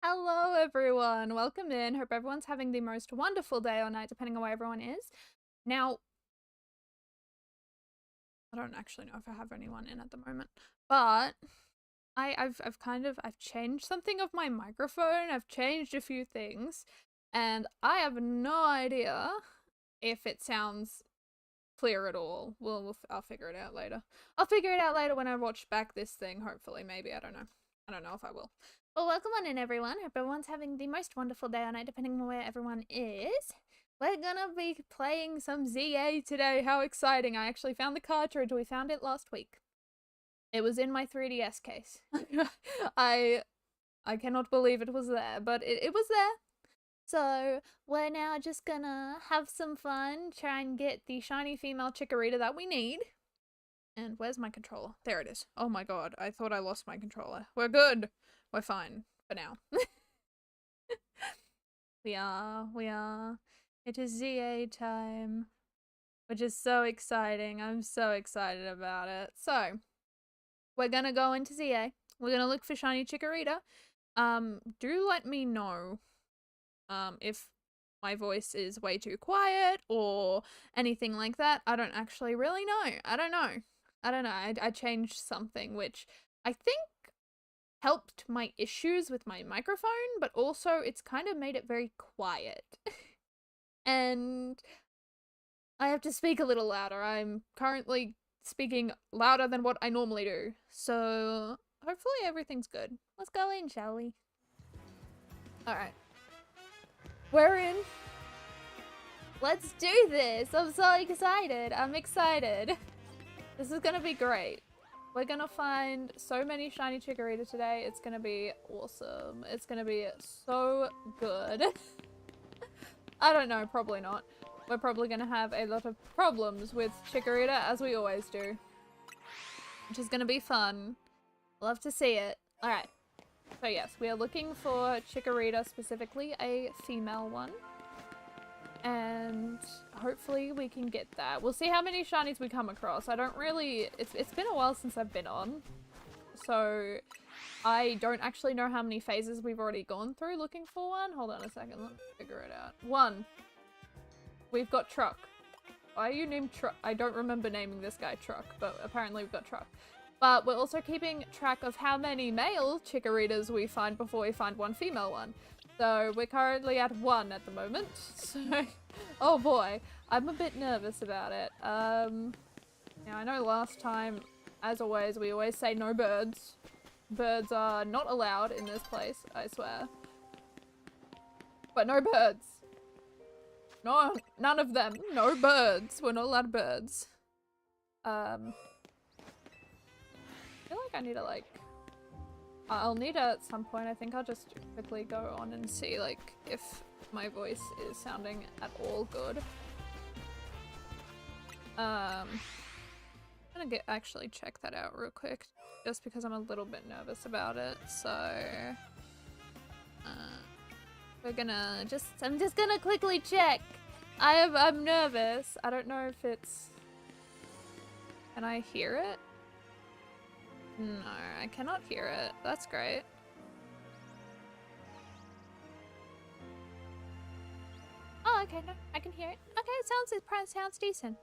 Hello everyone, welcome in. Hope everyone's having the most wonderful day or night depending on where everyone is. Now, I don't actually know if I have anyone in at the moment, but I've changed something of my microphone. I've changed a few things and I have no idea if it sounds clear at all. I'll figure it out later. I'll figure it out later when I watch back this thing, hopefully, maybe, I don't know. I don't know if I will. Well, welcome on in, everyone. Hope everyone's having the most wonderful day or night, depending on where everyone is. We're gonna be playing some ZA today. How exciting. I actually found the cartridge. We found it last week. It was in my 3DS case. I cannot believe it was there, but it was there. So, we're now just gonna have some fun, try and get the shiny female Chikorita that we need. And where's my controller? There it is. Oh my god, I thought I lost my controller. We're good. We're fine for now. We are. It is ZA time, which is so exciting. I'm so excited about it. So, we're gonna go into ZA. We're gonna look for shiny Chikorita. Do let me know, if my voice is way too quiet or anything like that. I don't actually really know. I don't know. I changed something which I think helped my issues with my microphone, but also it's kind of made it very quiet. And I have to speak a little louder. I'm currently speaking louder than what I normally do. So hopefully everything's good. Let's go in, shall we? Alright. We're in. Let's do this. I'm so excited. I'm excited. This is gonna be great. We're gonna find so many shiny Chikorita today. It's gonna be awesome. It's gonna be so good. I don't know, probably not. We're probably gonna have a lot of problems with Chikorita, as we always do. Which is gonna be fun. Love to see it. Alright. So yes, we are looking for Chikorita, specifically a female one. And hopefully we can get that. We'll see how many shinies we come across. I don't really... It's been a while since I've been on. So I don't actually know how many phases we've already gone through looking for one. Hold on a second. Let me figure it out. 1. We've got Truck. Why are you named Truck? I don't remember naming this guy Truck, but apparently we've got Truck. But we're also keeping track of how many male Chikoritas we find before we find one female one. So we're currently at 1 at the moment. So, oh boy, I'm a bit nervous about it. Now I know last time, as always, we always say no birds. Birds are not allowed in this place, I swear. But no birds. No, none of them. No birds. We're not allowed birds. I feel like I need to I'll need to at some point. I think I'll just quickly go on and see if my voice is sounding at all good. I'm gonna actually check that out real quick, just because I'm a little bit nervous about it. So we're gonna I'm just gonna quickly check. I'm nervous. I don't know if it's... Can I hear it? No, I cannot hear it. That's great. Oh, okay, no, I can hear it. Okay, it sounds decent.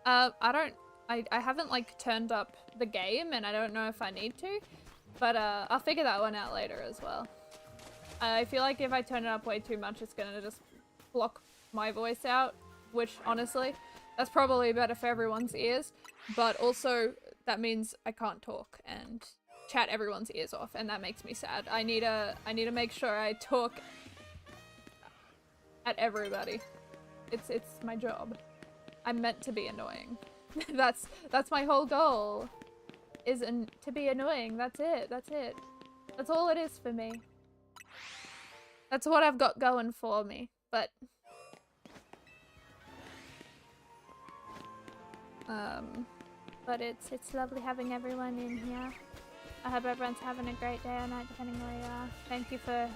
I haven't turned up the game, and I don't know if I need to, but I'll figure that one out later as well. I feel like if I turn it up way too much, it's gonna just block my voice out, which honestly, that's probably better for everyone's ears, but also that means I can't talk and chat everyone's ears off, and that makes me sad. I need to make sure I talk at everybody. It's my job. I'm meant to be annoying. That's my whole goal. To be annoying. That's it. That's all it is for me. That's what I've got going for me. But it's lovely having everyone in here. I hope everyone's having a great day or night, depending where you are. Thank you for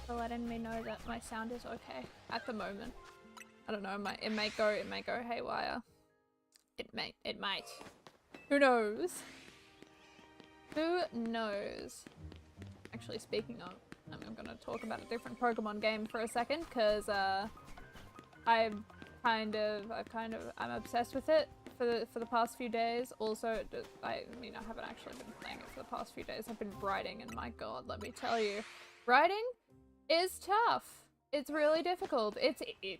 letting me know that my sound is okay at the moment. I don't know, it may go haywire. It might. Who knows? Who knows? Actually, speaking of, I'm gonna talk about a different Pokemon game for a second, because I'm obsessed with it for the past few days. Also, I mean, I haven't actually been playing it for the past few days. I've been writing, and my god, let me tell you, writing is tough. It's really difficult.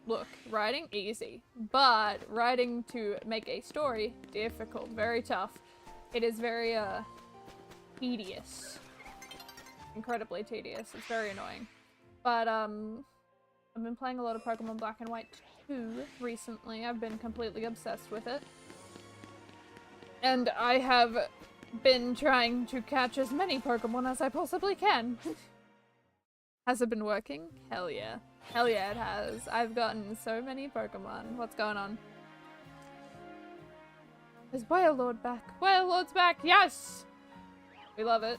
Look, writing easy, but writing to make a story difficult, very tough. It is very tedious, incredibly tedious. It's very annoying. But I've been playing a lot of Pokemon Black and White 2 recently. I've been completely obsessed with it. And I have been trying to catch as many Pokemon as I possibly can. Has it been working? Hell yeah. Hell yeah, it has. I've gotten so many Pokemon. What's going on? Is Wailord back? Wailord's back! Yes! We love it.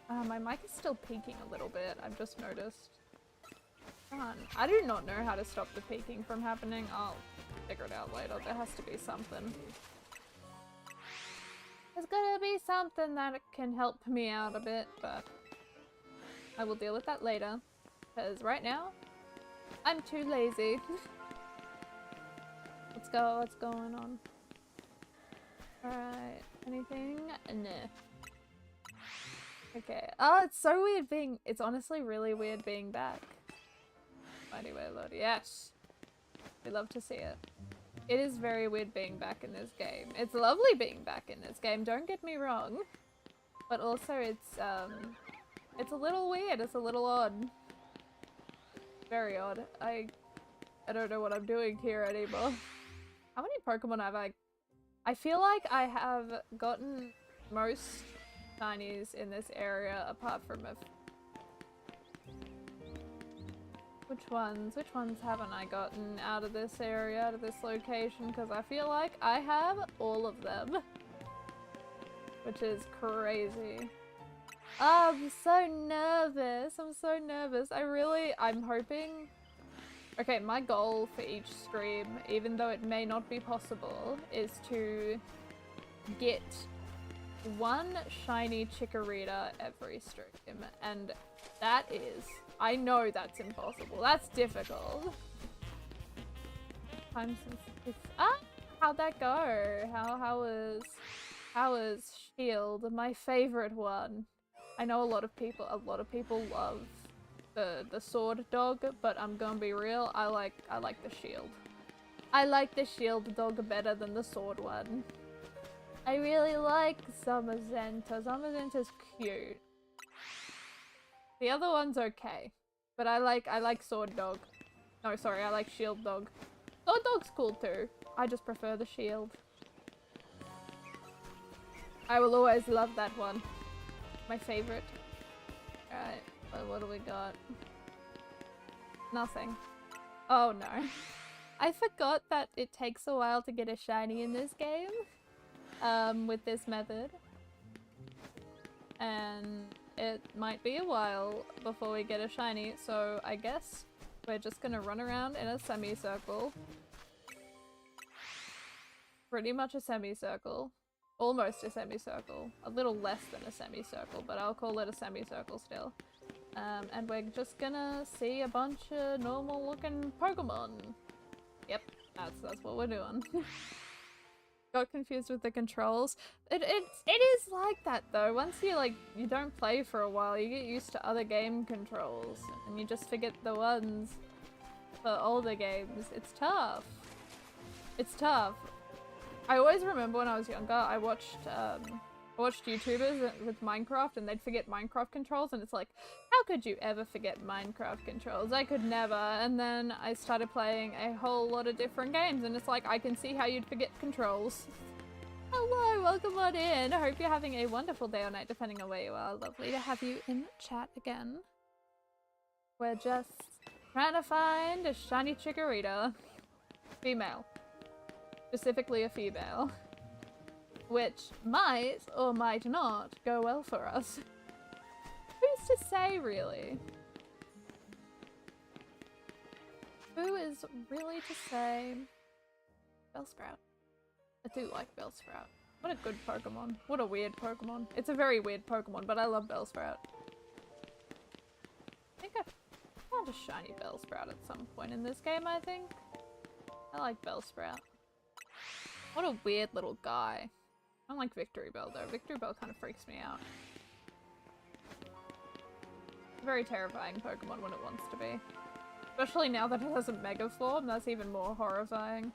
My mic is still peaking a little bit, I've just noticed. Come on. I do not know how to stop the peaking from happening. I'll figure it out later. There has to be something. There's gotta be something that can help me out a bit, but I will deal with that later. Because right now, I'm too lazy. Let's go, what's going on? Alright, anything? Nah. Okay. Oh, it's so weird being- it's honestly really weird being back. Mighty Wailord, yes! We love to see it. It is very weird being back in this game. It's lovely being back in this game, don't get me wrong. But also it's a little weird, it's a little odd. Very odd. I don't know what I'm doing here anymore. How many Pokemon have I feel like I have gotten most shinies in this area apart from which ones haven't I gotten out of this area, out of this location? Because I feel like I have all of them. Which is crazy. Oh, I'm so nervous. I'm so nervous. I'm hoping... Okay, my goal for each stream, even though it may not be possible, is to get one shiny Chikorita every stream. And that is... I know that's impossible. That's difficult. Time since it's... Ah! How'd that go? How was Shield? My favorite one. I know a lot of people love the sword dog, but I'm gonna be real, I like the shield. I like the shield dog better than the sword one. I really like Zamazenta. Zamazenta's cute. The other one's okay, but I like sword dog. No, sorry, I like shield dog. Sword dog's cool too. I just prefer the shield. I will always love that one. My favorite. Alright, what do we got? Nothing. Oh no. I forgot that it takes a while to get a shiny in this game. With this method. And it might be a while before we get a shiny, so I guess we're just gonna run around in a semicircle. Pretty much a semicircle. Almost a semicircle. A little less than a semicircle, but I'll call it a semicircle still. And we're just gonna see a bunch of normal looking Pokemon. Yep, that's what we're doing. Got confused with the controls. It is like that though. Once you don't play for a while, you get used to other game controls and you just forget the ones for older games. It's tough. It's tough. I always remember when I was younger, I watched YouTubers with Minecraft and they'd forget Minecraft controls and it's like, how could you ever forget Minecraft controls? I could never. And then I started playing a whole lot of different games and it's like, I can see how you'd forget controls. Hello, welcome on in. I hope you're having a wonderful day or night depending on where you are. Lovely to have you in chat again. We're just trying to find a shiny Chikorita. Female. Specifically a female. Which might or might not go well for us. Who's to say, really? Who is really to say? Bellsprout. I do like Bellsprout. What a good Pokemon. What a weird Pokemon. It's a very weird Pokemon, but I love Bellsprout. catch a shiny Bellsprout at some point in this game, I think. I like Bellsprout. What a weird little guy. I don't like Victory Bell though. Victory Bell kind of freaks me out. Very terrifying Pokemon when it wants to be. Especially now that it has a Mega form, that's even more horrifying.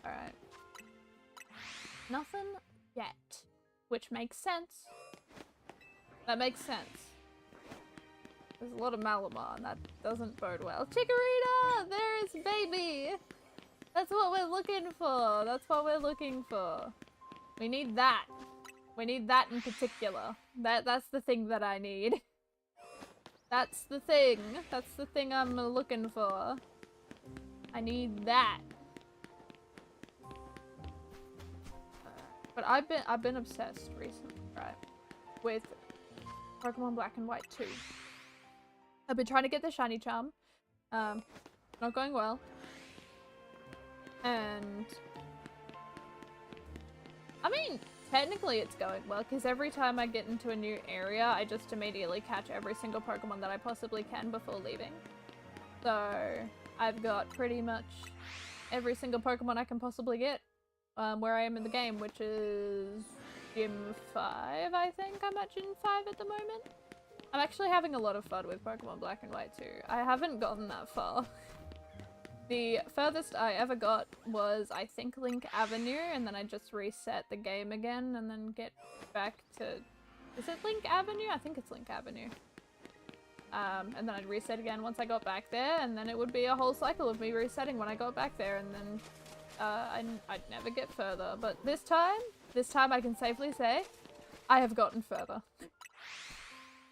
Alright. Nothing yet. Which makes sense. That makes sense. There's a lot of Malamar and that doesn't bode well. Chikorita! There's baby! That's what we're looking for! That's what we're looking for. We need that. We need that in particular. That's the thing that I need. That's the thing. That's the thing I'm looking for. I need that. But I've been obsessed recently, right? With Pokemon Black and White 2. I've been trying to get the shiny charm. Not going well. And I mean, technically it's going well, because every time I get into a new area, I just immediately catch every single Pokemon that I possibly can before leaving. So I've got pretty much every single Pokemon I can possibly get where I am in the game, which is Gym 5, I think. I'm at Gym 5 at the moment. I'm actually having a lot of fun with Pokemon Black and White 2. I haven't gotten that far. The furthest I ever got was, I think, Link Avenue, and then I just reset the game again and then get back to... Is it Link Avenue? I think it's Link Avenue. And then I'd reset again once I got back there, and then it would be a whole cycle of me resetting when I got back there, and then I'd never get further. But this time I can safely say, I have gotten further.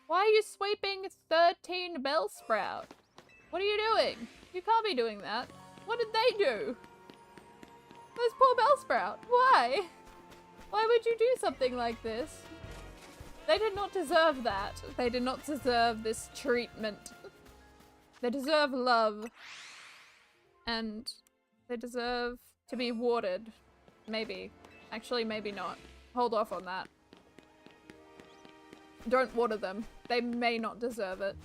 Why are you sweeping 13 Bellsprout? What are you doing? You can't be doing that. What did they do? Those poor Bellsprout. Why? Why would you do something like this? They did not deserve that. They did not deserve this treatment. They deserve love. And they deserve to be watered. Maybe. Actually, maybe not. Hold off on that. Don't water them. They may not deserve it.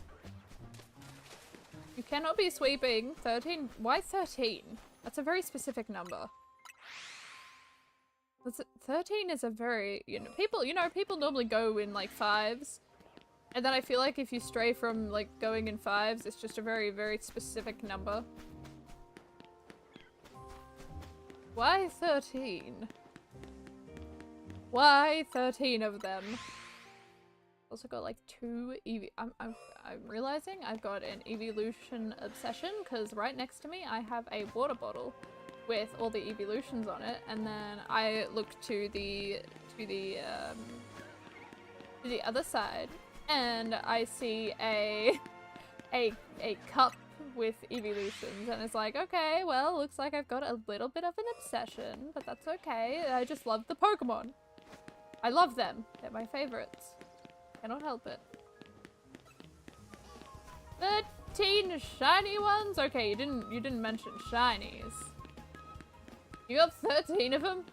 You cannot be sweeping 13. Why 13? That's a very specific number. 13 is a very, people normally go in like 5s. And then I feel like if you stray from like going in 5s, it's just a very, very specific number. Why 13? Why 13 of them? Also got like 2 I'm realizing I've got an evolution obsession, because right next to me I have a water bottle with all the evolutions on it, and then I look to the other side and I see a cup with evolutions, and it's like, okay, well, looks like I've got a little bit of an obsession, but that's okay. I just love the Pokemon. I love them. They're my favorites. Cannot help it. 13 shiny ones? Okay, you didn't mention shinies. You got 13 of them?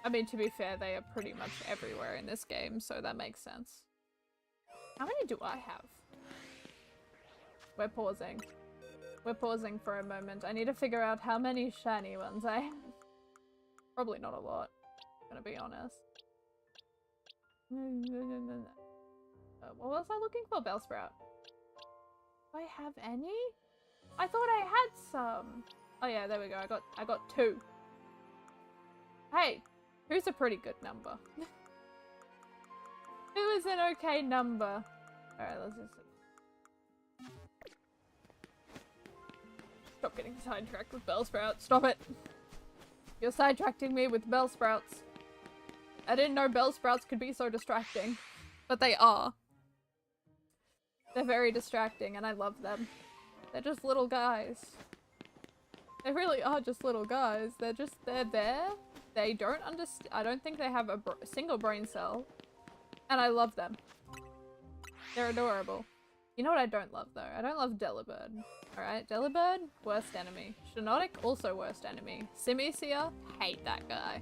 I mean, to be fair, they are pretty much everywhere in this game, so that makes sense. How many do I have? We're pausing. We're pausing for a moment. I need to figure out how many shiny ones I have. Probably not a lot, I'm gonna be honest. What was I looking for? Bellsprout. Do I have any? I thought I had some. Oh yeah, there we go. I got 2. Hey, 2's a pretty good number. 2 is an okay number. Alright, let's just... Stop getting sidetracked with Bellsprout. Stop it! You're sidetracking me with Bellsprouts. I didn't know Bellsprouts could be so distracting. But they are. They're very distracting and I love them. They're just little guys. They really are just little guys. They're there. They don't understand. I don't think they have a single brain cell. And I love them. They're adorable. You know what I don't love though? I don't love Delibird. Alright, Delibird, worst enemy. Shinydex, also worst enemy. Simisear, hate that guy.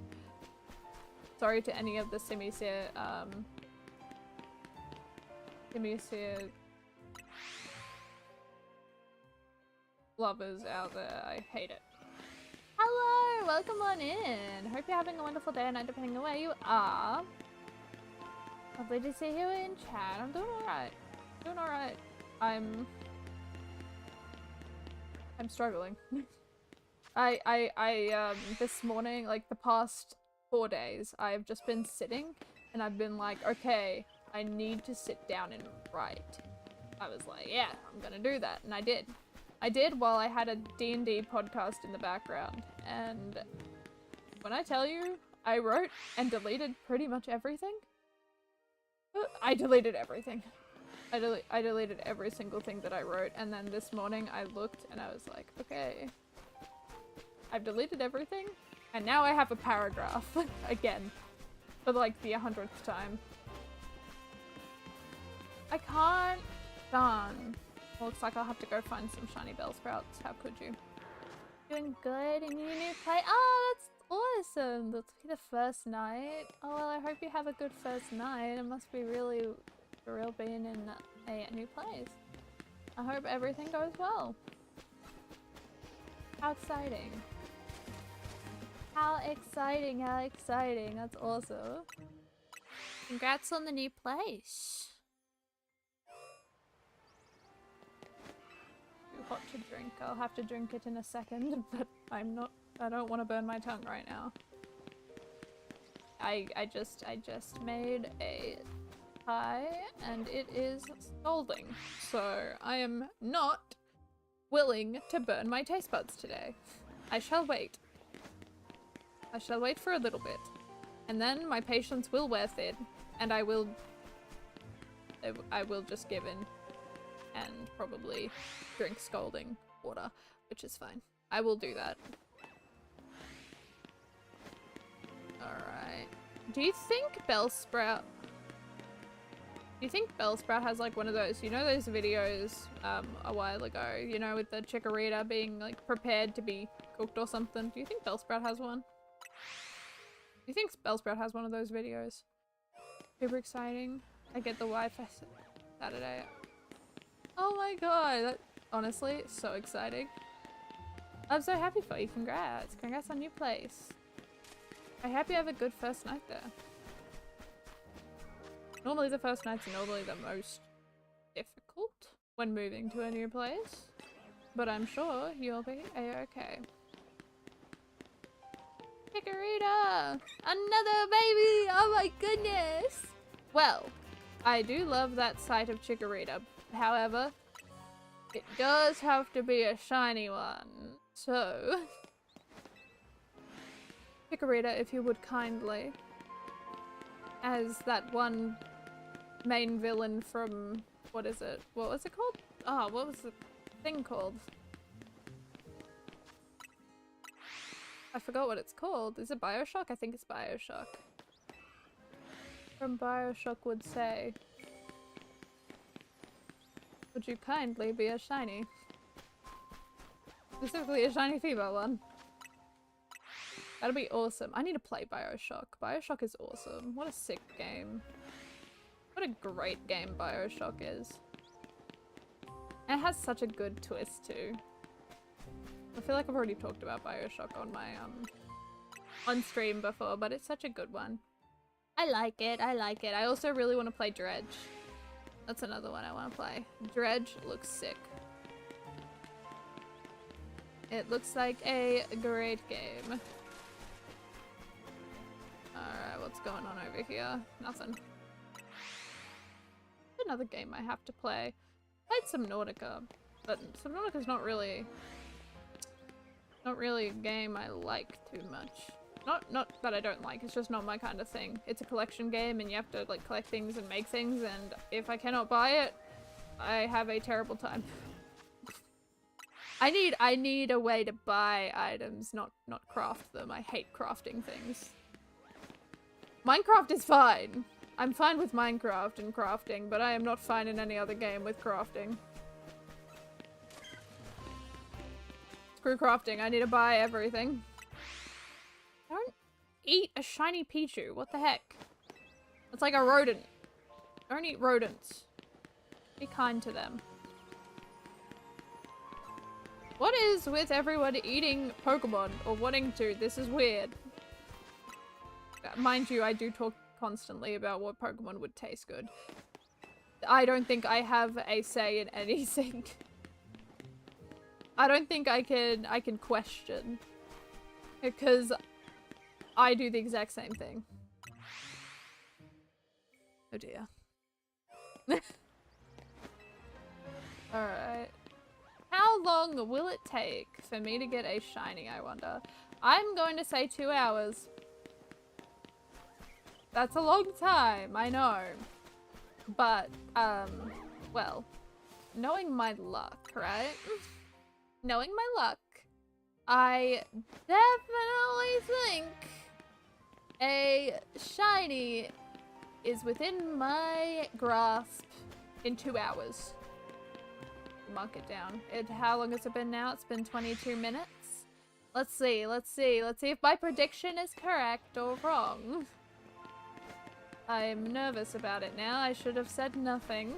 Sorry to any of the Simisear, lovers out there. I hate it. Hello! Welcome on in. Hope you're having a wonderful day or night depending on where you are. Lovely to see you in chat. I'm doing alright. Doing alright. I'm struggling. This morning, like the past 4 days, I've just been sitting and I've been like, okay, I need to sit down and write. I was like, yeah, I'm gonna do that, and I did. I did while I had a D&D podcast in the background, and when I tell you, I wrote and deleted pretty much everything. I deleted everything. I deleted every single thing that I wrote, and then this morning I looked and I was like, okay, I've deleted everything, and now I have a paragraph again for like the 100th time. I can't. Darn. Looks like I'll have to go find some shiny bell sprouts. How could you? Doing good in your new play. Oh, that's awesome. That's the first night. Oh, well, I hope you have a good first night. It must be really surreal being in a new place. I hope everything goes well. How exciting. How exciting, how exciting. That's awesome. Congrats on the new place. Too hot to drink. I'll have to drink it in a second, but I don't want to burn my tongue right now. I just made a pie and it is scalding, so I am not willing to burn my taste buds today. I shall wait. I shall wait for a little bit, and then my patience will wear thin, and I will just give in and probably drink scalding water, which is fine. I will do that. Alright. Do you think Bellsprout has like one of those, you know those videos a while ago, you know, with the chikorita being like prepared to be cooked or something? Do you think Bellsprout has one? Do you think Bellsprout has one of those videos? Super exciting. I get the Wi-Fi Saturday. Oh my god, that, honestly, so exciting. I'm so happy for you. Congrats. Congrats on your place. I hope you have a good first night there. Normally the first nights are normally the most difficult when moving to a new place, but I'm sure you'll be a-okay. Chikorita! Another baby! Oh my goodness! Well, I do love that sight of Chikorita. However, it does have to be a shiny one. So, Chikorita, if you would kindly, as that one main villain from, what is it? What was it called? Oh, what was the thing called? I forgot what it's called. Is it Bioshock? I think it's Bioshock. From Bioshock would say, would you kindly be a shiny? Specifically a shiny female one. That'd be awesome. I need to play Bioshock. Bioshock is awesome. What a sick game. What a great game Bioshock is. And it has such a good twist too. I feel like I've already talked about Bioshock on my on stream before, but it's such a good one. I like it, I like it. I also really want to play Dredge. That's another one I want to play. Dredge looks sick. It looks like a great game. Alright, what's going on over here? Nothing. Another game I have to play. Played Subnautica, but Subnautica's not really a game I like too much. Not that I don't like, it's just not my kind of thing. It's a collection game and you have to like collect things and make things, and if I cannot buy it, I have a terrible time. I need a way to buy items, not craft them. I hate crafting things. Minecraft is fine. I'm fine with Minecraft and crafting, but I am not fine in any other game with crafting. Screw crafting, I need to buy everything. Don't eat a shiny Pichu, what the heck? It's like a rodent. Don't eat rodents. Be kind to them. What is with everyone eating Pokemon or wanting to? This is weird. Mind you, I do talk constantly about what Pokemon would taste good. I don't think I have a say in anything. I don't think I can question. Because I do the exact same thing. Oh dear. Alright. How long will it take for me to get a shiny, I wonder? I'm going to say 2 hours. That's a long time, I know. But, well, knowing my luck, right? Knowing my luck, I definitely think a shiny is within my grasp in 2 hours. Mark it down. How long has it been now? It's been 22 minutes. Let's see if my prediction is correct or wrong. I'm nervous about it now. I should have said nothing.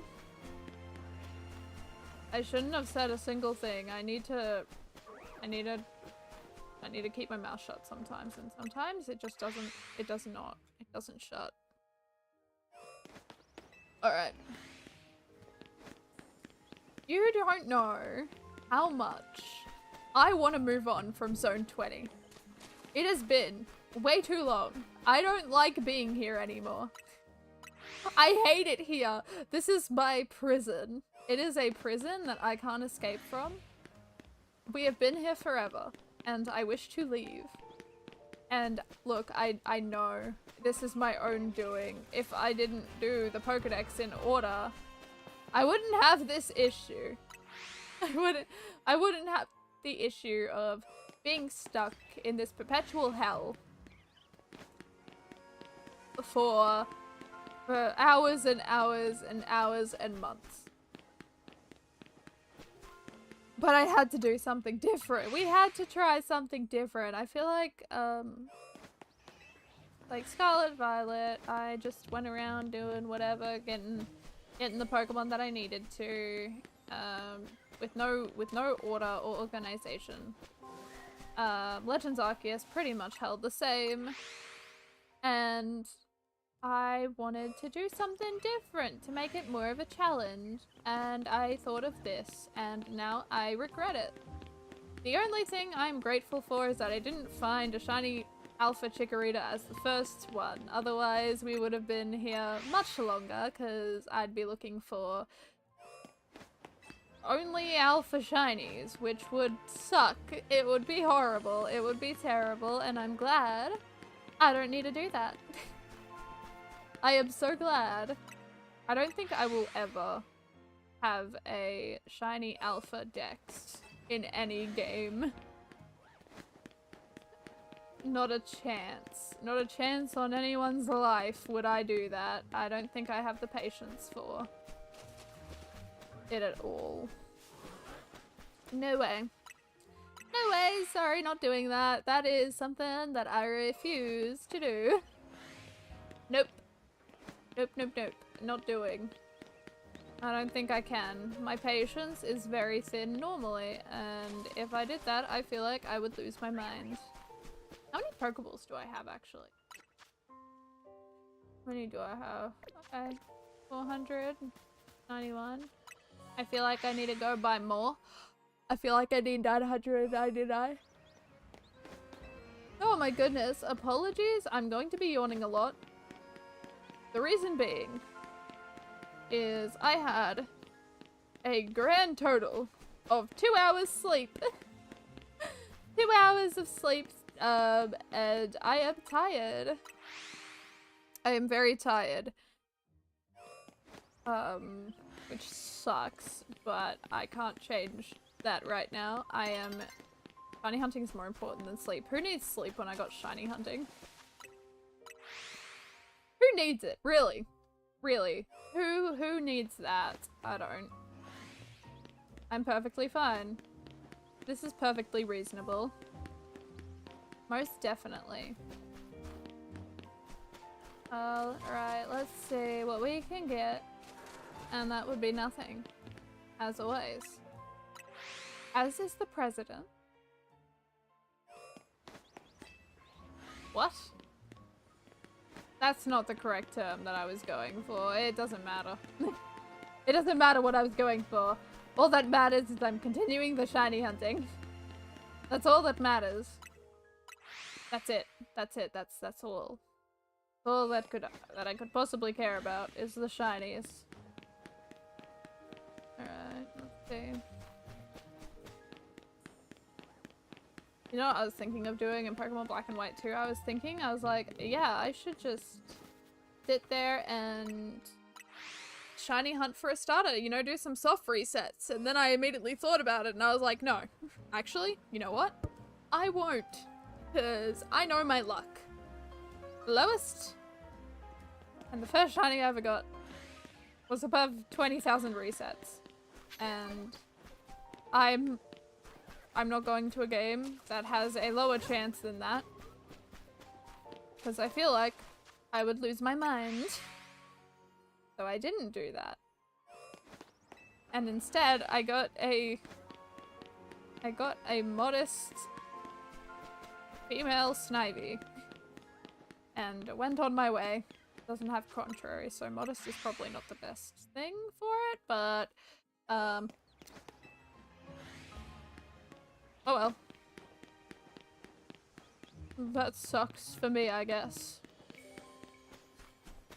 I shouldn't have said a single thing. I need to keep my mouth shut sometimes, and sometimes it just doesn't, it doesn't shut. Alright. You don't know how much I want to move on from Zone 20. It has been way too long. I don't like being here anymore. I hate it here. This is my prison. It is a prison that I can't escape from. We have been here forever, and I wish to leave. And look, I know this is my own doing. If I didn't do the Pokedex in order, I wouldn't have this issue. I wouldn't have the issue of being stuck in this perpetual hell for hours and hours and hours and months. But I had to do something different. We had to try something different. I feel like Scarlet Violet, I just went around doing whatever, getting the Pokemon that I needed to, with no order or organization. Legends Arceus pretty much held the same, and I wanted to do something different to make it more of a challenge, and I thought of this, and now I regret it. The only thing I'm grateful for is that I didn't find a shiny Alpha Chikorita as the first one, otherwise we would have been here much longer, because I'd be looking for only Alpha Shinies, which would suck. It would be horrible, it would be terrible, and I'm glad I don't need to do that. I am so glad. I don't think I will ever have a shiny Alpha Dex in any game. Not a chance. Not a chance on anyone's life would I do that. I don't think I have the patience for it at all. No way. No way, sorry, not doing that. That is something that I refuse to do. Nope. Nope, nope, nope. Not doing. I don't think I can. My patience is very thin normally, and if I did that, I feel like I would lose my mind. How many Pokeballs do I have, actually? How many do I have? Okay. 491. I feel like I need to go buy more. I feel like I need 999. Oh my goodness. Apologies. I'm going to be yawning a lot. The reason being is I had a grand total of 2 hours sleep. 2 hours of sleep, and I am tired. I am very tired. Which sucks, but I can't change that right now. Shiny hunting is more important than sleep. Who needs sleep when I got shiny hunting? Who needs it? Really? Really? Who needs that? I don't. I'm perfectly fine. This is perfectly reasonable. Most definitely. Alright, let's see what we can get. And that would be nothing. As always. As is the president. What? That's not the correct term that I was going for. It doesn't matter. It doesn't matter what I was going for. All that matters is I'm continuing the shiny hunting. That's all that matters. That's it. That's it. That's all. All that I could possibly care about is the shinies. Alright, let's see. You know what I was thinking of doing in Pokemon Black and White too? I was like, yeah, I should just sit there and shiny hunt for a starter, you know, do some soft resets. And then I immediately thought about it and I was like, no, actually, you know what? I won't, because I know my luck. The lowest and the first shiny I ever got was above 20,000 resets. And I'm not going to a game that has a lower chance than that, because I feel like I would lose my mind. So I didn't do that. And instead, I got a modest female Snivy and went on my way. Doesn't have contrary, so modest is probably not the best thing for it, but oh well. That sucks for me, I guess.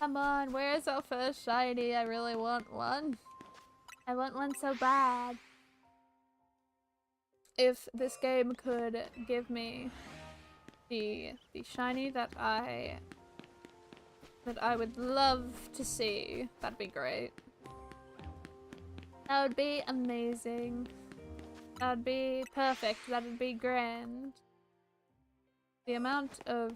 Come on, where's our first shiny? I really want one. I want one so bad. If this game could give me the shiny that I would love to see, that'd be great. That would be amazing. That would be perfect. That would be grand. The amount of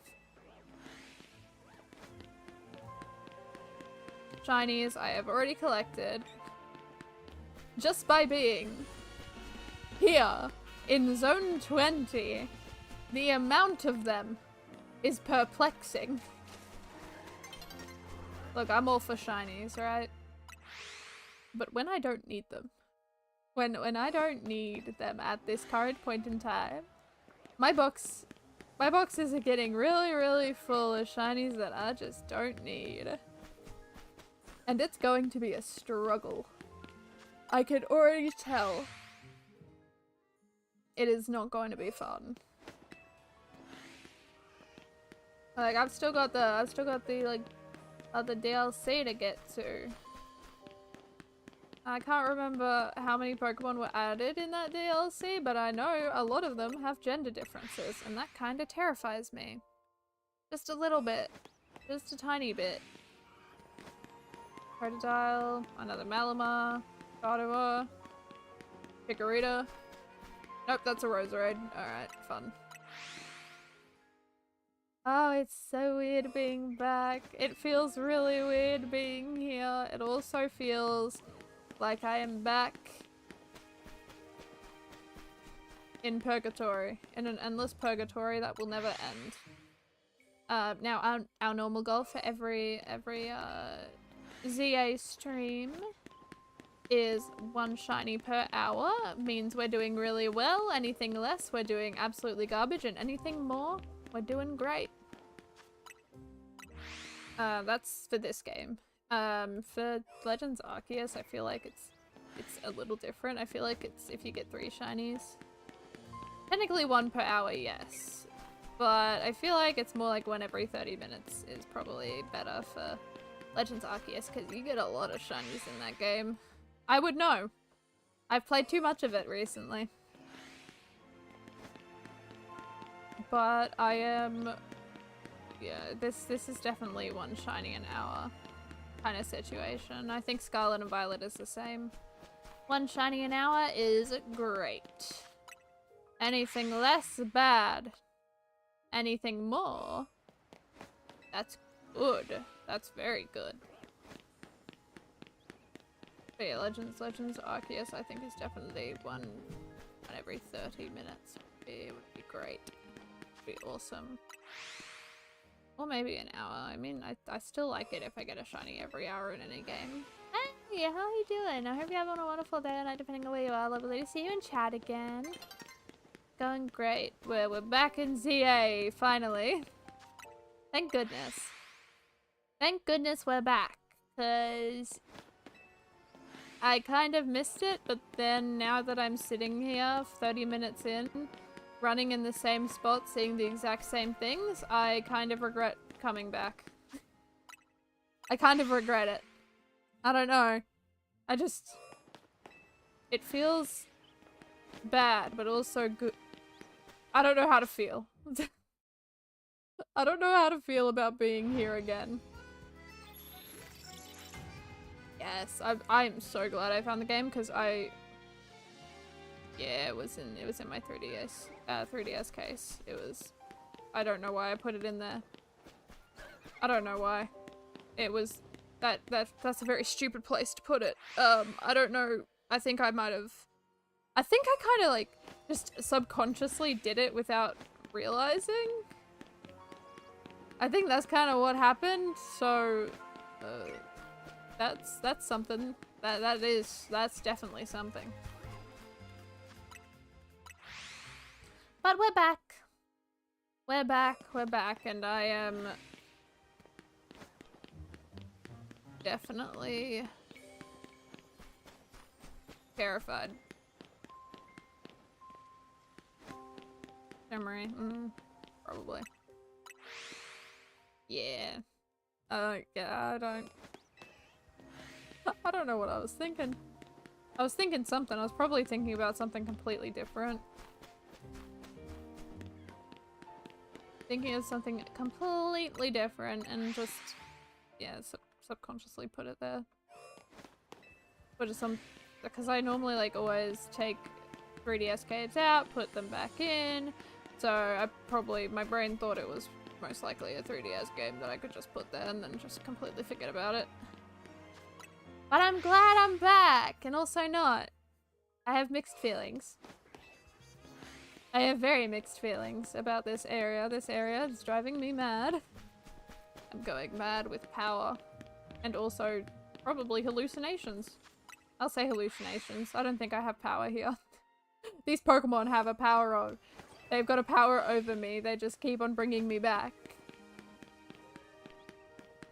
shinies I have already collected just by being here in Zone 20, the amount of them is perplexing. Look, I'm all for shinies, right? But when I don't need them, when I don't need them at this current point in time, my boxes are getting really, really full of shinies that I just don't need. And it's going to be a struggle. I could already tell. It is not going to be fun. Like, I've still got the like other DLC to get to. I can't remember how many Pokemon were added in that DLC, but I know a lot of them have gender differences, and that kind of terrifies me. Just a little bit. Just a tiny bit. Crocodile, another Malamar, Gardevoir, Chikorita. Nope, that's a Roserade. Alright, fun. Oh, it's so weird being back. It feels really weird being here. It also feels like I am back in purgatory, in an endless purgatory that will never end. Now our normal goal for every ZA stream is 1 shiny per hour. Means we're doing really well. Anything less, we're doing absolutely garbage, and anything more, we're doing great. That's for this game. For Legends Arceus, I feel like it's a little different. I feel like it's if you get 3 shinies. Technically 1 per hour, yes. But I feel like it's more like 1 every 30 minutes is probably better for Legends Arceus, because you get a lot of shinies in that game. I would know. I've played too much of it recently. But I am... yeah, this is definitely 1 shiny an hour kind of situation. I think Scarlet and Violet is the same. 1 shiny an hour is great. Anything less, bad. Anything more, that's good. That's very good. But yeah, Legends Arceus I think is definitely 1 every 30 minutes. It would be great. It would be awesome. Or maybe an hour. I mean, I still like it if I get a shiny every hour in any game. Hey, how are you doing? I hope you're having a wonderful day or night depending on where you are. Lovely to see you in chat again. Going great. We're back in ZA, finally. Thank goodness. Thank goodness we're back. Because I kind of missed it, but then now that I'm sitting here 30 minutes in, running in the same spot, seeing the exact same things, I kind of regret coming back. I kind of regret it. I don't know. It feels bad, but also good. I don't know how to feel. I don't know how to feel about being here again. Yes, I'm so glad I found the game because yeah, it was in my 3DS case. It was, I don't know why I put it in there. I don't know why. It was that's a very stupid place to put it. I don't know. I think I kind of like just subconsciously did it without realizing. I think that's kind of what happened. So that's something. That's definitely something. But we're back. We're back, and I am definitely terrified. Memory, probably. Yeah. Yeah, I don't know what I was thinking. I was thinking something. I was probably thinking about something completely different. Thinking of something completely different and just, yeah, subconsciously put it there. But because I normally like always take 3DS games out, put them back in. So my brain thought it was most likely a 3DS game that I could just put there and then just completely forget about it. But I'm glad I'm back, and also not. I have mixed feelings. I have very mixed feelings about this area. This area is driving me mad. I'm going mad with power. And also, probably hallucinations. I'll say hallucinations. I don't think I have power here. These Pokemon have a power they've got a power over me. They just keep on bringing me back.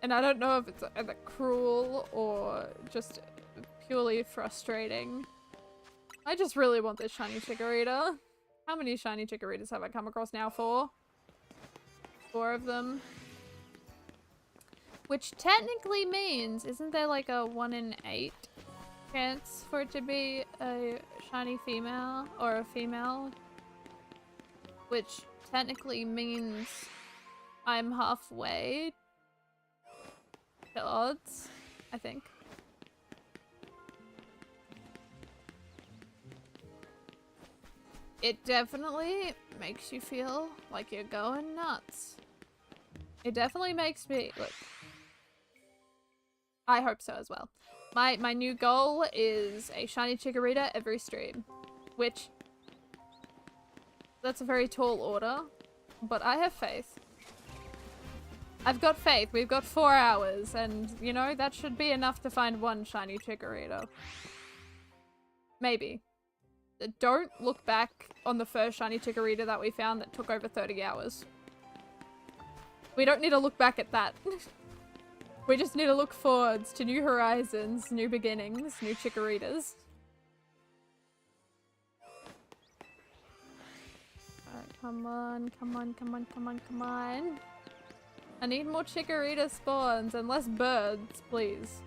And I don't know if it's either cruel or just purely frustrating. I just really want this shiny Chikorita. How many shiny Chikoritas have I come across now? 4? 4 of them. Which technically means, isn't there like a 1 in 8 chance for it to be a shiny female or a female? Which technically means I'm halfway to odds, I think. It definitely makes you feel like you're going nuts. It definitely makes me, look, I hope so as well. My new goal is a shiny Chikorita every stream, which, that's a very tall order, but I have faith. I've got faith. We've got 4 hours, and, you know, that should be enough to find 1 shiny Chikorita. Maybe. Don't look back on the first shiny Chikorita that we found that took over 30 hours. We don't need to look back at that. We just need to look forwards to new horizons, new beginnings, new Chikoritas. Alright, come on, come on, come on, come on, come on. I need more Chikorita spawns and less birds, please.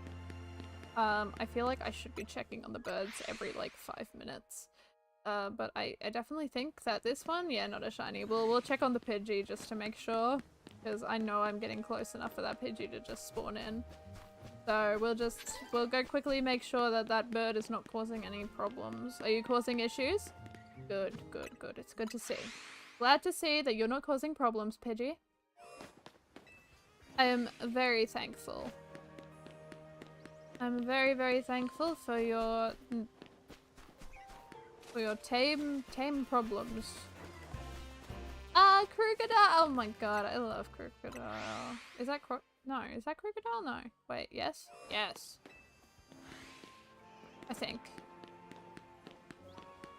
I feel like I should be checking on the birds every like 5 minutes. But I definitely think that this one, yeah, not a shiny. We'll check on the Pidgey just to make sure, because I know I'm getting close enough for that Pidgey to just spawn in. So we'll go quickly make sure that that bird is not causing any problems. Are you causing issues? Good, good, good. It's good to see. Glad to see that you're not causing problems, Pidgey. I am very thankful. I'm very, very thankful for your tame problems. Crocodile! Oh my god, I love Crocodile. Is that no, is that Crocodile? No. Wait, yes? Yes. I think.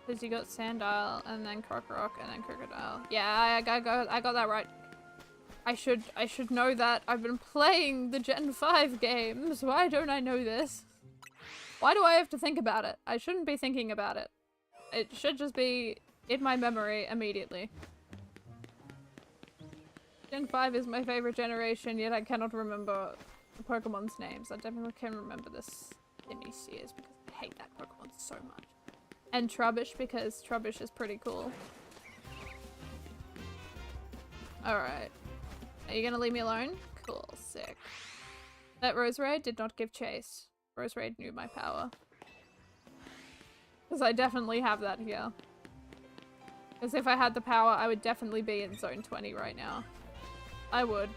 Because you got Sandile, and then Crocorock, and then Crocodile. Yeah, I got that right. I should know that. I've been playing the Gen 5 games. Why don't I know this? Why do I have to think about it? I shouldn't be thinking about it. It should just be in my memory immediately. Gen 5 is my favorite generation, yet I cannot remember the Pokemon's names. I definitely can remember this Initius because I hate that Pokemon so much. And Trubbish because Trubbish is pretty cool. Alright. Are you gonna leave me alone? Cool, sick. That Roserade did not give chase. Roserade knew my power. Because I definitely have that here. Because if I had the power, I would definitely be in Zone 20 right now. I would.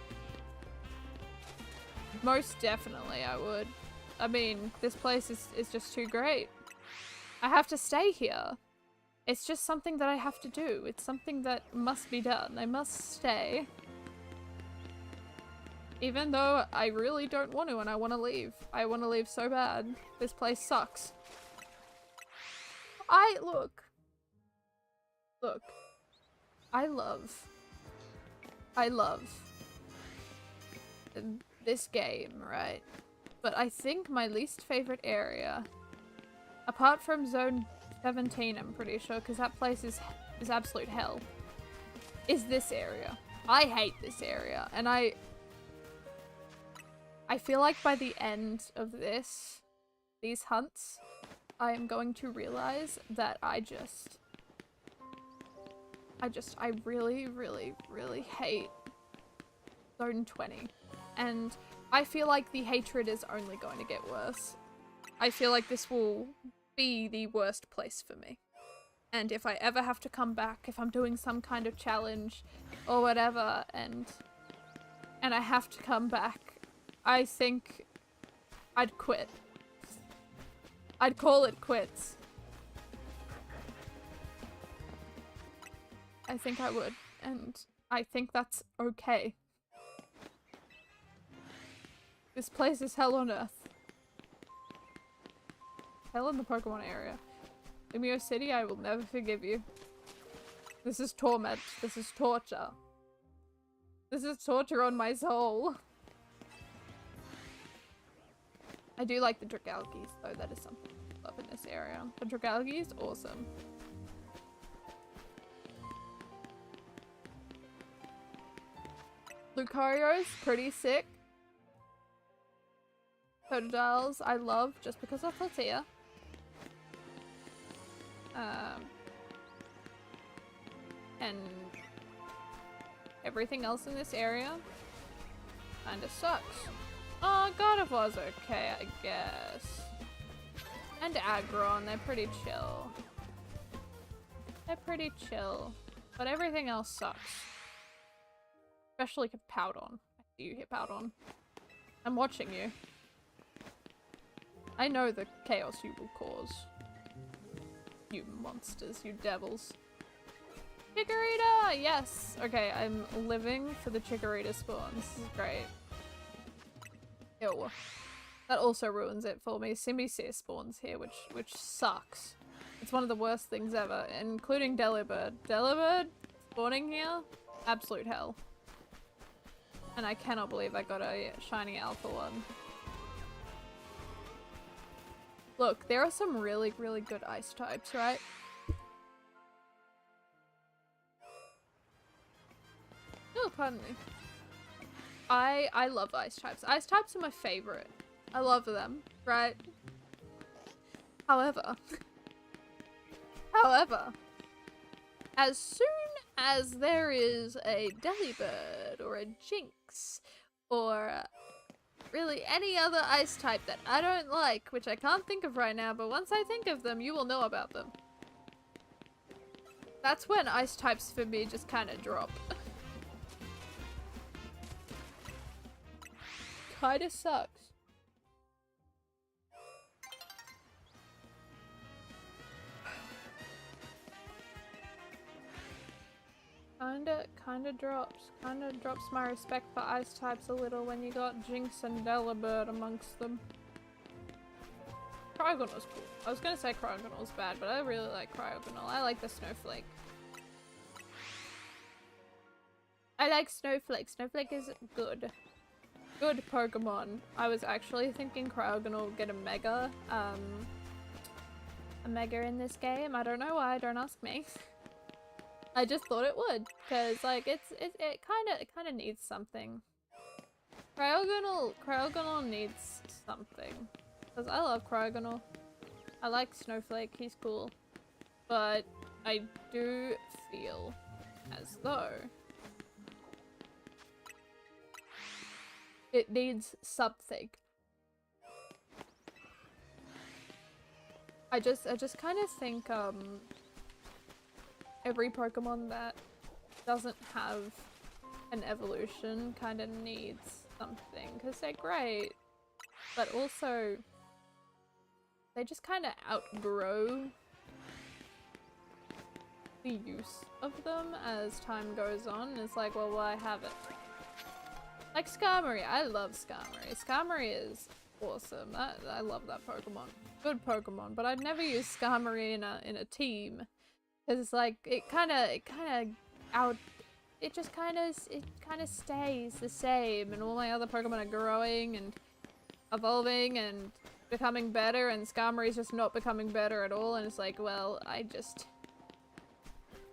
Most definitely I would. I mean, this place is just too great. I have to stay here. It's just something that I have to do. It's something that must be done. I must stay. Even though I really don't want to and I want to leave. I want to leave so bad. This place sucks. Look. I love this game, right? But I think my least favorite area, apart from Zone 17, I'm pretty sure, because that place is absolute hell, is this area. I hate this area, and I feel like by the end of these hunts, I am going to realize that I really, really, really hate Zone 20. And I feel like the hatred is only going to get worse. I feel like this will be the worst place for me. And if I ever have to come back, if I'm doing some kind of challenge or whatever, and I have to come back, I think I'd quit. I'd call it quits. I think I would, and I think that's okay. This place is hell on earth. Hell in the Pokemon area. Lumio City, I will never forgive you. This is torment. This is torture. This is torture on my soul. I do like the Dragalgis, though. That is something I love in this area. The Dragalgi is awesome. Lucario's pretty sick. Totodiles I love just because of Tortilla. And everything else in this area kinda sucks. Oh, Gardevoir's okay, I guess. And Aggron, they're pretty chill. They're pretty chill. But everything else sucks. Especially Hippowdon. I see you, Hippowdon. I'm watching you. I know the chaos you will cause. You monsters, you devils. Chikorita! Yes! Okay, I'm living for the Chikorita spawn. This is great. Ew. That also ruins it for me. Simisear spawns here, which sucks. It's one of the worst things ever, including Delibird. Delibird spawning here? Absolute hell. And I cannot believe I got a shiny alpha one. Look, there are some really, really good ice types, right? Oh, pardon me. I love ice types. Ice types are my favorite. I love them, right? However, as soon as there is a Delibird or a Jinx or really any other ice type that I don't like, which I can't think of right now, but once I think of them, you will know about them. That's when ice types for me just kind of drop. Kinda sucks. Kinda drops my respect for ice types a little when you got Jinx and Delibird amongst them. Cryogonal's cool. I was gonna say Cryogonal's bad, but I really like Cryogonal. I like the Snowflake. I like Snowflake. Snowflake is good. Good Pokemon. I was actually thinking Cryogonal would get a Mega in this game. I don't know why, don't ask me. I just thought it would, because like it kinda needs something. Cryogonal needs something. Because I love Cryogonal. I like Snowflake, he's cool. But I do feel as though it needs something. I just kind of think every Pokemon that doesn't have an evolution kind of needs something, because they're great, but also they just kind of outgrow the use of them as time goes on. It's like, well, why have it? Like Skarmory, I love Skarmory. Skarmory is awesome. I love that Pokemon. Good Pokemon, but I'd never use Skarmory in a team, because it's like it kind of stays the same, and all my other Pokemon are growing and evolving and becoming better, and Skarmory's just not becoming better at all, and it's like, well,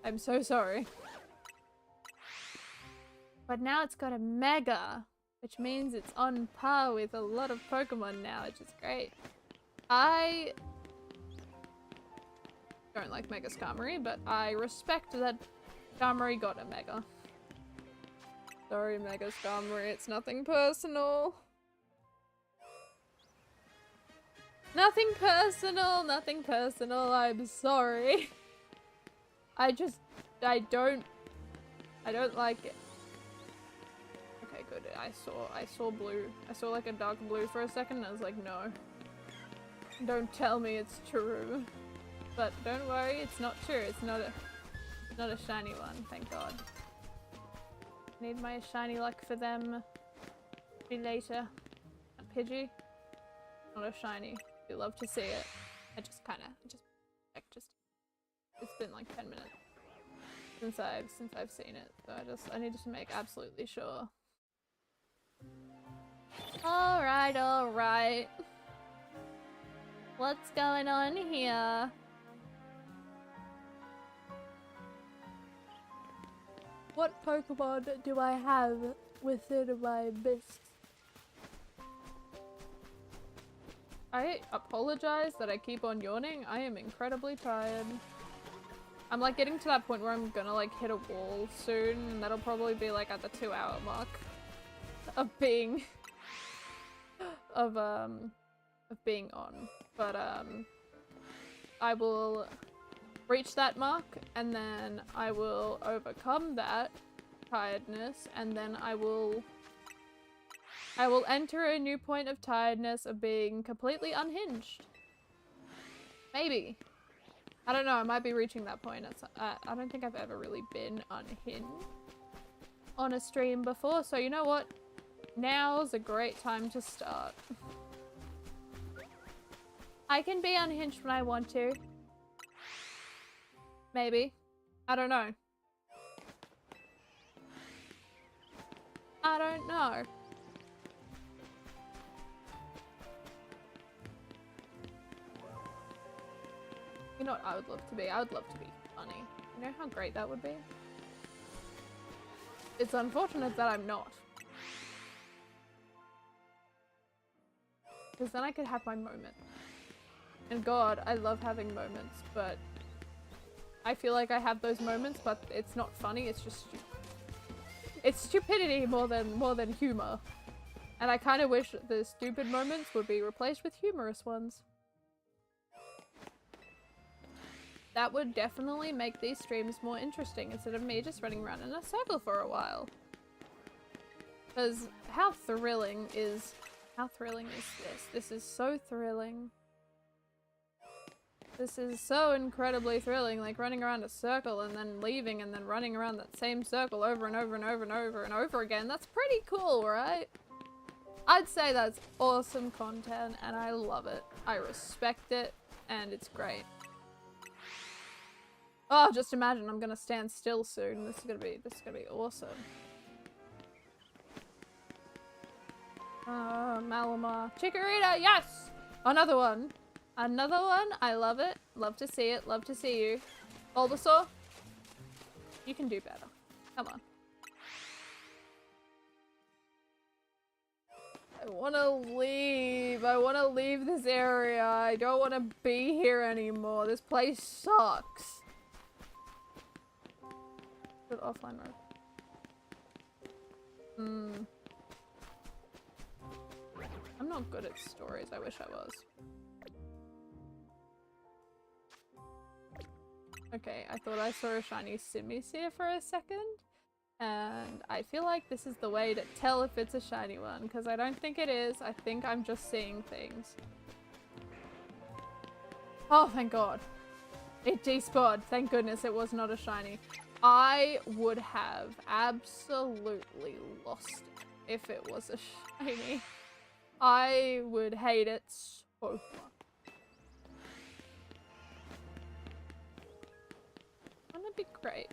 I'm so sorry. But now it's got a Mega, which means it's on par with a lot of Pokemon now, which is great. I don't like Mega Skarmory, but I respect that Skarmory got a Mega. Sorry, Mega Skarmory, it's nothing personal. Nothing personal, nothing personal, I'm sorry. I don't like it. Okay, good. I saw blue. I saw like a dark blue for a second and I was like, no. Don't tell me it's true. But don't worry, it's not true. It's not a shiny one, thank God. Need my shiny luck for them. Be later. A Pidgey. Not a shiny. Do love to see it. It's been like 10 minutes since I've seen it, so I needed to make absolutely sure. Alright. What's going on here? What Pokemon do I have within my mist? I apologize that I keep on yawning. I am incredibly tired. I'm like getting to that point where I'm gonna like hit a wall soon, and that'll probably be like at the 2-hour mark of being being on. But I will reach that mark, and then I will overcome that tiredness, and then I will enter a new point of tiredness of being completely unhinged. Maybe. I don't know, I might be reaching that point. I don't think I've ever really been unhinged on a stream before, so you know what? Now's a great time to start. I can be unhinged when I want to. Maybe. I don't know. I don't know. You know what I would love to be? I would love to be funny. You know how great that would be? It's unfortunate that I'm not. Because then I could have my moment. And God, I love having moments, but I feel like I have those moments, but it's not funny, it's just it's stupidity more than humor. And I kind of wish the stupid moments would be replaced with humorous ones. That would definitely make these streams more interesting instead of me just running around in a circle for a while. Because how thrilling is this? This is so thrilling. This is so incredibly thrilling, like running around a circle and then leaving and then running around that same circle over and over and over and over and over again. That's pretty cool, right? I'd say that's awesome content and I love it. I respect it and it's great. Oh, just imagine I'm gonna stand still soon. This is gonna be awesome. Malamar. Chikorita, yes! Another one. Another one. I love it. Love to see it. Love to see you. Bulbasaur, you can do better. Come on. I wanna leave. I wanna leave this area. I don't wanna be here anymore. This place sucks. Good offline mode. I'm not good at stories. I wish I was. Okay, I thought I saw a shiny Simisear for a second. And I feel like this is the way to tell if it's a shiny one, because I don't think it is. I think I'm just seeing things. Oh, thank God. It despawned. Thank goodness it was not a shiny. I would have absolutely lost it if it was a shiny. I would hate it so much. Wouldn't it be great?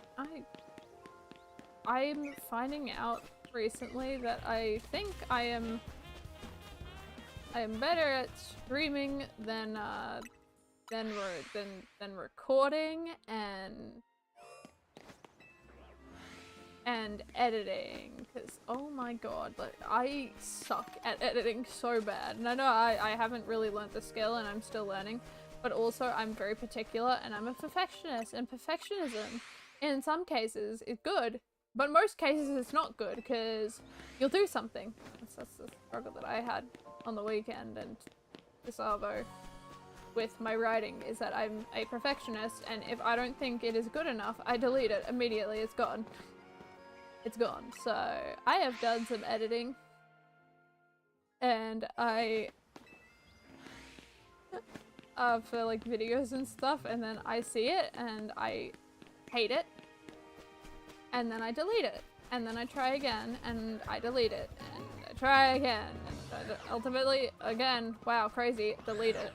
I'm finding out recently that I think I am better at streaming than recording and editing, because oh my god, like I suck at editing so bad. And I know I haven't really learnt the skill and I'm still learning, but also I'm very particular and I'm a perfectionist, and perfectionism in some cases is good, but most cases it's not good, because you'll do something. That's the struggle that I had on the weekend and this Arvo with my writing, is that I'm a perfectionist, and if I don't think it is good enough, I delete it immediately. It's gone. It's gone. So I have done some editing and for like videos and stuff, and then I see it and I hate it, and then I delete it, and then I try again and I delete it, and I try again, and ultimately again, wow, crazy, delete it.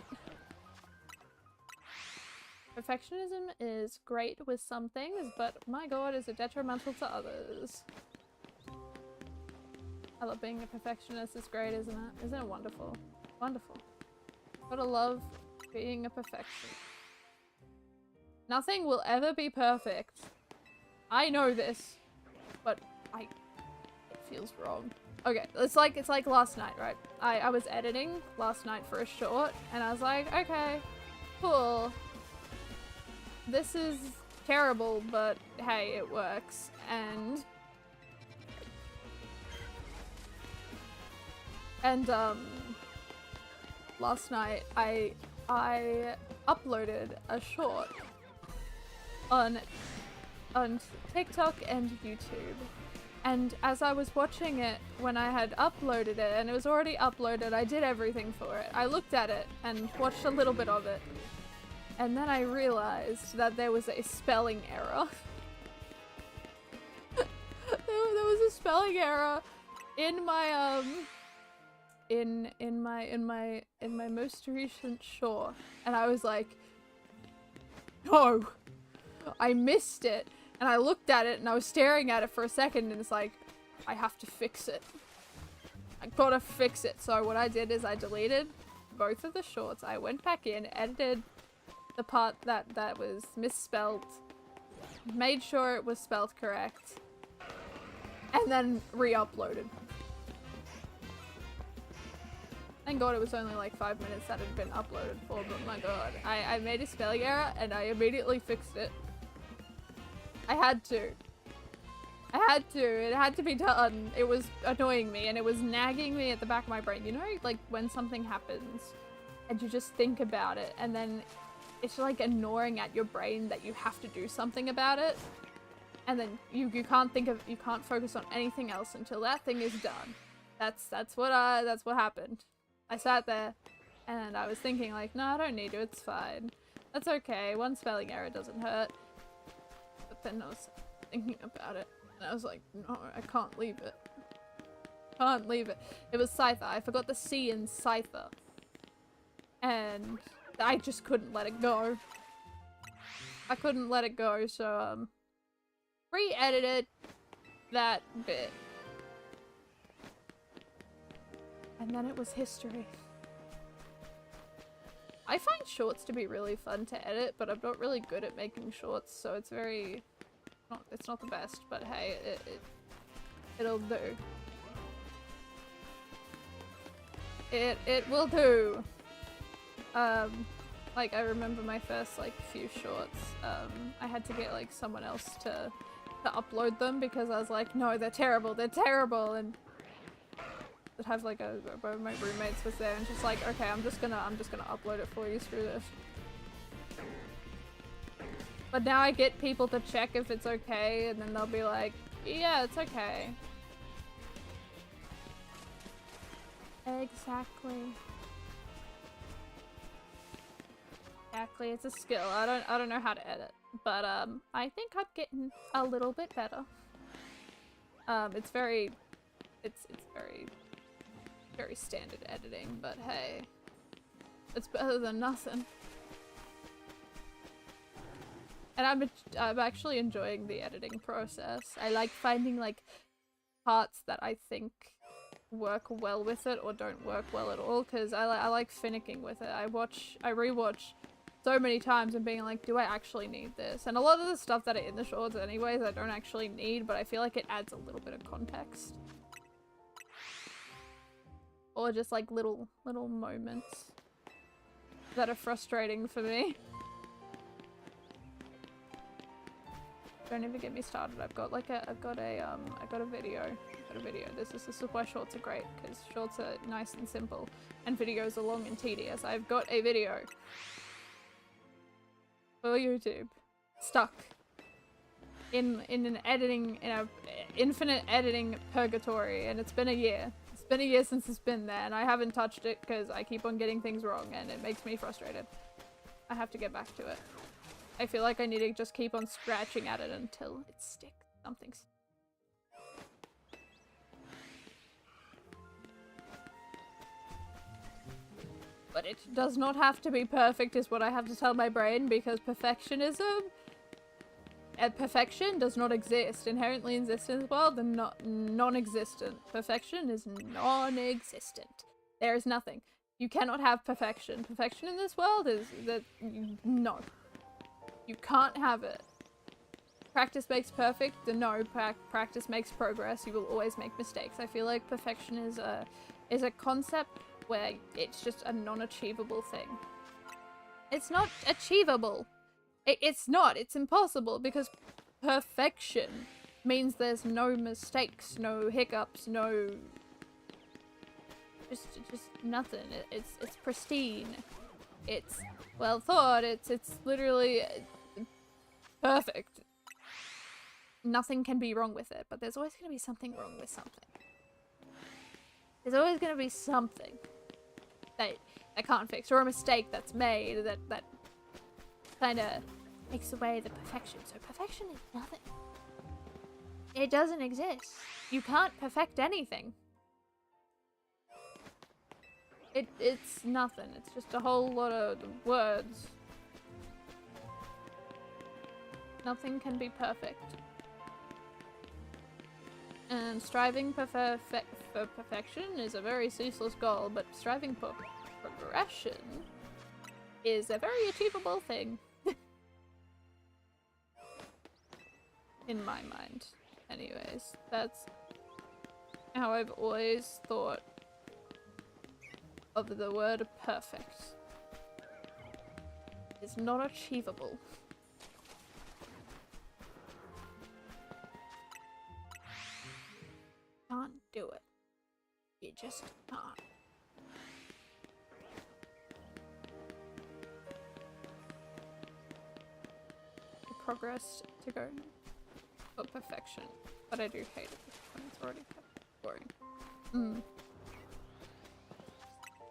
Perfectionism is great with some things, but my god, is it detrimental to others. I love being a perfectionist. It's great, isn't it? Isn't it wonderful? Wonderful. Gotta love being a perfectionist. Nothing will ever be perfect. I know this, but it feels wrong. Okay, it's like last night, right? I was editing last night for a short, and I was like, okay, cool. This is terrible, but hey, it works. And last night I uploaded a short on TikTok and YouTube. And as I was watching it, when I had uploaded it and it was already uploaded, I did everything for it. I looked at it and watched a little bit of it. And then I realized that there was a spelling error. there was a spelling error in my in my most recent short, and I was like, no, I missed it. And I looked at it and I was staring at it for a second, and it's like, I have to fix it. I gotta fix it. So what I did is I deleted both of the shorts. I went back in, edited the part that was misspelled, made sure it was spelled correct, and then re-uploaded. Thank god it was only like 5 minutes that had been uploaded for, but my god. I made a spelling error and I immediately fixed it. I had to. It had to be done. It was annoying me and it was nagging me at the back of my brain. You know, like when something happens and you just think about it, and then it's like gnawing at your brain that you have to do something about it, and then you can't focus on anything else until that thing is done. That's what happened. I sat there and I was thinking like, no, I don't need to, it's fine. That's okay, one spelling error doesn't hurt. But then I was thinking about it and I was like, no, I can't leave it. Can't leave it. It was Scyther. I forgot the C in Scyther. And I just couldn't let it go. I couldn't let it go, so, re-edited that bit. And then it was history. I find shorts to be really fun to edit, but I'm not really good at making shorts, so it's very... it's not the best, but hey, it'll do. It will do. Like, I remember my first, like, few shorts, I had to get, like, someone else to upload them because I was like, no, they're terrible, and I'd have, like, one of my roommates was there and just like, okay, I'm just gonna upload it for you, screw this. But now I get people to check if it's okay, and then they'll be like, yeah, it's okay. Exactly. Exactly, it's a skill. I don't know how to edit, but I think I'm getting a little bit better. It's very standard editing, but hey, it's better than nothing. And I'm actually enjoying the editing process. I like finding like parts that I think work well with it or don't work well at all, because I like finicking with it. I rewatch so many times and being like, do I actually need this? And a lot of the stuff that are in the shorts anyways I don't actually need, but I feel like it adds a little bit of context. Or just like little moments that are frustrating for me. Don't even get me started. I've got a video. This is why shorts are great, because shorts are nice and simple and videos are long and tedious. I've got a video for YouTube stuck in an infinite editing purgatory, and it's been a year. It's been a year since it's been there, and I haven't touched it because I keep on getting things wrong and it makes me frustrated. I have to get back to it. I feel like I need to just keep on scratching at it until it sticks. Something's... But it does not have to be perfect is what I have to tell my brain, because perfectionism and perfection does not exist. Inherently exist in this world and non-existent. Perfection is non-existent. There is nothing. You cannot have perfection. Perfection in this world is that no. You can't have it. Practice makes perfect. No, practice makes progress. You will always make mistakes. I feel like perfection is a concept where it's just a non-achievable thing. It's not achievable. It's not. It's impossible, because perfection means there's no mistakes, no hiccups, no... Just nothing. It's pristine. It's well thought. It's literally perfect. Nothing can be wrong with it, but there's always going to be something wrong with something. There's always going to be something that can't fix, or a mistake that's made that kind of takes away the perfection. So perfection is nothing. It doesn't exist. You can't perfect anything. It's nothing. It's just a whole lot of words. Nothing can be perfect. And striving for perfection is a very ceaseless goal, but striving for progression is a very achievable thing. In my mind. Anyways, that's how I've always thought of the word perfect. It's not achievable. Can't do it. You just can't. I progressed to go for perfection, but I do hate it when it's already boring.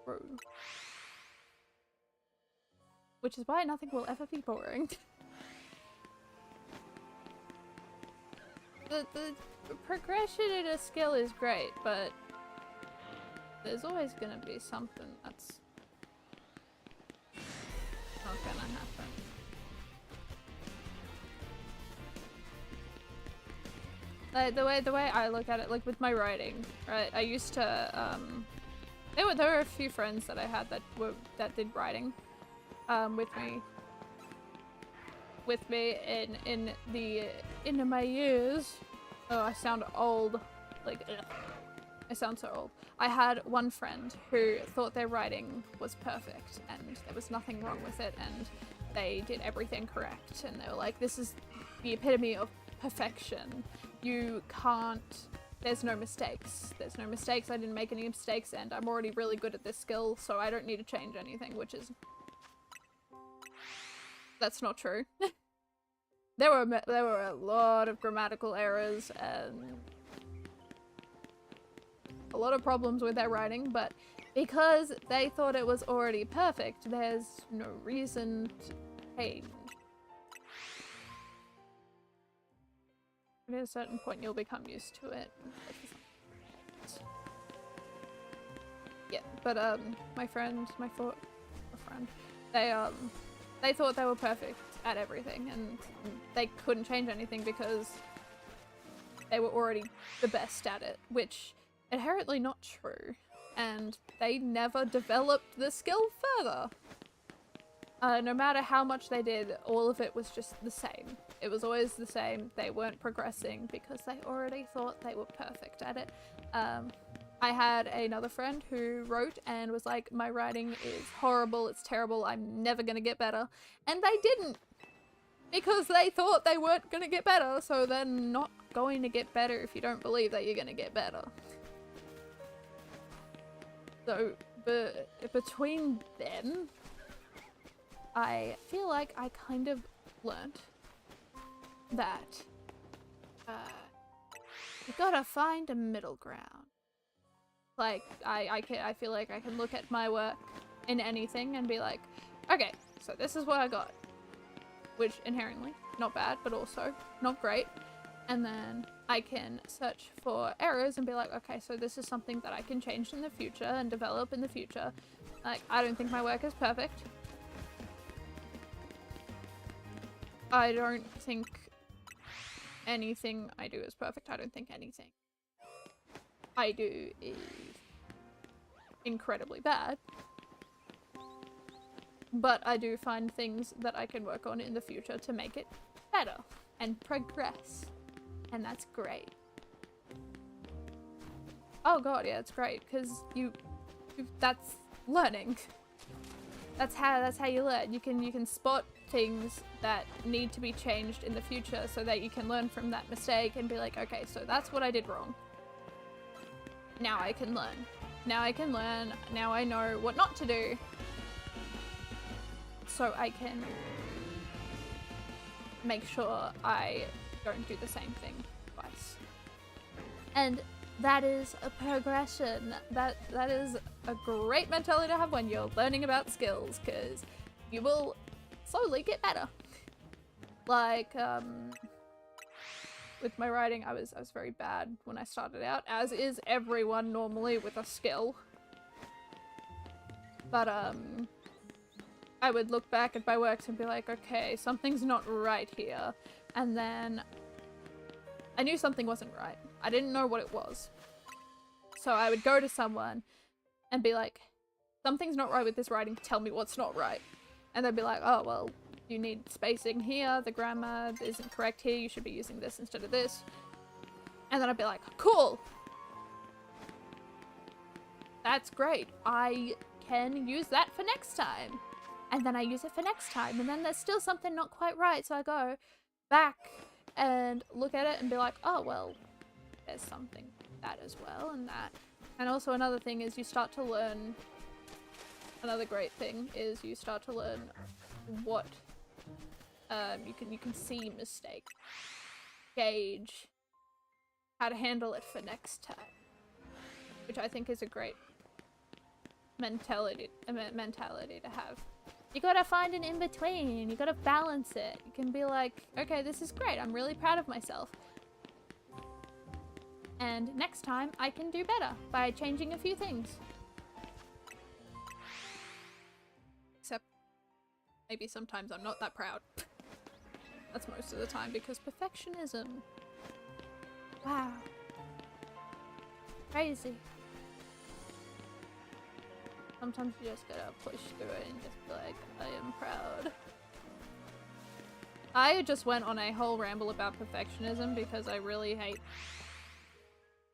Bro. Which is why nothing will ever be boring. The progression in a skill is great, but There's always gonna be something that's not gonna happen. Like, the way I look at it, like with my writing, right? I used to there were a few friends that I had that did writing with me in my years. Oh, I sound old. Like, ugh. I sound so old. I had one friend who thought their writing was perfect and there was nothing wrong with it and they did everything correct and they were like, this is the epitome of perfection. You can't, there's no mistakes. There's no mistakes, I didn't make any mistakes and I'm already really good at this skill, so I don't need to change anything, which is... That's not true. There were a lot of grammatical errors and a lot of problems with their writing, but because they thought it was already perfect, there's no reason to change. At a certain point, you'll become used to it. Yeah, but my friend, they thought they were perfect at everything, and they couldn't change anything because they were already the best at it, which inherently not true, and they never developed the skill further. No matter how much they did, all of it was just the same. It was always the same. They weren't progressing because they already thought they were perfect at it. I had another friend who wrote and was like, my writing is horrible, it's terrible, I'm never gonna get better. And they didn't! Because they thought they weren't gonna get better, so they're not going to get better if you don't believe that you're gonna get better. So, between them, I feel like I kind of learned that you gotta find a middle ground. Like, I feel like I can look at my work in anything and be like, okay, so this is what I got. Which inherently, not bad, but also not great. And then I can search for errors and be like, okay, so this is something that I can change in the future and develop in the future. Like, I don't think my work is perfect. I don't think anything I do is perfect. I don't think anything I do is incredibly bad. But I do find things that I can work on in the future to make it better and progress. And that's great. Oh god, yeah, it's great, because that's learning. That's how you learn. You can spot things that need to be changed in the future so that you can learn from that mistake and be like, okay, so that's what I did wrong. Now I can learn. Now I can learn. Now I know what not to do. So I can make sure I don't do the same thing twice. And that is a progression. That is a great mentality to have when you're learning about skills, because you will slowly get better. Like, with my writing, I was very bad when I started out, as is everyone normally with a skill. But I would look back at my works and be like, okay, something's not right here. And then I knew something wasn't right. I didn't know what it was. So I would go to someone and be like, something's not right with this writing, tell me what's not right. And they'd be like, oh, well, you need spacing here, the grammar isn't correct here, you should be using this instead of this. And then I'd be like, cool! That's great. I can use that for next time. And then I use it for next time, and then there's still something not quite right, so I go back and look at it and be like, oh, well, there's something like that as well, and that. And also another thing is you start to learn, another great thing is you start to learn what, you can see mistakes, gauge how to handle it for next time, which I think is a great mentality to have. You gotta find an in-between, you gotta balance it. You can be like, okay, this is great, I'm really proud of myself. And next time I can do better by changing a few things. Except maybe sometimes I'm not that proud. That's most of the time because perfectionism. Wow. Crazy. Sometimes you just gotta push through it and just be like, I am proud. I just went on a whole ramble about perfectionism because I really hate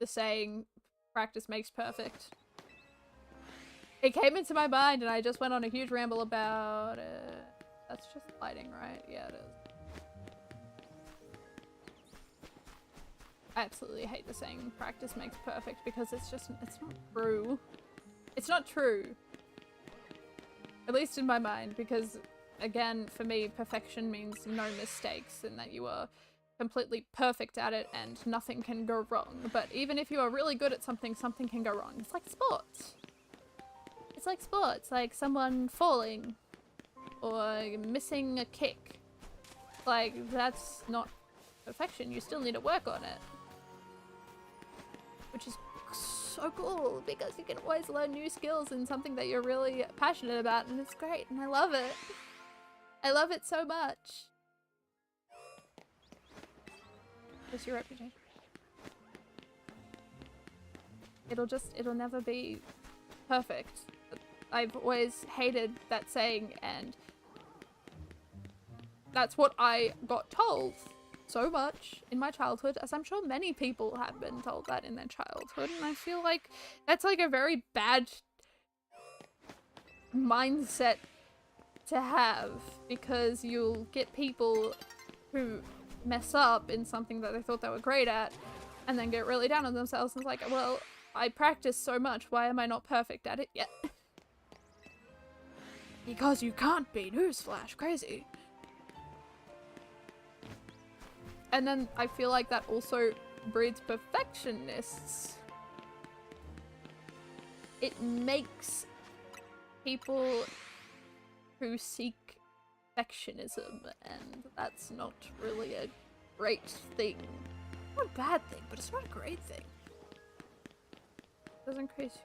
the saying, practice makes perfect. It came into my mind and I just went on a huge ramble about it. That's just lighting, right? Yeah, it is. I absolutely hate the saying, practice makes perfect, because it's not true. It's not true. At least in my mind, because again, for me, perfection means no mistakes and that you are completely perfect at it and nothing can go wrong. But even if you are really good at something, something can go wrong. It's like sports. It's like sports, like someone falling or missing a kick. Like, that's not perfection. You still need to work on it. Which is so cool because you can always learn new skills in something that you're really passionate about, and it's great and I love it. I love it so much. What's your reputation? It'll never be perfect. I've always hated that saying, and that's what I got told so much in my childhood, as I'm sure many people have been told that in their childhood, and I feel like that's like a very bad mindset to have, because you'll get people who mess up in something that they thought they were great at and then get really down on themselves and it's like, well, I practiced so much, why am I not perfect at it yet? Because you can't be, newsflash, crazy. And then I feel like that also breeds perfectionists. It makes people who seek perfectionism, and that's not really a great thing. Not a bad thing, but it's not a great thing. It doesn't increase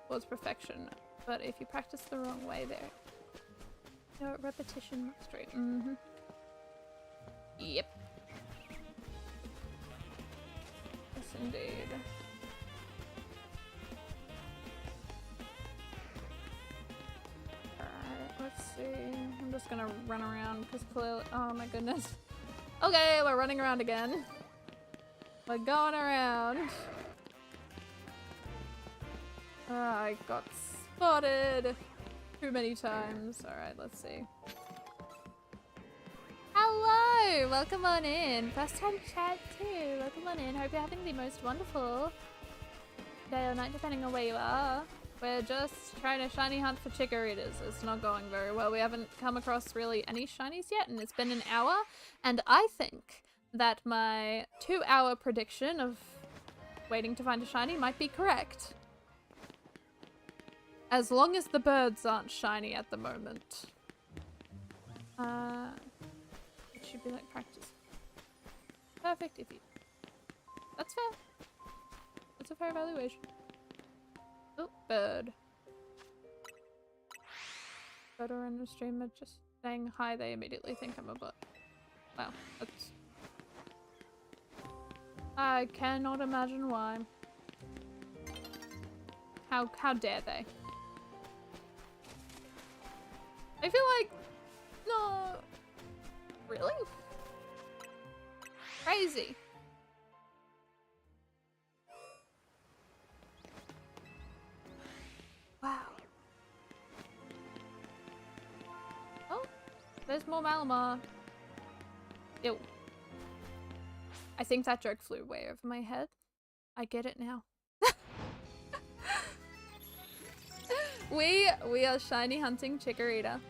towards perfection, but if you practice the wrong way there, you know, repetition, not straight. Yep. Yes, indeed. Alright, let's see. I'm just gonna run around because clearly— oh my goodness. Okay, we're running around again. We're going around. I got spotted too many times. Alright, let's see. Hello! Welcome on in. First time chat too. Welcome on in. Hope you're having the most wonderful day or night, depending on where you are. We're just trying to shiny hunt for chickeritas. It's not going very well. We haven't come across really any shinies yet, and it's been an hour. And I think that my 2-hour prediction of waiting to find a shiny might be correct. As long as the birds aren't shiny at the moment. It should be like practice. Perfect if you— that's fair. That's a fair evaluation. Oh, bird. Bird or in the streamer just saying hi, they immediately think I'm a butt. Wow, that's— I cannot imagine why. How dare they? I feel like— no. Really? Crazy. Wow. Oh, there's more Malamar. Ew. I think that joke flew way over my head. I get it now. We are shiny hunting Chikorita.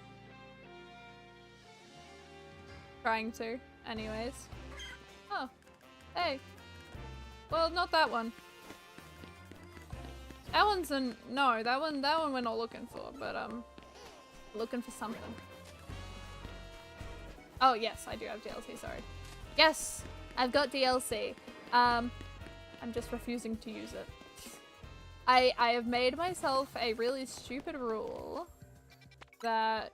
Trying to, anyways. Oh, hey. Well, not that one. That one's an— no, that one we're not looking for, but looking for something. Oh yes, I do have DLC, sorry. Yes, I've got DLC. I'm just refusing to use it. I have made myself a really stupid rule that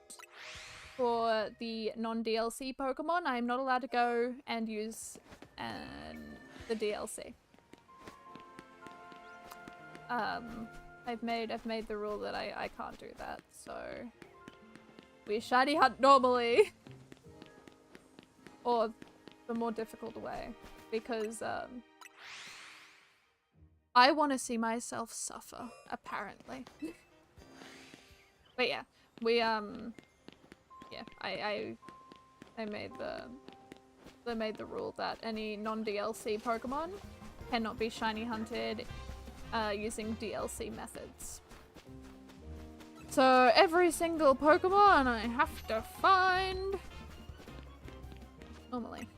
for the non-DLC Pokemon, I'm not allowed to go and use the DLC. I've made the rule that I can't do that, so we shiny hunt normally. Or the more difficult way, because I want to see myself suffer, apparently. But yeah, we yeah, I made the rule that any non-DLC Pokemon cannot be shiny hunted using DLC methods. So every single Pokemon I have to find normally.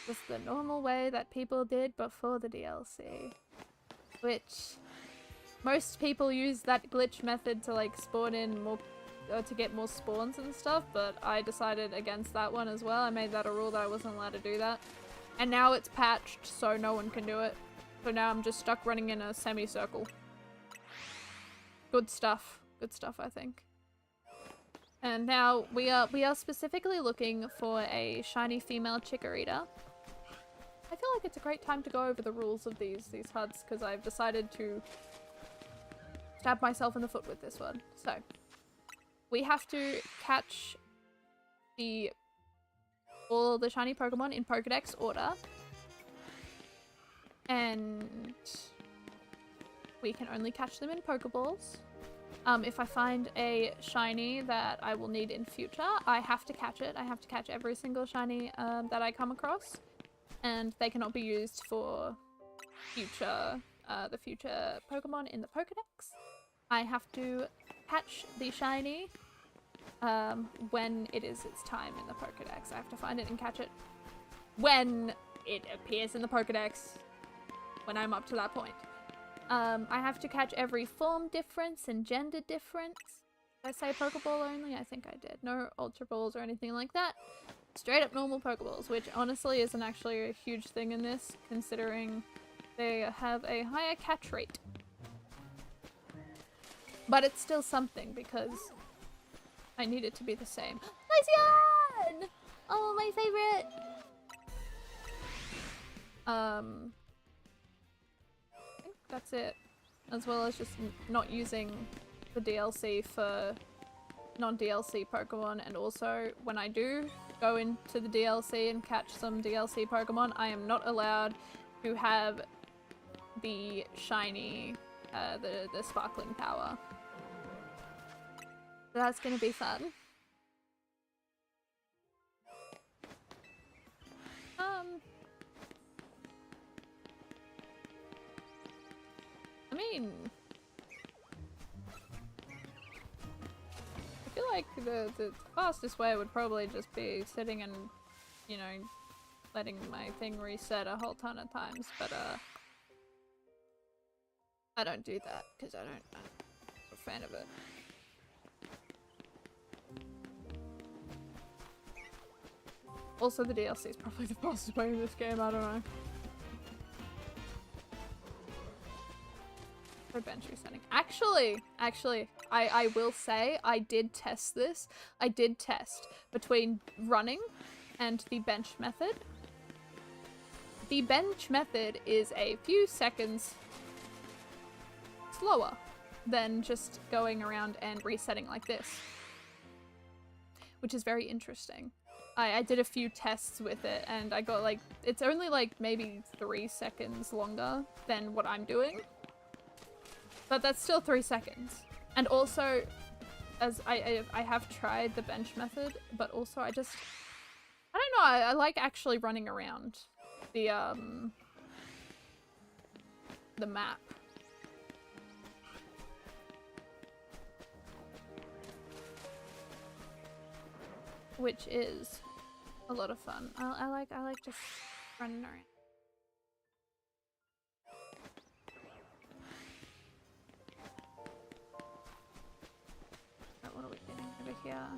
Just the normal way that people did before the DLC. Which most people use that glitch method to like spawn in more to get more spawns and stuff, but I decided against that one as well. I made that a rule that I wasn't allowed to do that. And now it's patched so no one can do it. So now I'm just stuck running in a semicircle. Good stuff. Good stuff, I think. And now we are specifically looking for a shiny female Chikorita. I feel like it's a great time to go over the rules of these HUDs because I've decided to stab myself in the foot with this one. So we have to catch all the shiny Pokemon in Pokedex order. And we can only catch them in Pokeballs. If I find a shiny that I will need in future, I have to catch it. I have to catch every single shiny that I come across. And they cannot be used for the future Pokemon in the Pokedex. I have to catch the shiny when it is its time in the Pokedex. I have to find it and catch it when it appears in the Pokedex, when I'm up to that point. I have to catch every form difference and gender difference. Did I say Pokeball only? I think I did. No Ultra Balls or anything like that. Straight up normal Pokeballs, which honestly isn't actually a huge thing in this, considering they have a higher catch rate. But it's still something, because I need it to be the same. Lycian! Oh, my favorite! I think that's it. As well as just not using the DLC for non-DLC Pokemon, and also when I do go into the DLC and catch some DLC Pokemon, I am not allowed to have the shiny, the sparkling power. So that's gonna be fun. I mean, I feel like the fastest way would probably just be sitting and, you know, letting my thing reset a whole ton of times, but I don't do that because I'm a fan of it. Also, the DLC is probably the fastest way in this game, I don't know. For bench resetting. Actually, I will say I did test this. I did test between running and the bench method. The bench method is a few seconds slower than just going around and resetting like this, which is very interesting. I did a few tests with it and I got like, it's only like maybe 3 seconds longer than what I'm doing. But that's still 3 seconds. And also, as I have tried the bench method, but also I don't know, I like actually running around the map. Which is a lot of fun. I like just running around. What are we getting over here?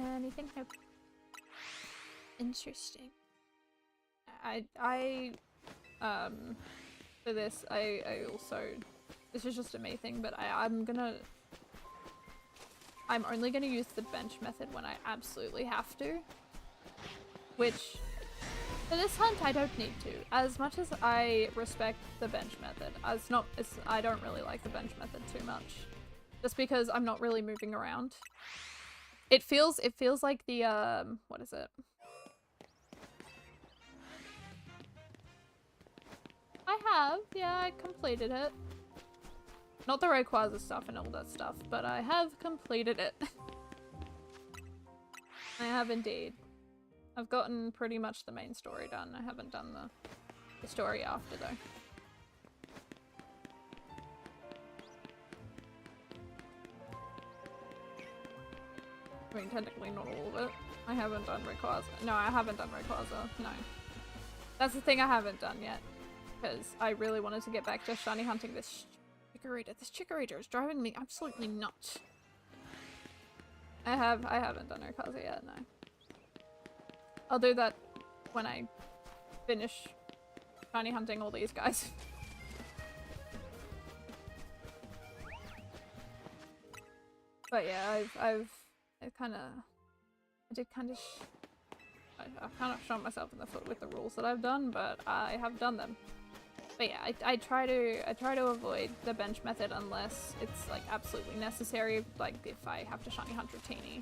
Anything? Nope. Interesting. For this, I also, this is just a me thing, but I'm only gonna use the bench method when I absolutely have to. Which, for this hunt, I don't need to. As much as I respect the bench method, I don't really like the bench method too much. Just because I'm not really moving around. It feels like the, what is it? Yeah, I completed it. Not the Rayquaza stuff and all that stuff, but I have completed it. I have indeed. I've gotten pretty much the main story done. I haven't done the story after, though. I mean, technically not all of it. I haven't done Rayquaza. No, I haven't done Rayquaza. No. That's the thing I haven't done yet. Because I really wanted to get back to shiny hunting this Chikorita. This Chikorita is driving me absolutely nuts. I haven't done Rayquaza yet, no. I'll do that when I finish shiny hunting all these guys. But yeah, I've kind of shot myself in the foot with the rules that I've done, but I have done them. But yeah, I try to avoid the bench method unless it's like absolutely necessary, like if I have to shiny hunt Dratini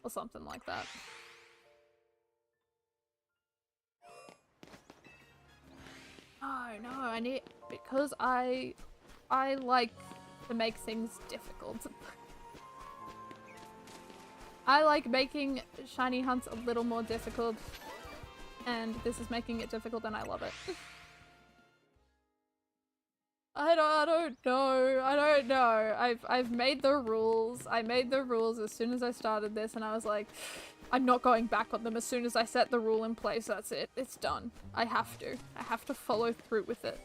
or something like that. No, I need, because I like to make things difficult. I like making shiny hunts a little more difficult, and this is making it difficult and I love it. I don't know. I've made the rules. I made the rules as soon as I started this and I was like, I'm not going back on them. As soon as I set the rule in place, that's it. It's done. I have to follow through with it.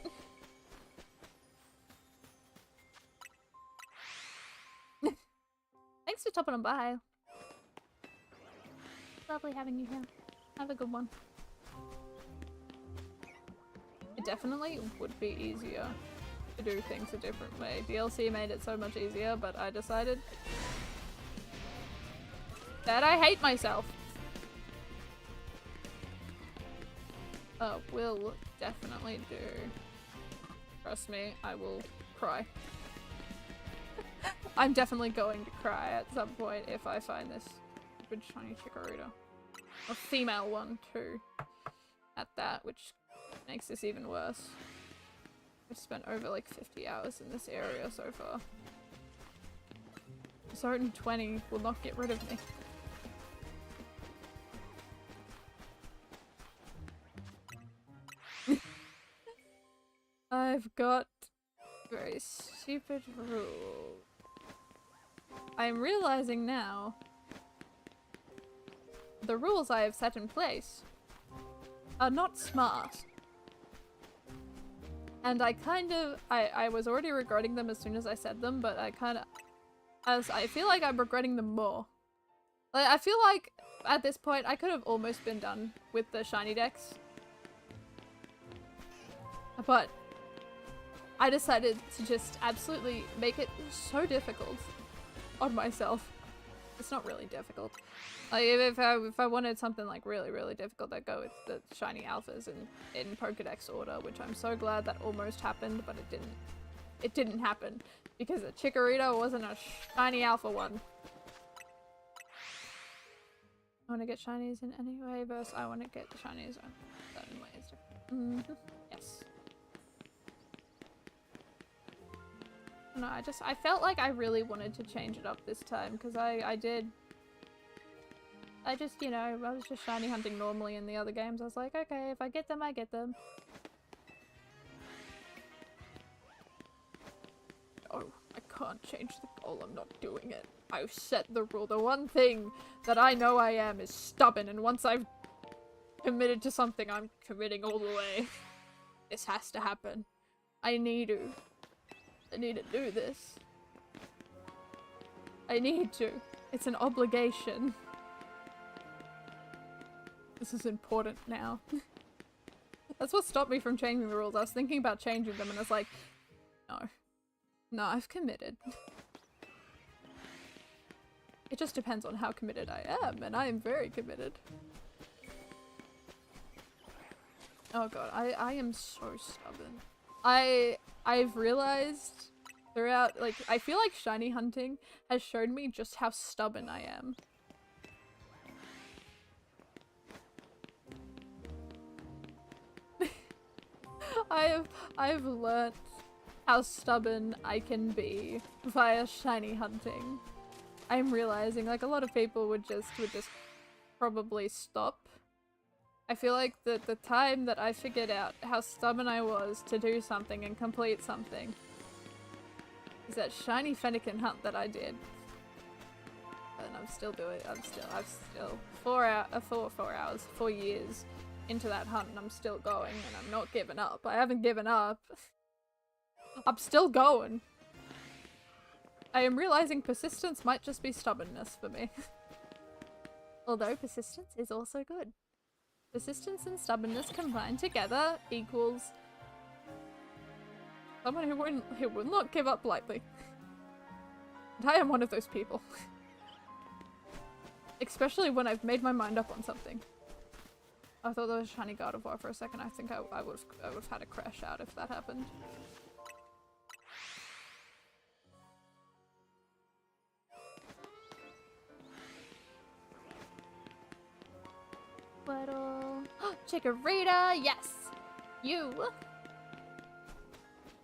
Thanks for topping on by. Lovely having you here. Have a good one. It definitely would be easier to do things a different way. DLC made it so much easier, but I decided that I hate myself. Will definitely do. Trust me, I will cry. I'm definitely going to cry at some point if I find this stupid shiny Chikorita. A female one too. At that, which makes this even worse. I've spent over like 50 hours in this area so far. Certain 20 will not get rid of me. I've got a very stupid rule. I'm realizing now the rules I have set in place are not smart. And I was already regretting them as soon as I said them, but I feel like I'm regretting them more. Like, I feel like at this point I could have almost been done with the Shinydex. But I decided to just absolutely make it so difficult on myself. It's not really difficult. Like, if I wanted something like really, really difficult, I'd go with the shiny alphas in Pokedex order, which I'm so glad that almost happened, but it didn't. It didn't happen because the Chikorita wasn't a shiny alpha one. I want to get shinies in any way, versus I want to get the shinies in certain ways. Yes. No, I felt like I really wanted to change it up this time, because I just, you know, I was just shiny hunting normally in the other games. I was like, okay, if I get them, I get them. Oh, I can't change the goal. I'm not doing it. I've set the rule. The one thing that I know I am is stubborn, and once I've committed to something, I'm committing all the way. This has to happen. I need to do this. I need to. It's an obligation. This is important now. That's what stopped me from changing the rules. I was thinking about changing them and I was like, no. No, I've committed. It just depends on how committed I am, and I am very committed. Oh god, I am so stubborn. I've realized throughout, like, I feel like shiny hunting has shown me just how stubborn I am. I've learnt how stubborn I can be via shiny hunting. I'm realizing, like, a lot of people would just probably stop. I feel like the time that I figured out how stubborn I was to do something and complete something is that shiny Fennekin hunt that I did. And I'm still doing, I'm still 4 hours, 4 years into that hunt and I'm still going and I'm not giving up. I haven't given up. I'm still going. I am realizing persistence might just be stubbornness for me. Although persistence is also good. Persistence and stubbornness combined together equals someone who will not give up lightly. And I am one of those people. Especially when I've made my mind up on something. I thought there was a shiny God of War for a second. I think I would have had a crash out if that happened. Weddle. Chikorita, yes! You!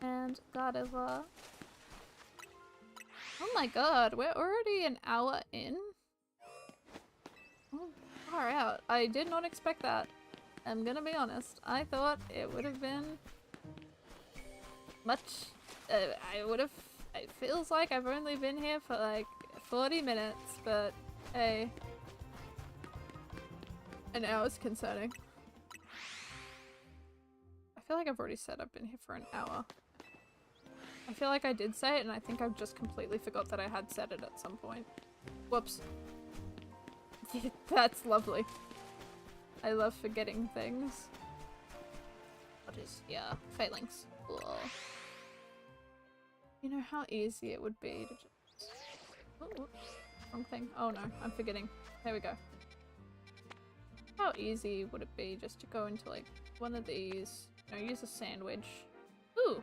And God of War. Oh my god, we're already an hour in? Oh, far out. I did not expect that. I'm gonna be honest. I thought it would have been much... It feels like I've only been here for like 40 minutes, but hey. An hour's concerning. I feel like I've already said I've been here for an hour. I feel like I did say it and I think I've just completely forgot that I had said it at some point. Whoops. That's lovely. I love forgetting things. What is, yeah, failings. Ugh. You know how easy it would be to just... Oh, whoops. Wrong thing. Oh no, I'm forgetting. There we go. How easy would it be just to go into like one of these, you know, use a sandwich. Ooh,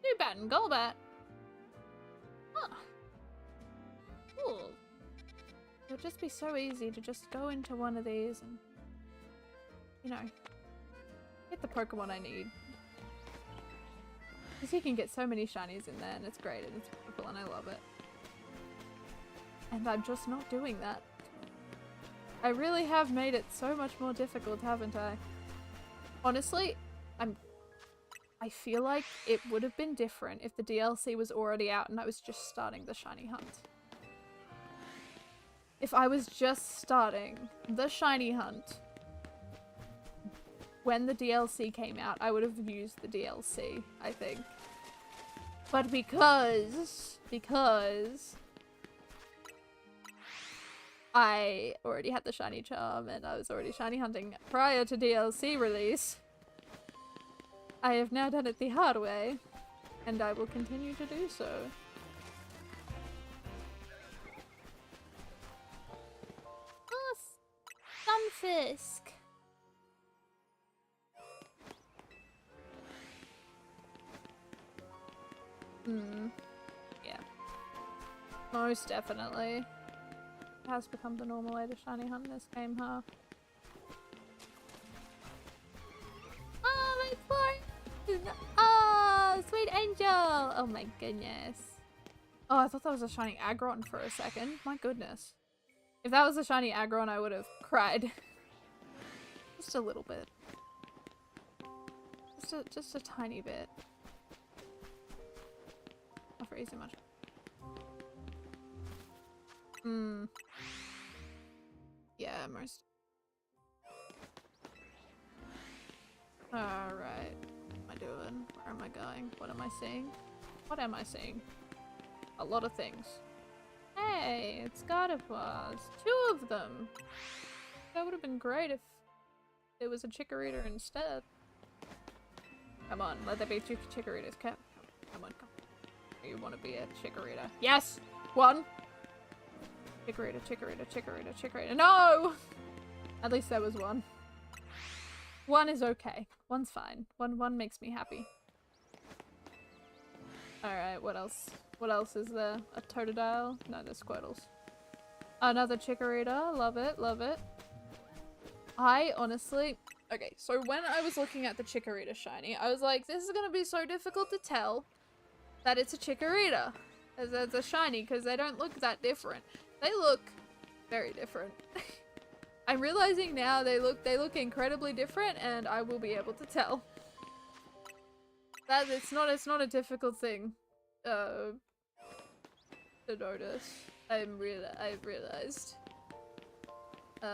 new bat and Golbat. Huh. Cool. It would just be so easy to just go into one of these and, you know, get the Pokemon I need. Because you can get so many shinies in there and it's great and it's beautiful and I love it. And I'm just not doing that. I really have made it so much more difficult, haven't I? Honestly, I feel like it would have been different if the DLC was already out and I was just starting the shiny hunt. If I was just starting the shiny hunt when the DLC came out, I would have used the DLC, I think. But because I already had the shiny charm and I was already shiny hunting prior to DLC release, I have now done it the hard way, and I will continue to do so. Oh, Sunfisk! Yeah. Most definitely. It has become the normal way to shiny hunt in this game, huh? Oh, my poor... Oh, sweet angel! Oh my goodness. Oh, I thought that was a shiny Aggron for a second. My goodness. If that was a shiny Aggron, I would have cried. Just a little bit. Just a tiny bit. Not for easy much. Yeah, most. Alright. What am I doing? Where am I going? What am I seeing? What am I seeing? A lot of things. Hey, it's God of Wars. 2 of them! That would have been great if there was a Chikorita instead. Come on, let there be two Chikoritas. Come on. You want to be a Chikorita? Yes! One! Chikorita. No! At least there was one. One is okay. One's fine. One makes me happy. Alright, what else? What else is there? A Totodile? No, there's Squirtles. Another Chikorita. Love it. I honestly... Okay, so when I was looking at the Chikorita shiny, I was like, this is gonna be so difficult to tell that it's a Chikorita as a shiny, because they don't look that different. They look very different. I'm realizing now they look incredibly different, and I will be able to tell. That it's not a difficult thing to notice. I've realized.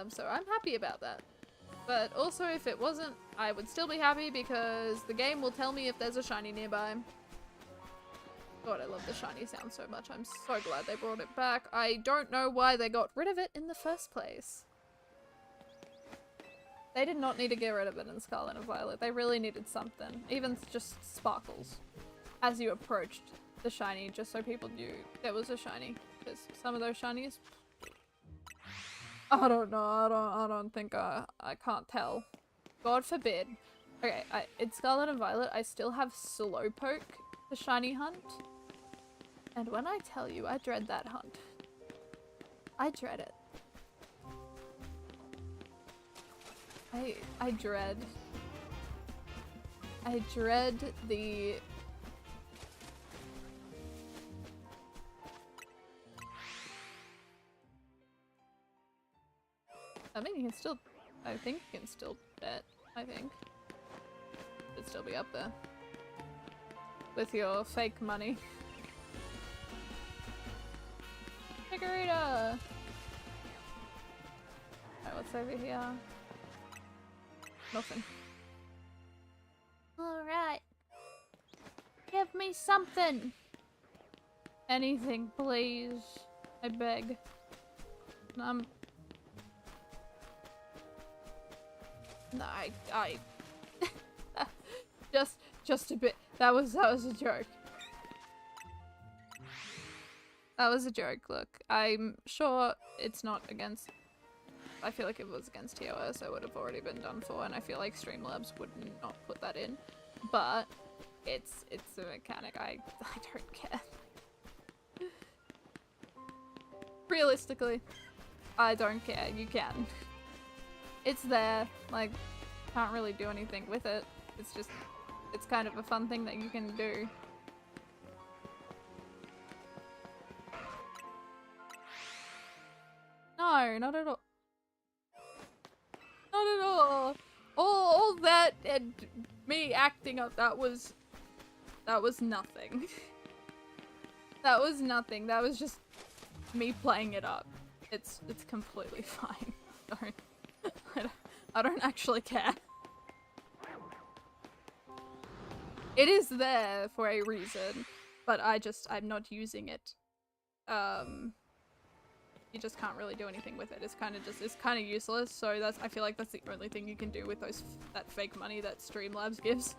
So I'm happy about that. But also, if it wasn't, I would still be happy because the game will tell me if there's a shiny nearby. God, I love the shiny sound so much. I'm so glad they brought it back. I don't know why they got rid of it in the first place. They did not need to get rid of it in Scarlet and Violet. They really needed something. Even just sparkles. As you approached the shiny, just so people knew there was a shiny. Because some of those shinies... I don't know. I don't think I can't tell. God forbid. Okay, in Scarlet and Violet, I still have Slowpoke, the shiny hunt. And when I tell you, I dread that hunt. I dread it. I dread the... I mean, you can still... I think you can still bet, I think. Should still be up there. With your fake money. Chikorita! Alright, what's over here? Nothing. Alright. Give me something! Anything, please. I beg. No, I just a bit. That was a joke. That was a joke. Look, I'm sure it's not against... I feel like if it was against TOS, I would have already been done for, and I feel like Streamlabs would not put that in. But it's a mechanic. I don't care. Realistically, I don't care. You can. It's there. Like, can't really do anything with it. It's just, it's kind of a fun thing that you can do. No, not at all. Not at all. All that and me acting up, that was nothing. That was nothing. That was just me playing it up. It's completely fine. I don't actually care. It is there for a reason, but I'm not using it. You just can't really do anything with it. It's kind of useless. So I feel like that's the only thing you can do with that fake money that Streamlabs gives.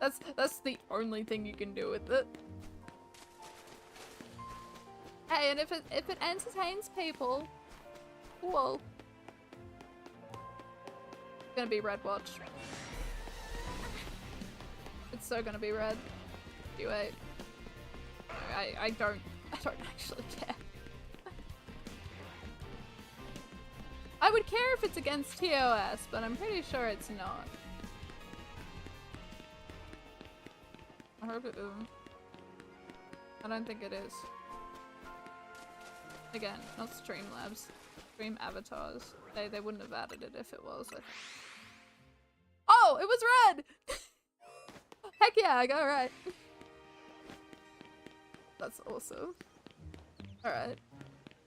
That's the only thing you can do with it. Hey, and if it entertains people, cool. It's gonna be Red Watch. It's so gonna be red. You wait. I don't actually care. I would care if it's against TOS, but I'm pretty sure it's not. I hope it isn't. I don't think it is. Again, not Streamlabs. Stream avatars. They wouldn't have added it if it was. Oh, it was red! Heck yeah, I got it right. That's awesome. Alright.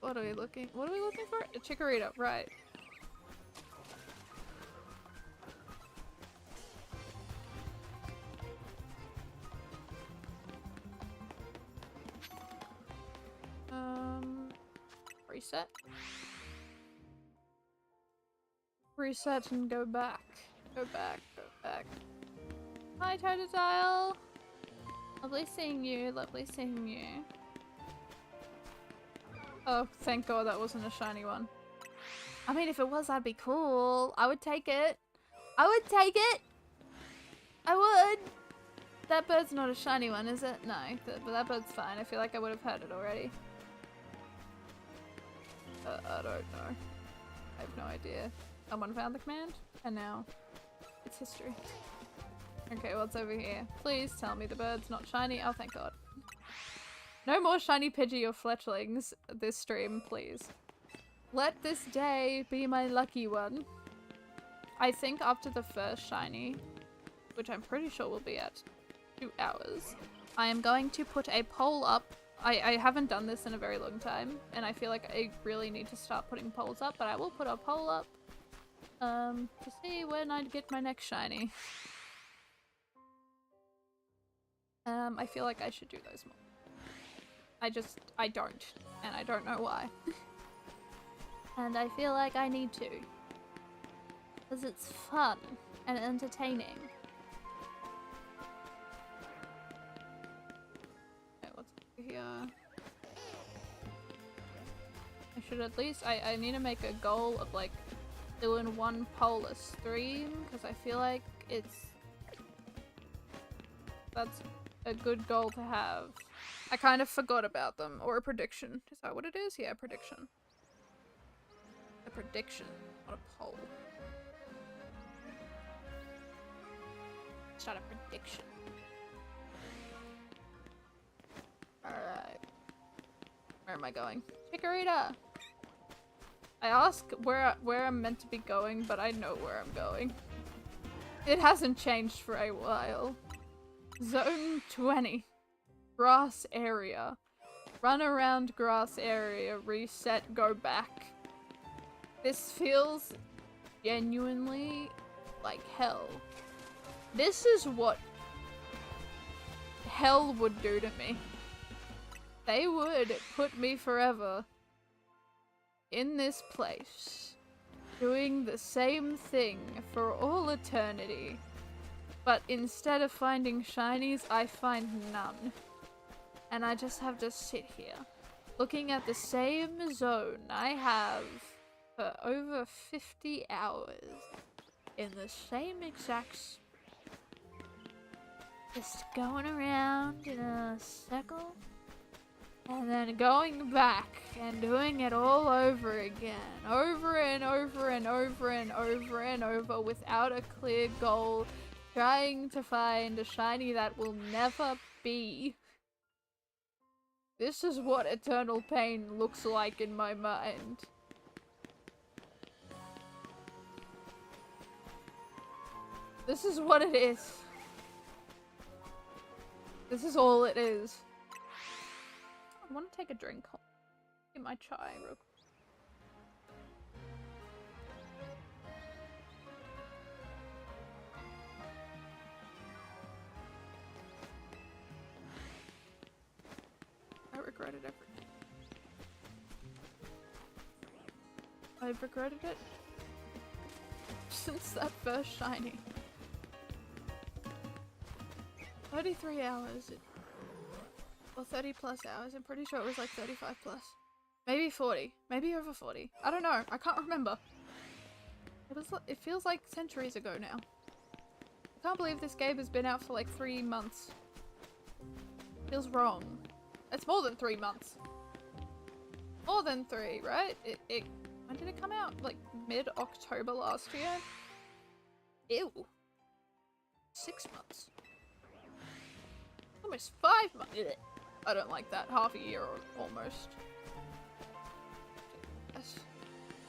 What are we looking for? A Chikorita, right. Reset. reset and go back. Go back, go back. Hi, Totodile. Lovely seeing you, lovely seeing you. Oh, thank God that wasn't a shiny one. I mean, if it was, that'd be cool. I would take it. I would take it! I would! That bird's not a shiny one, is it? No, but that bird's fine. I feel like I would have heard it already. I don't know. I have no idea. Someone found the command, and now it's history. Okay, what's over here? Please tell me the bird's not shiny. Oh, thank God. No more shiny Pidgey or fletchlings this stream, please. Let this day be my lucky one. I think after the first shiny, which I'm pretty sure will be at 2 hours, I am going to put a poll up. I haven't done this in a very long time, and I feel like I really need to start putting polls up, but I will put a poll up to see when I'd get my next shiny. I feel like I should do those more. I don't, and I don't know why. And I feel like I need to. Because it's fun and entertaining. Okay, what's over here? I should at least, I need to make a goal of like doing one poll a stream, because I feel like that's a good goal to have. I kind of forgot about them. Or a prediction. Is that what it is? Yeah, prediction. A prediction, not a poll. It's not a prediction. Alright. Where am I going? Chikorita! I ask where I'm meant to be going, but I know where I'm going. It hasn't changed for a while. Zone 20. Grass area. Run around grass area, reset, go back. This feels genuinely like hell. This is what hell would do to me. They would put me forever in this place, doing the same thing for all eternity. But instead of finding shinies, I find none. And I just have to sit here, looking at the same zone I have for over 50 hours in the same exact spot. Just going around in a circle and then going back and doing it all over again, over and over and over and over and over without a clear goal, trying to find a shiny that will never be. This is what eternal pain looks like in my mind. This is what it is. This is all it is. I want to take a drink. Get my chai real quick. I regretted everything. I've regretted it since that first shiny. 33 hours. Or 30 plus hours. I'm pretty sure it was like 35 plus. Maybe 40. Maybe over 40. I don't know. I can't remember. It feels like centuries ago now. I can't believe this game has been out for like 3 months. Feels wrong. It's more than 3 months. More than 3, right? When did it come out? Like mid-October last year? Ew. 6 months. Almost 5 months. I don't like that. Half a year or almost. Yes.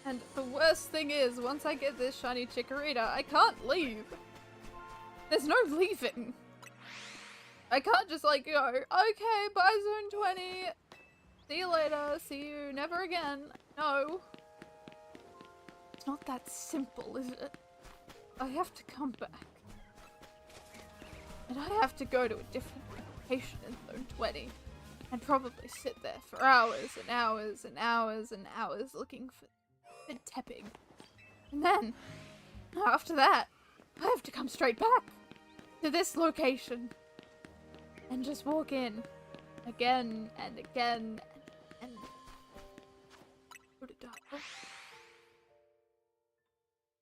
And the worst thing is, once I get this shiny Chikorita, I can't leave. There's no leaving. I can't just like go, okay, bye Zone 20. See you later. See you never again. No. It's not that simple, is it? I have to come back. And I have to go to a different location in Zone 20 and probably sit there for hours and hours and hours and hours looking for the tapping. And then After that, I have to come straight back to this location and just walk in again and again and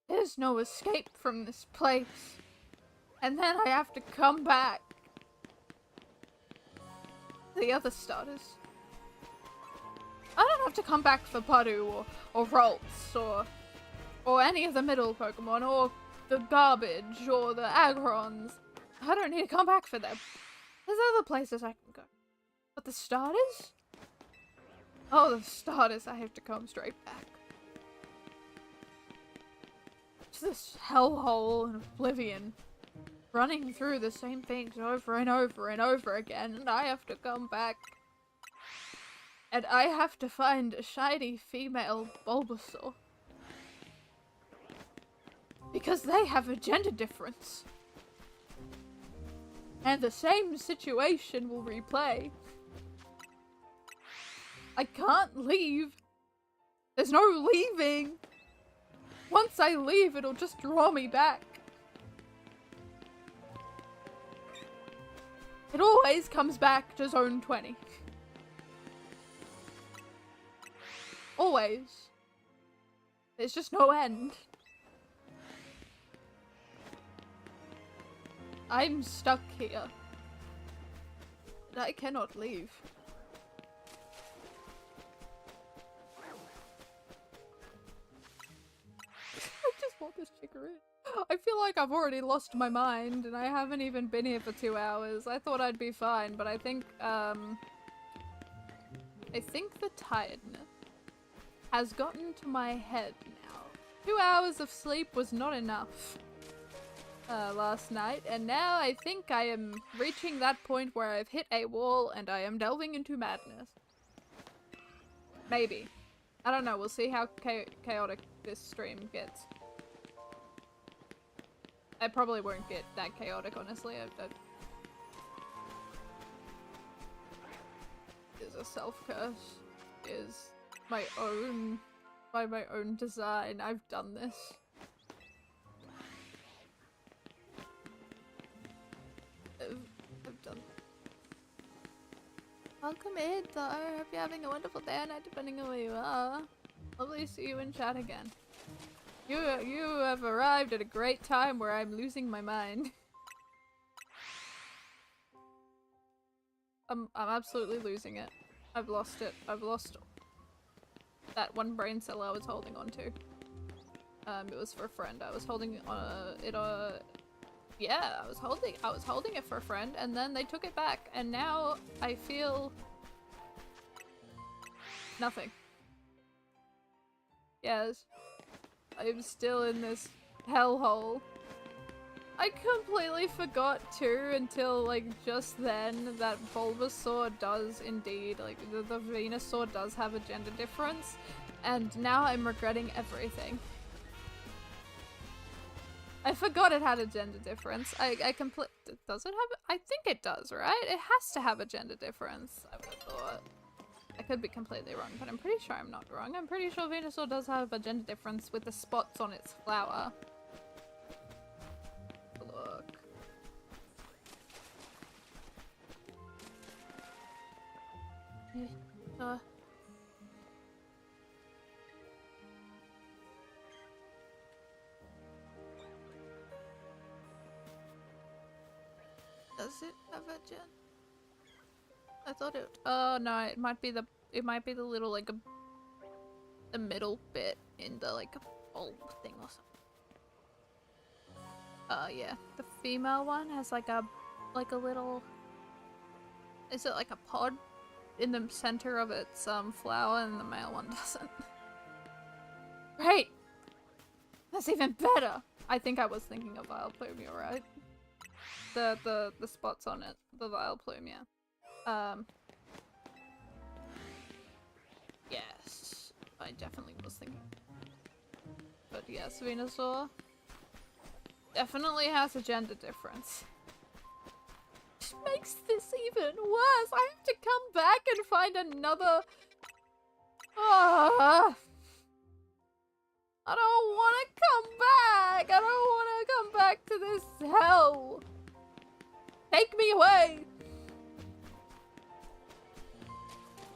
there's no escape from this place. And then I have to come back. The other starters. I don't have to come back for Padu or Ralts or any of the middle Pokemon or the garbage or the Agrons. I don't need to come back for them. There's other places I can go. But the starters? Oh, the starters, I have to come straight back. It's this hellhole in oblivion. Running through the same things over and over and over again, and I have to come back. And I have to find a shiny female Bulbasaur. Because they have a gender difference. And the same situation will replay. I can't leave. There's no leaving. Once I leave, it'll just draw me back. It always comes back to Zone 20. Always. There's just no end. I'm stuck here. And I cannot leave. I just want this Chikorita. I feel like I've already lost my mind and I haven't even been here for 2 hours. I thought I'd be fine, but I think the tiredness has gotten to my head now. 2 hours of sleep was not enough last night, and now I think I am reaching that point where I've hit a wall and I am delving into madness. Maybe. I don't know, we'll see how chaotic this stream gets. I probably won't get that chaotic, honestly. Is a self-curse. Is my own, by my own design. I've done this. I've done. Welcome in, though. Hope you're having a wonderful day or night, depending on where you are. Lovely to see you in chat again. You have arrived at a great time where I'm losing my mind. I'm absolutely losing it. I've lost it. I've lost that one brain cell I was holding on to. It was for a friend. I was holding it, yeah, I was holding it for a friend, and then they took it back, and now I feel nothing. Yes. I'm still in this hellhole. I completely forgot too until like just then that Bulbasaur does indeed, like the Venusaur does have a gender difference, and now I'm regretting everything. I forgot it had a gender difference. Does it have? I think it does, right? It has to have a gender difference, I would have thought. I could be completely wrong, but I'm pretty sure I'm not wrong. I'm pretty sure Venusaur does have a gender difference with the spots on its flower. Look. Does it have a gen? I thought it. Oh no, it might be the little like the middle bit in the like bulb thing or something. Yeah, the female one has like a little. Is it like a pod in the center of its flower, and the male one doesn't? Right. That's even better. I think I was thinking of Vileplume, right? The spots on it, the Vileplume, yeah. Yes, I definitely was thinking. But yes, Venusaur definitely has a gender difference. Which makes this even worse. I have to come back and find another. I don't want to come back. I don't want to come back to this hell. Take me away.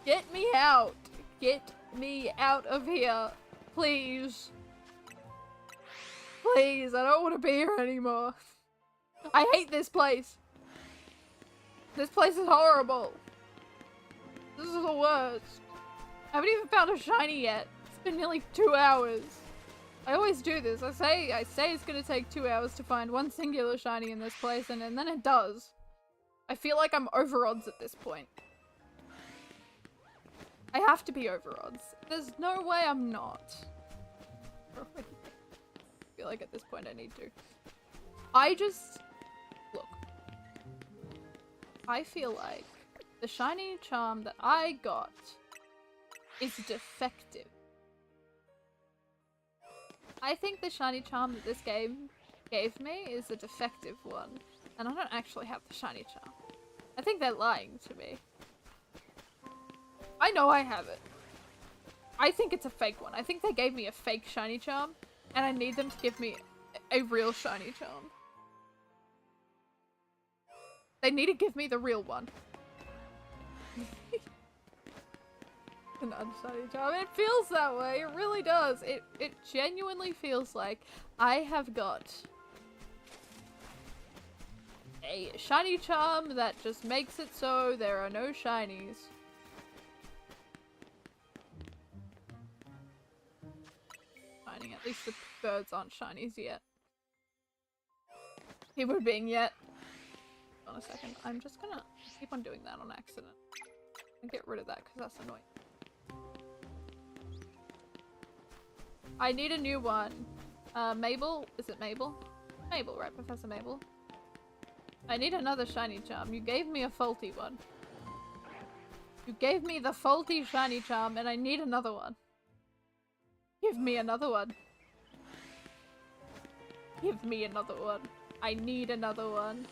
Get me out. Get me out of here. Please. Please, I don't want to be here anymore. I hate this place. This place is horrible. This is the worst. I haven't even found a shiny yet. It's been nearly 2 hours. I always do this. I say it's gonna take 2 hours to find one singular shiny in this place, and then it does. I feel like I'm over odds at this point. I have to be over odds. There's no way I'm not. I feel like at this point I need to. Look. I feel like the shiny charm that I got is defective. I think the shiny charm that this game gave me is a defective one, and I don't actually have the shiny charm. I think they're lying to me. I know I have it. I think it's a fake one. I think they gave me a fake shiny charm, and I need them to give me a real shiny charm. They need to give me the real one. An unshiny charm. It feels that way. It really does. It genuinely feels like I have got a shiny charm that just makes it so there are no shinies. Shining. At least the birds aren't shinies yet. Keyword being yet. Hold on a second. I'm just gonna keep on doing that on accident. And get rid of that because that's annoying. I need a new one. Mabel? Is it Mabel? Mabel, right? Professor Mabel. I need another shiny charm. You gave me a faulty one. You gave me the faulty shiny charm and I need another one. Give me another one. Give me another one. I need another one.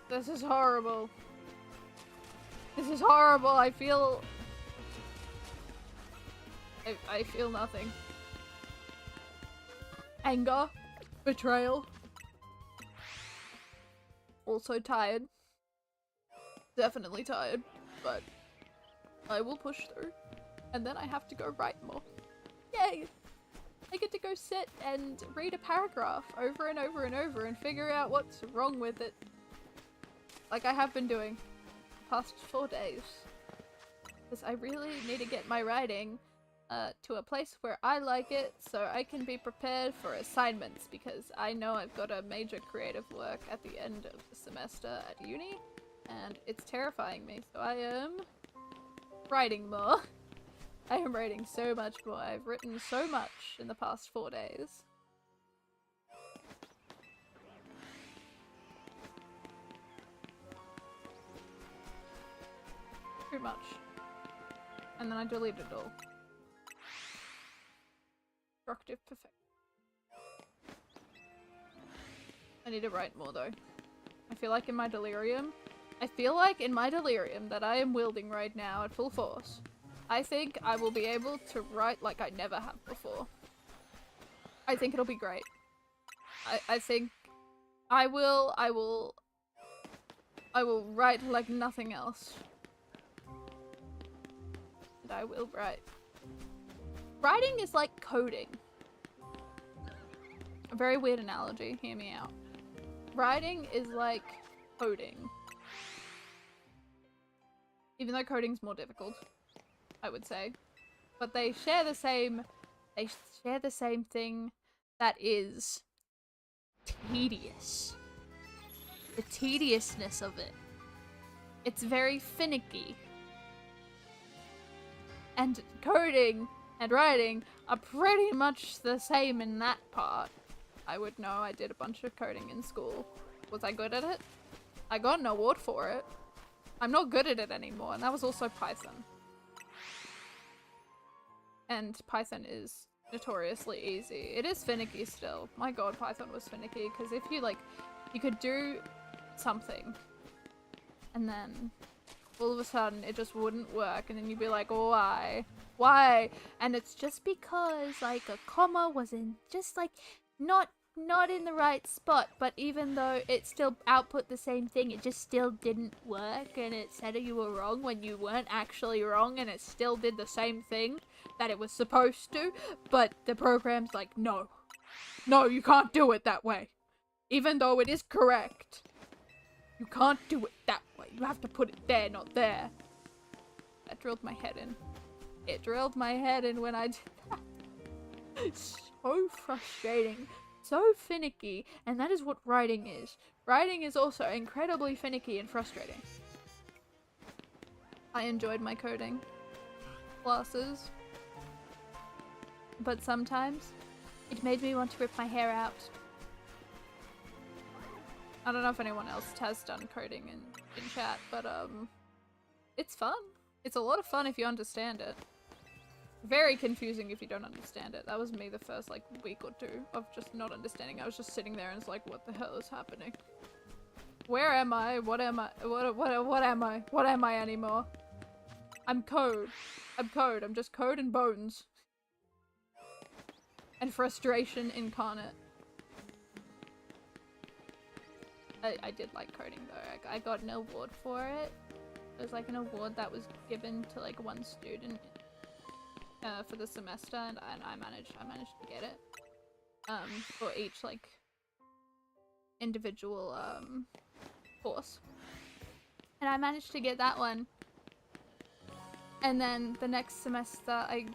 This is horrible. This is horrible. I feel nothing. Anger. Betrayal. Also tired. Definitely tired. But I will push through. And then I have to go write more. Yay! I get to go sit and read a paragraph over and over and over and figure out what's wrong with it. Like I have been doing the past 4 days. Because I really need to get my writing to a place where I like it so I can be prepared for assignments, because I know I've got a major creative work at the end of the semester at uni and it's terrifying me, so I am writing more. I am writing so much more. I've written so much in the past 4 days. Too much. And then I deleted it all. Destructive perfect. I need to write more though. I feel like in my delirium that I am wielding right now at full force, I think I will be able to write like I never have before. I think it'll be great. I think I will write like nothing else. And I will write. Writing is like coding. A very weird analogy, hear me out. Writing is like coding. Even though coding's more difficult, I would say. But they share the same thing, that is tedious. The tediousness of it. It's very finicky. And coding and writing are pretty much the same in that part. I would know. I did a bunch of coding in school. Was I good at it? I got an award for it. I'm not good at it anymore, and that was also Python. And Python is notoriously easy. It is finicky still. My god, Python was finicky, because if you could do something, and then all of a sudden it just wouldn't work, and then you'd be like, why? Why? And it's just because, like, a comma was in just, like, not in the right spot, but even though it still output the same thing, it just still didn't work, and it said you were wrong when you weren't actually wrong, and it still did the same thing that it was supposed to, but the program's like, no, you can't do it that way. Even though it is correct, you can't do it that way. You have to put it there, not there. That drilled my head in. It drilled my head in when I did that. It's so frustrating. So finicky, and that is what writing is. Writing is also incredibly finicky and frustrating. I enjoyed my coding classes, but sometimes it made me want to rip my hair out. I don't know if anyone else has done coding in chat, but it's fun. It's a lot of fun if you understand it. Very confusing if you don't understand it. That was me the first, like, week or two of just not understanding. I was just sitting there and it's like, what the hell is happening? Where am I? What am I? What am I? What am I anymore? I'm code. I'm code. I'm just code and bones. And frustration incarnate. I did like coding though. I got an award for it. It was like an award that was given to like one student for the semester, and I managed to get it for each like individual course, and I managed to get that one. And then the next semester I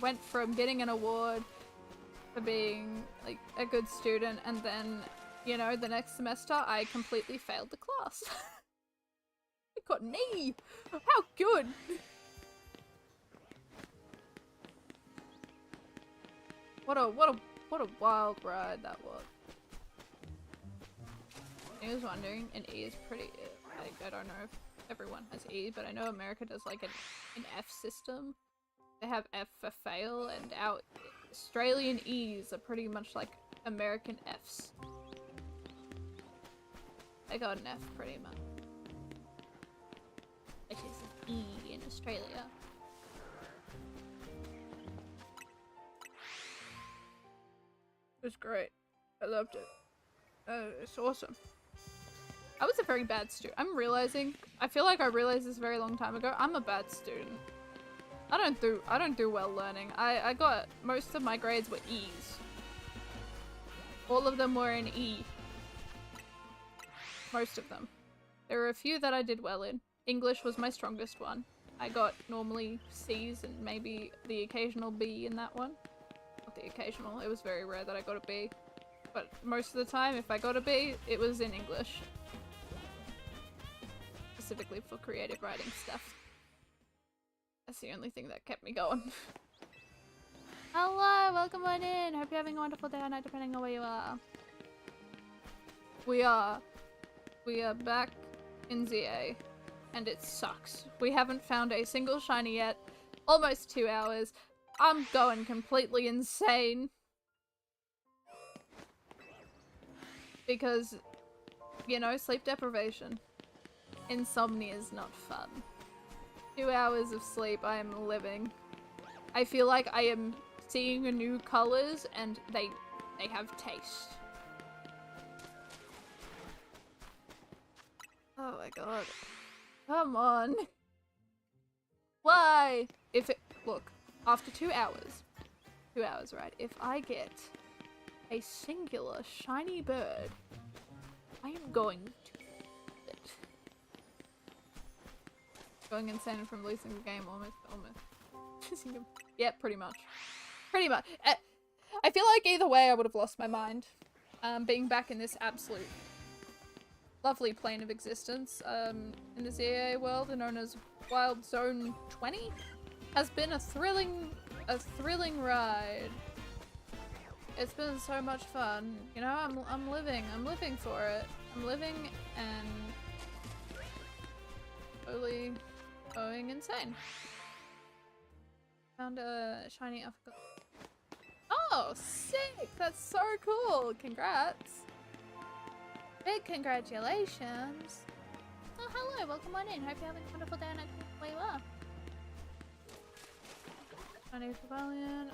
went from getting an award for being like a good student, and then the next semester I completely failed the class. I got an E. How good. What a wild ride that was. I was wondering, an E is pretty, I don't know if everyone has E, but I know America does like an F system. They have F for fail, and our Australian E's are pretty much like American F's. I got an F pretty much. Which is an E in Australia. It was great. I loved it. It's awesome. I was a very bad student. I'm realizing, I feel like I realized this a very long time ago. I'm a bad student. I don't do well learning. I got, most of my grades were E's. All of them were an E. Most of them. There were a few that I did well in. English was my strongest one. I got normally C's and maybe the occasional B in that one. Not the occasional, it was very rare that I got a B. But most of the time, if I got a B, it was in English. Specifically for creative writing stuff. That's the only thing that kept me going. Hello, welcome on in. Hope you're having a wonderful day or night depending on where you are. We are back in ZA, and it sucks. We haven't found a single shiny yet. Almost 2 hours. I'm going completely insane. Because, sleep deprivation. Insomnia is not fun. 2 hours of sleep, I am living. I feel like I am seeing new colors, and they have taste. Oh my god. Come on. Why? Look, after 2 hours, right? If I get a singular shiny bird, I am going to it. Going insane from losing the game almost. Yeah, pretty much. I feel like either way I would have lost my mind. Being back in this absolute lovely plane of existence, in the ZA world, known as Wild Zone 20, has been a thrilling ride. It's been so much fun. I'm living for it. I'm living and totally going insane. Found a shiny Africa. Oh, sick! That's so cool! Congrats! Big congratulations! Oh, hello, welcome on in. Hope you're having a wonderful day and where you are. Shiny Pavilion.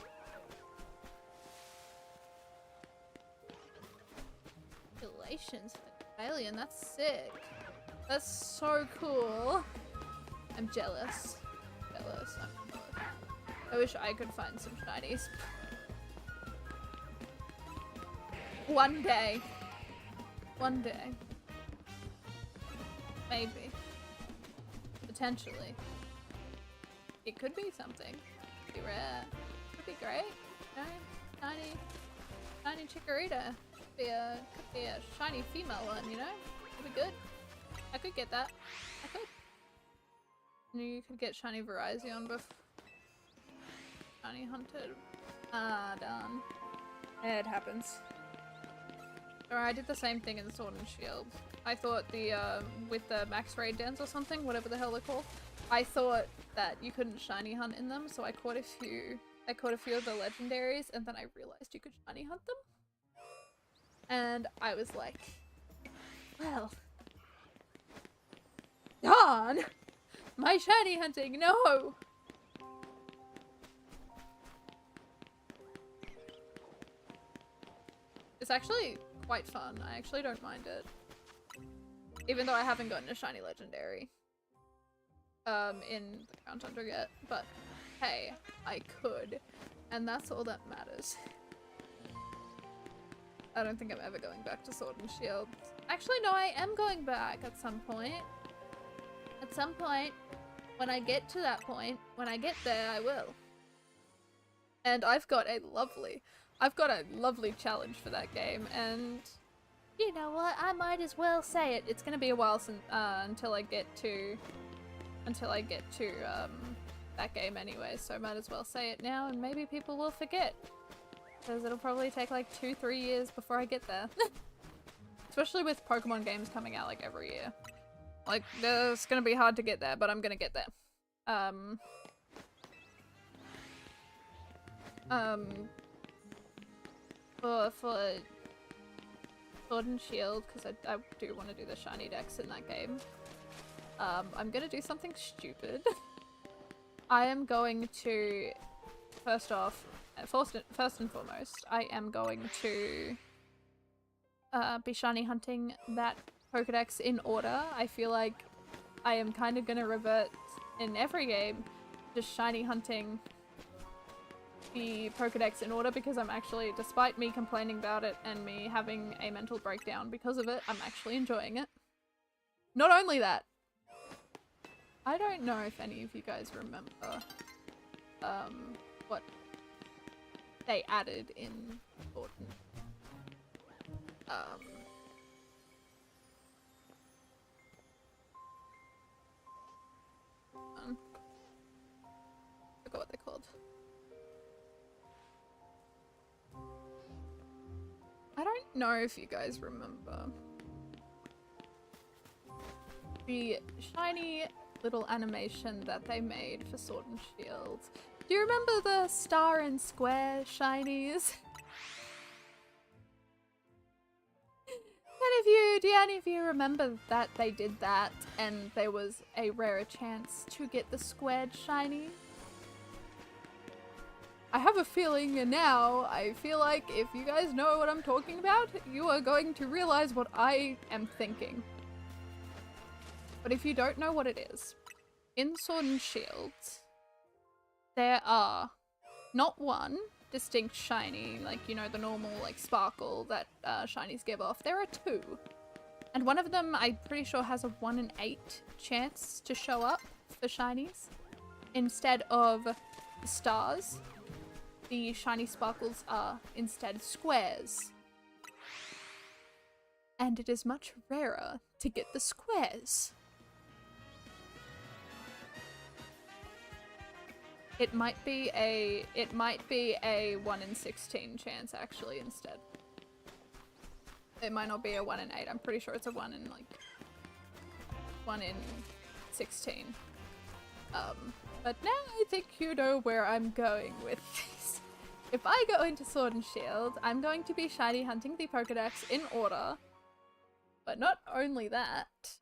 Congratulations for the Pavilion, that's sick. That's so cool. I'm jealous. I'm jealous. I wish I could find some shinies. One day. One day. Maybe. Potentially. It could be something. Could be rare. Could be great. No? Shiny Chikorita. Could be a shiny female one, you know? Could be good. I could get that. I could. You could get shiny Virizion before shiny hunted. Ah, darn. It happens. Alright, I did the same thing in Sword and Shield. I thought the, with the max raid dens or something, whatever the hell they're called, I thought that you couldn't shiny hunt in them, so I caught a few of the legendaries, and then I realized you could shiny hunt them. And I was like, well, darn! My shiny hunting, no! It's actually quite fun. I actually don't mind it. Even though I haven't gotten a shiny legendary in the Crown Tundra yet, but hey, I could, and that's all that matters. I don't think I'm ever going back to Sword and Shield. Actually, no, I am going back at some point. At some point, when I get to that point, when I get there, I will. And I've got a lovely challenge for that game, and you know what? I might as well say it. It's gonna be a while since, until I get to that game anyway, so I might as well say it now, and maybe people will forget. Because it'll probably take like 2-3 years before I get there. Especially with Pokemon games coming out like every year. Like, it's gonna be hard to get there, but I'm gonna get there. For Sword and Shield, because I do want to do the Shinydex in that game. I'm gonna do something stupid. I am going to, first and foremost, I am going to be shiny hunting that Pokedex in order. I feel like I am kind of gonna revert in every game, just shiny hunting the Pokedex in order, because I'm actually, despite me complaining about it and me having a mental breakdown because of it, I'm actually enjoying it. Not only that, I don't know if any of you guys remember what they added in Thornton. I forgot what they're called. I don't know if you guys remember the shiny little animation that they made for Sword and Shield. Do you remember the star and square shinies? Do any of you remember that they did that and there was a rarer chance to get the squared shiny? I have a feeling, and now I feel like if you guys know what I'm talking about, you are going to realize what I am thinking. But if you don't know what it is, in Sword and Shield, there are not one distinct shiny, like, you know, the normal, like, sparkle that shinies give off. There are two. And one of them, I'm pretty sure, has a 1 in 8 chance to show up for shinies. Instead of stars, the shiny sparkles are instead squares. And it is much rarer to get the squares. It might be a 1 in 16 chance actually instead. It might not be a 1 in 8. I'm pretty sure it's a 1 in 16. But now I think you know where I'm going with this. If I go into Sword and Shield, I'm going to be shiny hunting the Pokedex in order. But not only that,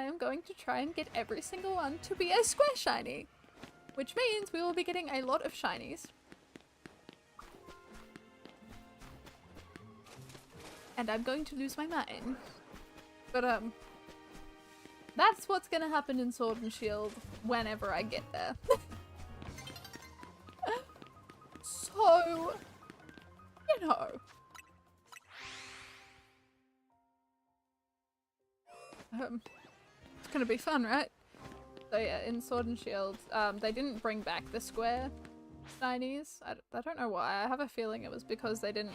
I am going to try and get every single one to be a square shiny. Which means we will be getting a lot of shinies. And I'm going to lose my mind. But that's what's gonna happen in Sword and Shield whenever I get there. So, you know. It's gonna be fun, right? So yeah, in Sword and Shield, they didn't bring back the square shinies. I don't know why. I have a feeling it was because they didn't.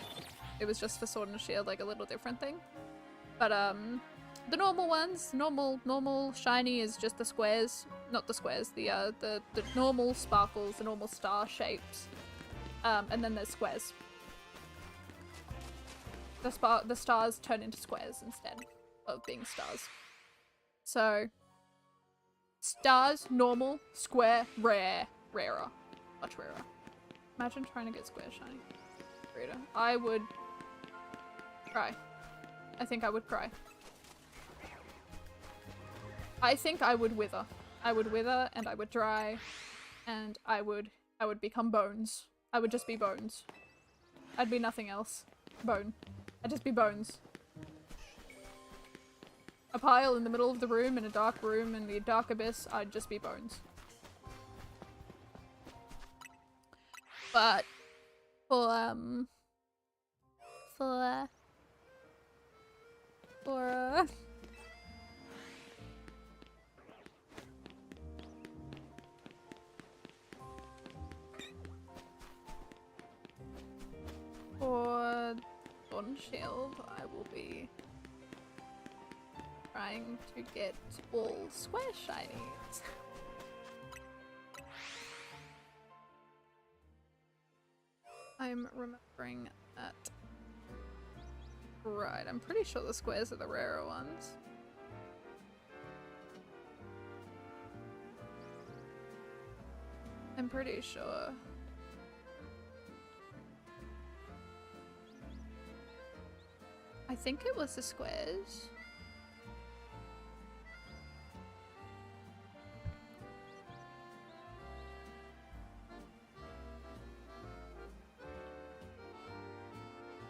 It was just for Sword and Shield, like a little different thing. But the normal ones, normal shiny is just the squares, not the squares. The normal sparkles, the normal star shapes, and then there's squares. The stars turn into squares instead of being stars. So. Stars, normal, square, rare, rarer. Much rarer. Imagine trying to get square shiny. Rita. I would cry. I think I would cry. I think I would wither. I would wither and I would dry and I would become bones. I would just be bones. I'd be nothing else. Bone. I'd just be bones. A pile in the middle of the room, in a dark room, in the dark abyss, I'd just be bones. But, for Sword and Shield, I will be trying to get all square shinies. I'm remembering that. Right, I'm pretty sure the squares are the rarer ones. I'm pretty sure. I think it was the squares.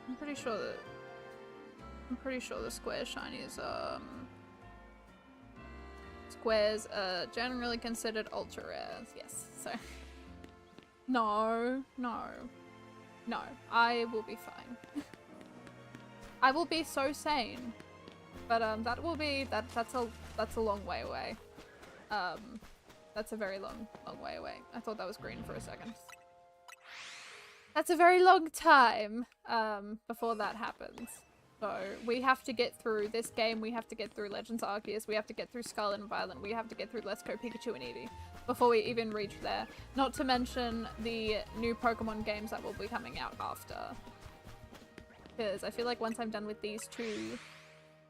I'm pretty sure the square shinies squares are generally considered ultra rares. Yes, so no, I will be fine. I will be so sane. But that's a long way away. That's a very long way away. I thought that was green for a second. That's a very long time before that happens. So we have to get through this game, we have to get through Legends Arceus, we have to get through Scarlet and Violet, we have to get through Let's Go Pikachu and Eevee before we even reach there. Not to mention the new Pokemon games that will be coming out after. Because I feel like once I'm done with these two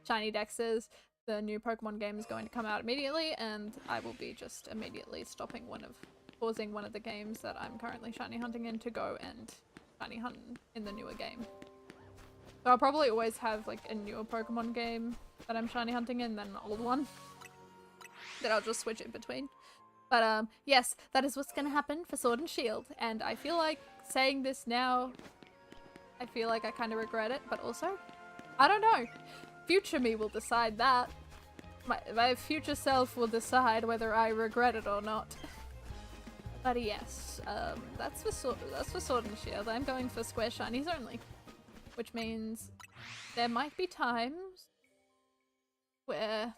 Shinydexes, the new Pokemon game is going to come out immediately, and I will be just immediately pausing one of the games that I'm currently shiny hunting in to go and shiny hunt in the newer game. So I'll probably always have like a newer Pokemon game that I'm shiny hunting in, then an old one that I'll just switch in between. But yes, that is what's gonna happen for Sword and Shield, and I feel like saying this now, I feel like I kind of regret it, but also, I don't know. Future me will decide that. My future self will decide whether I regret it or not. But yes, that's for Sword and Shield. I'm going for square shinies only. Which means there might be times where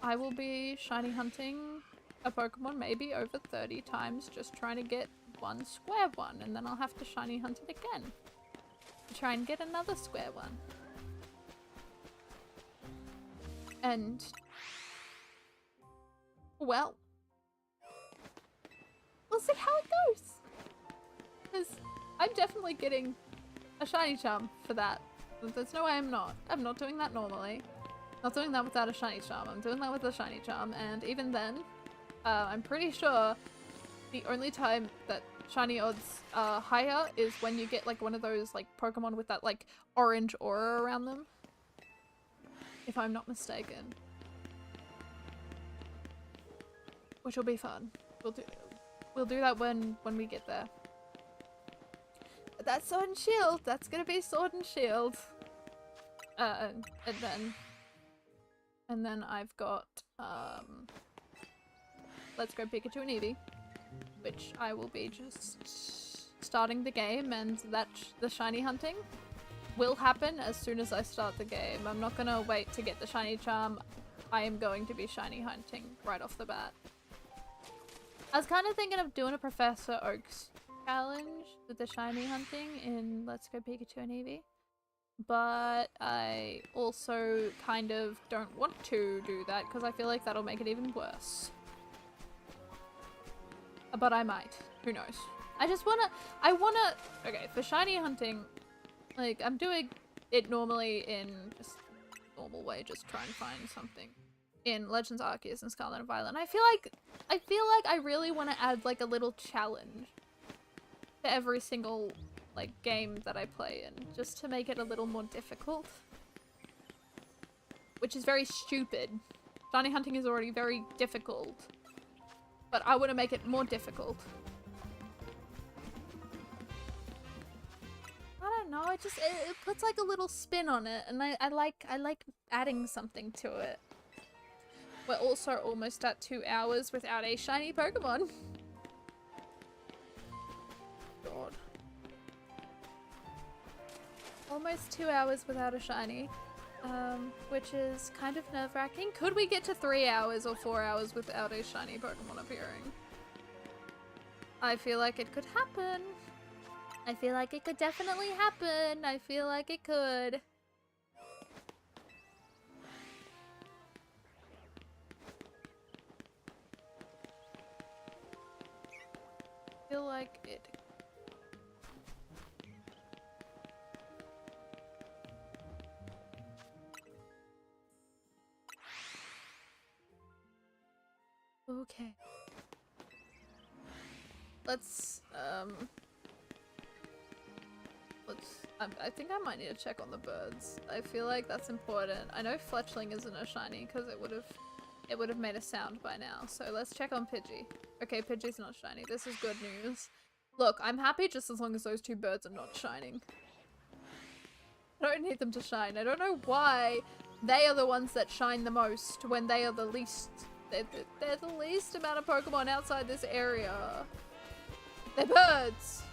I will be shiny hunting a Pokemon maybe over 30 times just trying to get one square one, and then I'll have to shiny hunt it again to try and get another square one. And, well, we'll see how it goes. Because I'm definitely getting a shiny charm for that. There's no way I'm not. I'm not doing that normally. Not doing that without a shiny charm. I'm doing that with a shiny charm, and even then, I'm pretty sure the only time that shiny odds are higher is when you get like one of those like Pokemon with that like orange aura around them. If I'm not mistaken. which will be fun. We'll do that when we get there. But that's Sword and Shield. That's gonna be Sword and Shield. And then I've got Let's Go Pikachu and Eevee, which I will be just starting the game, and the shiny hunting will happen as soon as I start the game. I'm not gonna wait to get the shiny charm. I am going to be shiny hunting right off the bat. I was kind of thinking of doing a Professor Oak's challenge with the shiny hunting in Let's Go Pikachu and Eevee, but I also kind of don't want to do that because I feel like that'll make it even worse. But I might. Who knows? I wanna, okay, for shiny hunting, like, I'm doing it normally in just normal way, just try and find something in Legends Arceus and Scarlet and Violet. And I feel like I really want to add, like, a little challenge to every single, like, game that I play in, just to make it a little more difficult. Which is very stupid. Shiny hunting is already very difficult, but I want to make it more difficult. I don't know, it puts like a little spin on it, and I like adding something to it. We're also almost at 2 hours without a shiny Pokemon. God. Almost 2 hours without a shiny, which is kind of nerve-wracking. Could we get to 3 hours or 4 hours without a shiny Pokemon appearing? I feel like it could happen. I feel like it could definitely happen. I feel like it could. I feel like it. Okay. I think I might need to check on the birds. I feel like that's important. I know Fletchling isn't a shiny because it would have made a sound by now. So let's check on Pidgey. Okay, Pidgey's not shiny. This is good news. Look, I'm happy just as long as those two birds are not shining. I don't need them to shine. I don't know why they are the ones that shine the most when they are the least. They're the least amount of Pokemon outside this area. They're birds.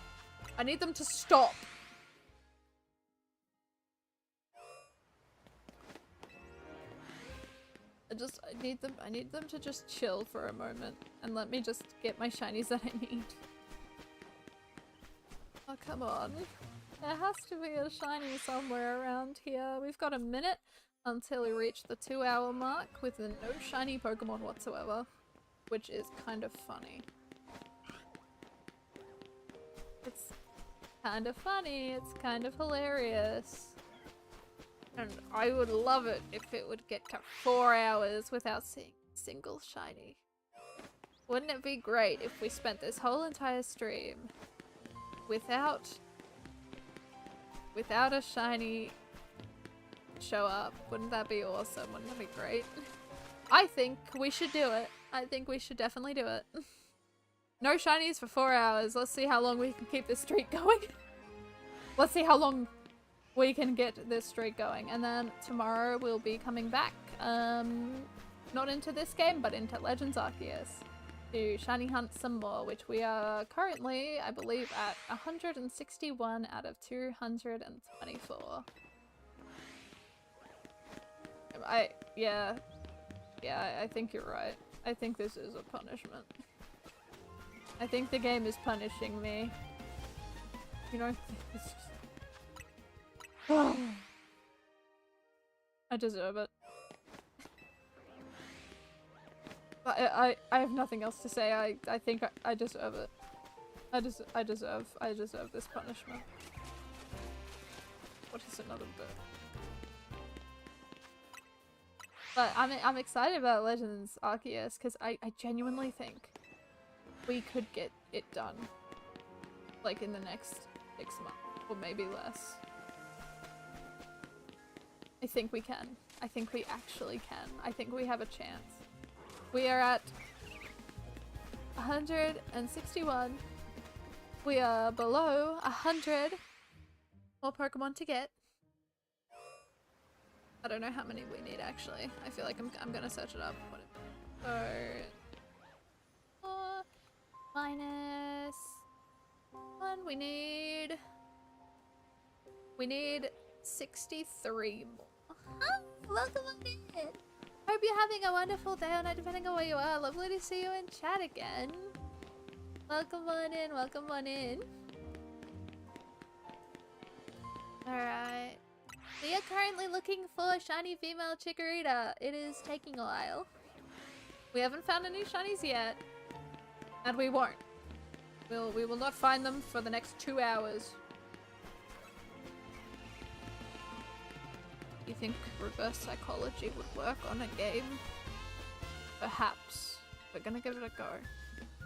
I need them to stop. I need them to just chill for a moment and let me just get my shinies that I need. Oh, come on. There has to be a shiny somewhere around here. We've got a minute until we reach the 2 hour mark with no shiny Pokemon whatsoever, which is kind of funny. It's kind of funny, it's kind of hilarious. And I would love it if it would get to 4 hours without seeing a single shiny. Wouldn't it be great if we spent this whole entire stream without a shiny show up? Wouldn't that be awesome? Wouldn't that be great? I think we should do it. I think we should definitely do it. No shinies for 4 hours. Let's see how long we can keep this streak going. Let's see how long we can get this streak going. And then tomorrow we'll be coming back, not into this game, but into Legends Arceus to shiny hunt some more, which we are currently, I believe, at 161 out of 224. Yeah, I think you're right. I think this is a punishment. I think the game is punishing me. You know, it's just... I deserve it. I have nothing else to say. I think I deserve it. I deserve this punishment. What is another bit? But I'm excited about Legends Arceus because I genuinely think we could get it done, like, in the next 6 months, or maybe less. I think we can. I think we actually can. I think we have a chance. We are at 161. We are below 100 more Pokemon to get. I don't know how many we need actually. I feel like I'm gonna search it up. So, 4 minus 1. We need 63 more. Welcome on in. Hope you're having a wonderful day or night depending on where you are. Lovely to see you in chat again. Welcome on in, welcome on in. Alright. We are currently looking for a shiny female Chikorita. It is taking a while. We haven't found any shinies yet. And we won't. We will not find them for the next 2 hours. You think reverse psychology would work on a game? Perhaps. We're gonna give it a go.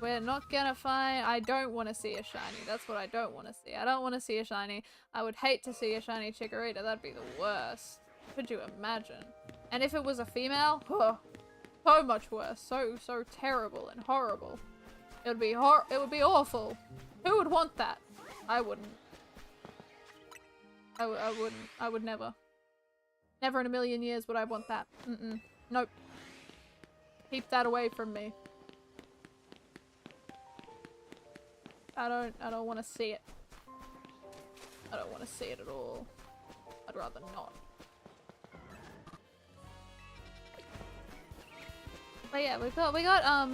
We're not gonna find- I don't want to see a shiny. That's what I don't want to see. I don't want to see a shiny. I would hate to see a shiny Chikorita. That'd be the worst. Could you imagine? And if it was a female? Oh, so much worse. So terrible and horrible. It would be awful. Who would want that? I wouldn't. I wouldn't. I would never. Never in a million years would I want that. Nope. Keep that away from me. I don't want to see it. I don't want to see it at all. I'd rather not. But yeah, we got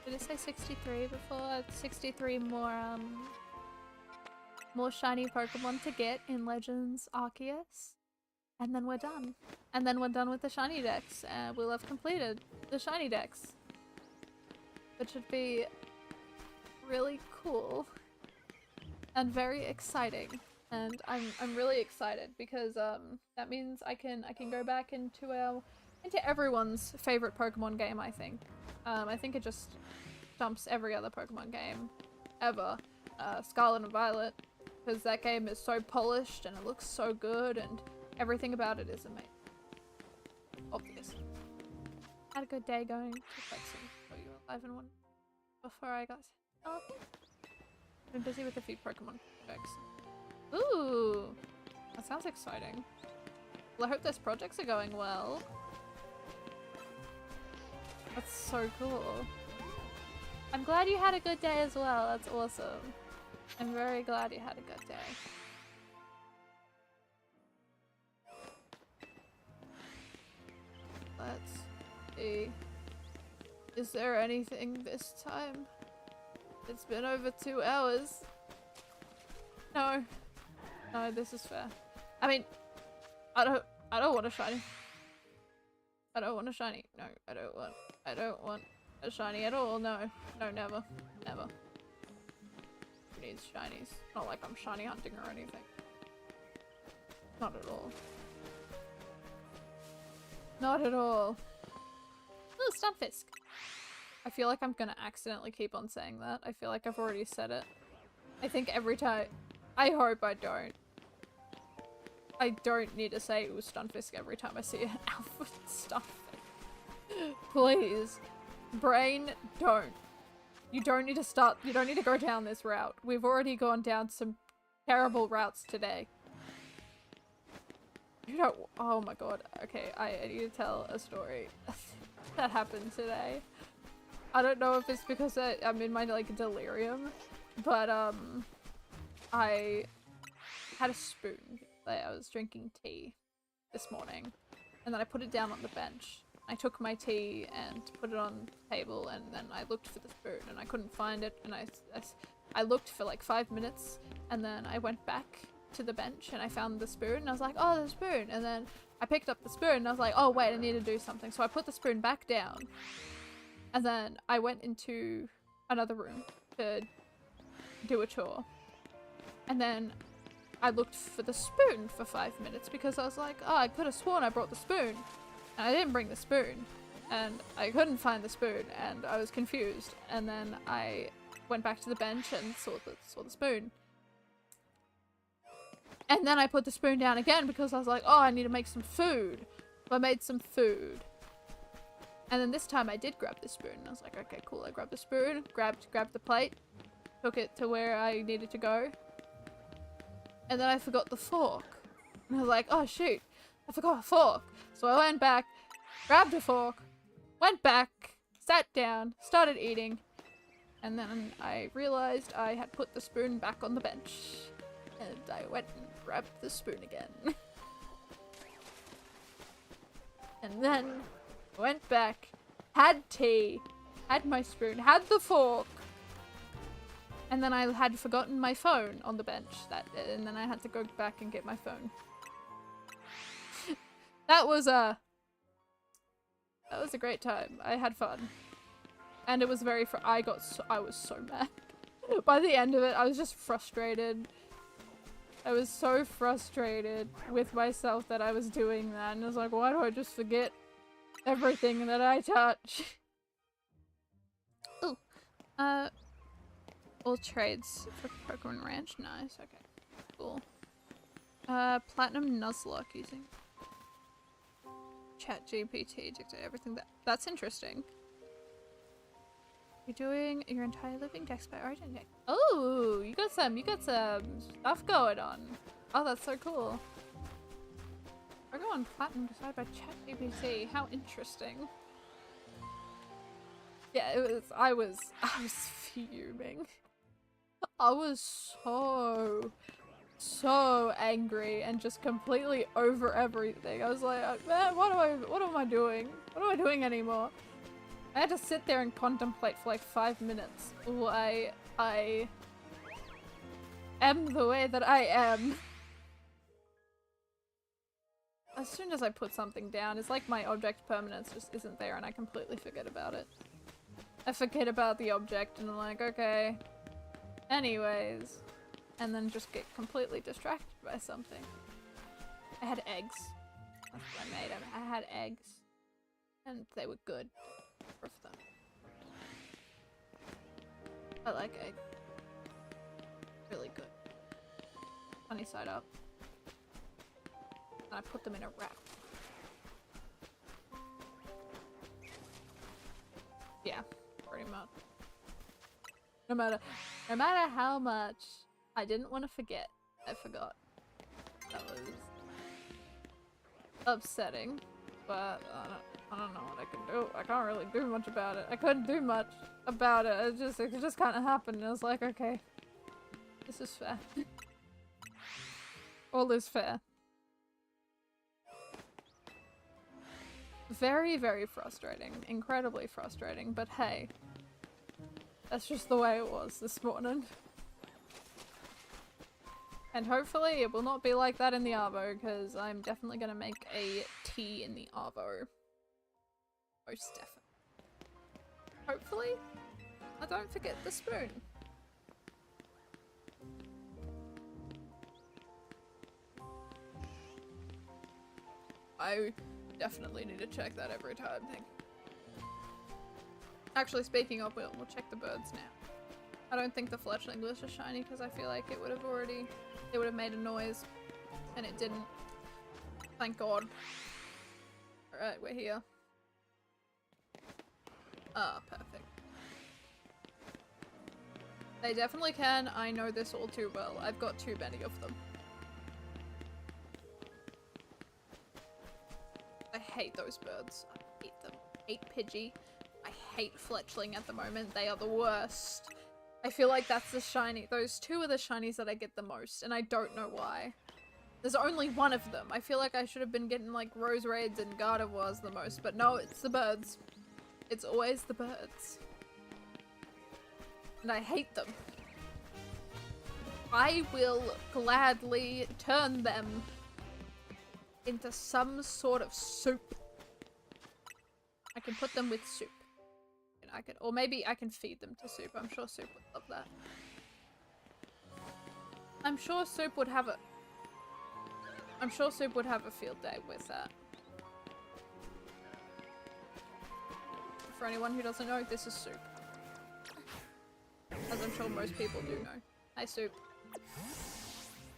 did it say 63 before? 63 more shiny Pokemon to get in Legends Arceus. And then we're done. And then we're done with the Shinydex, and we'll have completed the Shinydex. Which would be really cool and very exciting. And I'm really excited because that means I can go back into everyone's favorite Pokemon game, I think. I think it just jumps every other Pokemon game ever. Scarlet and Violet, because that game is so polished and it looks so good and everything about it is amazing. Obvious. Had a good day going to flexing. Oh, you were alive and one before I got I've been busy with a few Pokemon projects. Ooh! That sounds exciting. Well, I hope those projects are going well. That's so cool. I'm glad you had a good day as well. That's awesome. I'm very glad you had a good day. Let's see. Is there anything this time? It's been over 2 hours. No. No, this is fair. I mean, I don't want a shiny. I don't want a shiny. No, I don't want a shiny at all. No. No, never. Never. Who needs shinies? Not like I'm shiny hunting or anything. Not at all. Not at all. Ooh, Stunfisk. I feel like I'm gonna accidentally keep on saying that. I feel like I've already said it. I think every time- I hope I don't. I don't need to say it was Stunfisk every time I see an alpha Stunfisk. Please. Brain, don't. You don't need to go down this route. We've already gone down some terrible routes today. You don't- oh my god. Okay, I need to tell a story that happened today. I don't know if it's because I'm in my, like, delirium, but, I had a spoon. Like, I was drinking tea this morning, and then I put it down on the bench. I took my tea and put it on the table, and then I looked for the spoon, and I couldn't find it, and I looked for, like, 5 minutes, and then I went back to the bench, and I found the spoon, and I was like, oh, the spoon, and then I picked up the spoon, and I was like, oh, wait, I need to do something, so I put the spoon back down. And then I went into another room to do a chore. And then I looked for the spoon for 5 minutes because I was like, oh, I could have sworn I brought the spoon. And I didn't bring the spoon. And I couldn't find the spoon and I was confused. And then I went back to the bench and saw the spoon. And then I put the spoon down again because I was like, oh, I need to make some food. So I made some food. And then this time I did grab the spoon. I was like, okay, cool. I grabbed the spoon, grabbed the plate, took it to where I needed to go. And then I forgot the fork. And I was like, oh shoot, I forgot a fork. So I went back, grabbed a fork, went back, sat down, started eating. And then I realized I had put the spoon back on the bench. And I went and grabbed the spoon again. And then went back, had tea, had my spoon, had the fork. And then I had forgotten my phone on the bench. And then I had to go back and get my phone. That was a great time. I had fun. And it was very I was so mad. By the end of it, I was just frustrated. I was so frustrated with myself that I was doing that. And I was like, why do I just forget everything that I touch? Ooh. All trades for Pokemon Ranch. Nice. Okay. Cool. Platinum Nuzlocke using ChatGPT to everything that's interesting. You're doing your entire living dex by origin deck. Oh, you got some stuff going on. Oh, that's so cool. Pokemon Platinum decided by ChatGPT. How interesting. Yeah, I was fuming. I was so angry and just completely over everything. I was like, man, what am I doing? What am I doing anymore? I had to sit there and contemplate for like 5 minutes why I am the way that I am. As soon as I put something down, it's like my object permanence just isn't there and I completely forget about it. I forget about the object and I'm like, okay. Anyways. And then just get completely distracted by something. I had eggs. That's what I made. I had eggs. And they were good. For them. I like egg. Really good. Sunny side up. And I put them in a wrap. Yeah, pretty much. No matter how much I didn't want to forget, I forgot. That was upsetting, but I don't know what I can do. I can't really do much about it. I couldn't do much about it. It just kind of happened. And I was like, okay, this is fair. All is fair. Very, very frustrating. Incredibly frustrating. But hey, that's just the way it was this morning. And hopefully it will not be like that in the Arvo, because I'm definitely going to make a tea in the Arvo. Most definitely. Hopefully I don't forget the spoon. I definitely need to check that every time. Actually, speaking of, we'll check the birds now. I don't think the fletchling was just shiny because I feel like it would have made a noise, and it didn't. Thank God. Alright, we're here. Ah, perfect. They definitely can. I know this all too well. I've got too many of them. I hate those birds. I hate them. I hate Pidgey. I hate Fletchling at the moment. They are the worst. I feel like that's the shiny. Those two are the shinies that I get the most, and I don't know why. There's only one of them. I feel like I should have been getting like Rose Raids and Gardevoirs the most, but no, it's the birds. It's always the birds. And I hate them. I will gladly turn them into some sort of soup. I can put them with soup. And or maybe I can feed them to soup. I'm sure soup would love that. I'm sure soup would have a field day with that. For anyone who doesn't know, this is soup. As I'm sure most people do know. Hi, soup.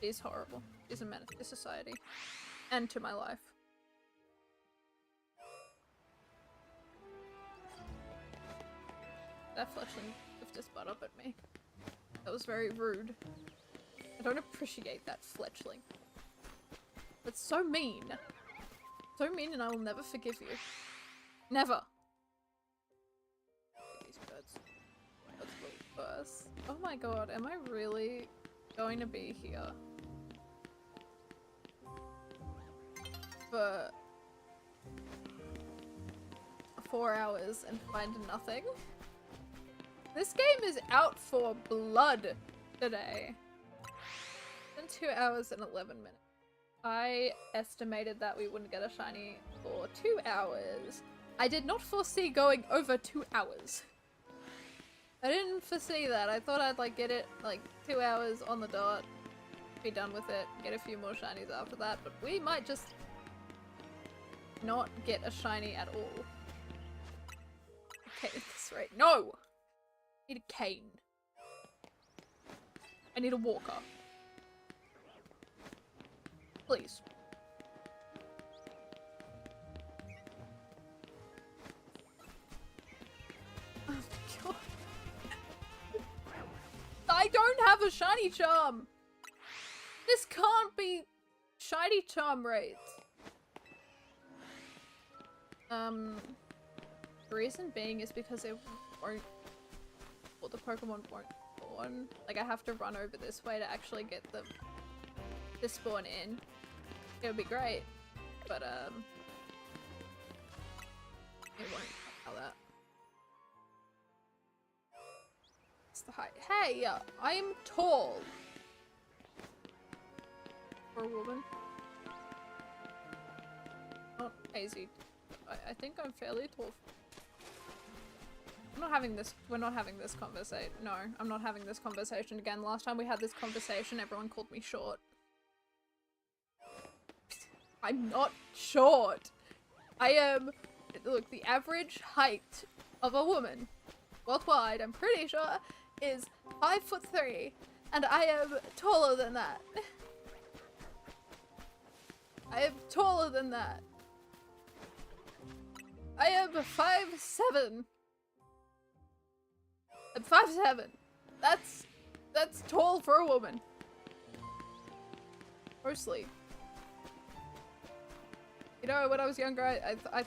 She's horrible. She's a menace to society. And to my life. That fletchling lifted his butt up at me. That was very rude. I don't appreciate that fletchling. That's so mean. So mean, and I will never forgive you. Never. These birds. That's a little worse. Oh my god, am I really going to be here for 4 hours and find nothing? This game is out for blood today. In 2 hours and 11 minutes. I estimated that we wouldn't get a shiny for 2 hours. I did not foresee going over 2 hours. I didn't foresee that. I thought I'd like get it like 2 hours on the dot, be done with it, get a few more shinies after that, but we might just not get a shiny at all. Okay, at this rate. No! I need a cane. I need a walker. Please. Oh my god. I don't have a shiny charm! This can't be shiny charm rates. The reason being is because it won't, or the Pokemon won't spawn. Like, I have to run over this way to actually get them to spawn in. It would be great, but it won't allow that. It's the height. Hey, I am tall for a woman. Not easy. I think I'm fairly tall. I'm not having this. We're not having this conversation. No, I'm not having this conversation again. Last time we had this conversation, everyone called me short. I'm not short. I am, look, the average height of a woman worldwide, I'm pretty sure, is 5'3", and I am taller than that. I am taller than that. I am 5'7". I'm 5'7". That's tall for a woman. Mostly. You know, when I was younger, I thought I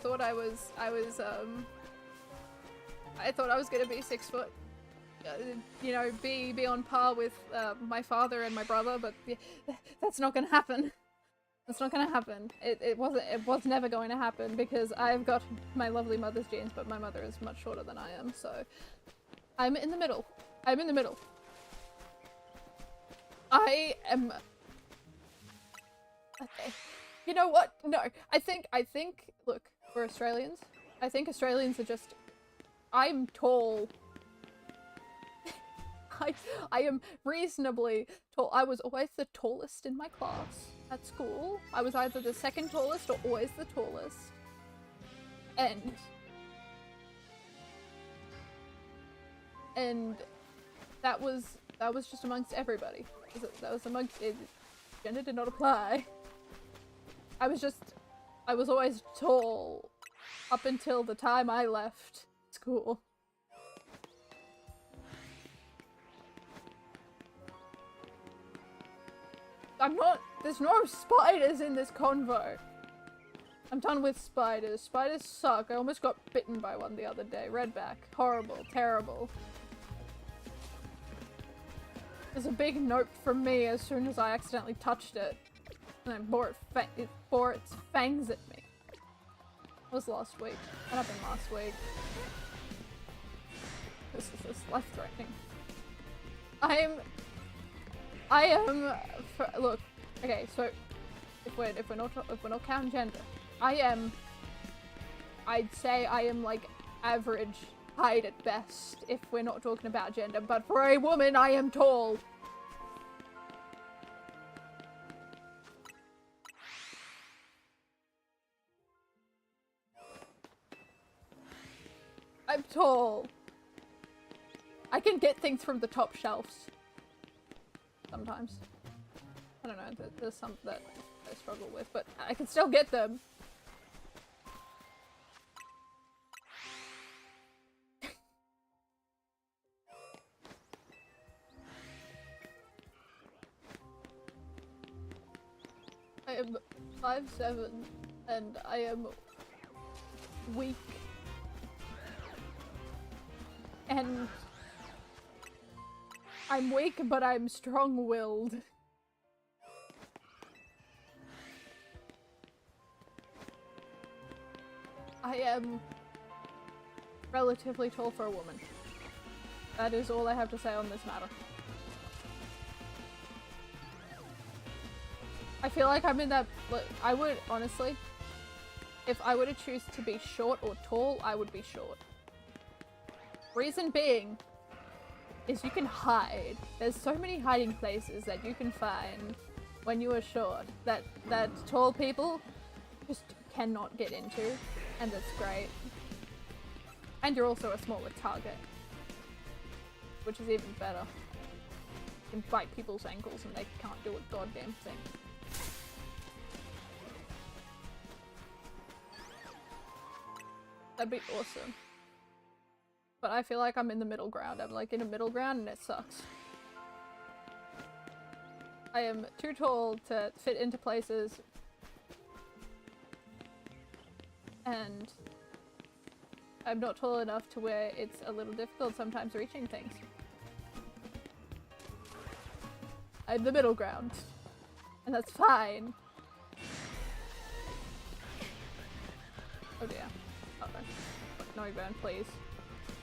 thought I was gonna be 6 foot. You know, be on par with my father and my brother, but yeah, that's not gonna happen. That's not gonna happen. It was never going to happen because I've got my lovely mother's genes, but my mother is much shorter than I am, so I'm in the middle. I'm in the middle. I am. Okay. You know what? No, I think, look, for Australians, I think Australians are just, I'm tall. I am reasonably tall. I was always the tallest in my class at school. I was either the second tallest or always the tallest. And that was just amongst everybody. That was amongst, gender did not apply. I was always tall up until the time I left school. There's no spiders in this convo. I'm done with spiders. Spiders suck. I almost got bitten by one the other day. Redback. Horrible. Terrible. There's a big note from me as soon as I accidentally touched it. And I it bore its fangs at me. It was last week. What happened last week? This is life-threatening. Look, okay, so if we're not counting gender, I'd say I am like average height at best if we're not talking about gender, but for a woman I am tall. I'm tall. I can get things from the top shelves. Sometimes. I don't know, there's some that I struggle with, but I can still get them. 5'7", and I am weak. And I'm weak, but I'm strong-willed. I am relatively tall for a woman. That is all I have to say on this matter. I feel like I'm in that, I would, honestly, if I were to choose to be short or tall, I would be short. Reason being is you can hide. There's so many hiding places that you can find when you are short that tall people just cannot get into, and that's great. And you're also a smaller target, which is even better. You can bite people's ankles and they can't do a goddamn thing. That'd be awesome. But I feel like I'm in the middle ground. I'm like in a middle ground and it sucks. I am too tall to fit into places. And I'm not tall enough to where it's a little difficult sometimes reaching things. I'm the middle ground. And that's fine. Oh dear. Uh-oh. No, Ben, please.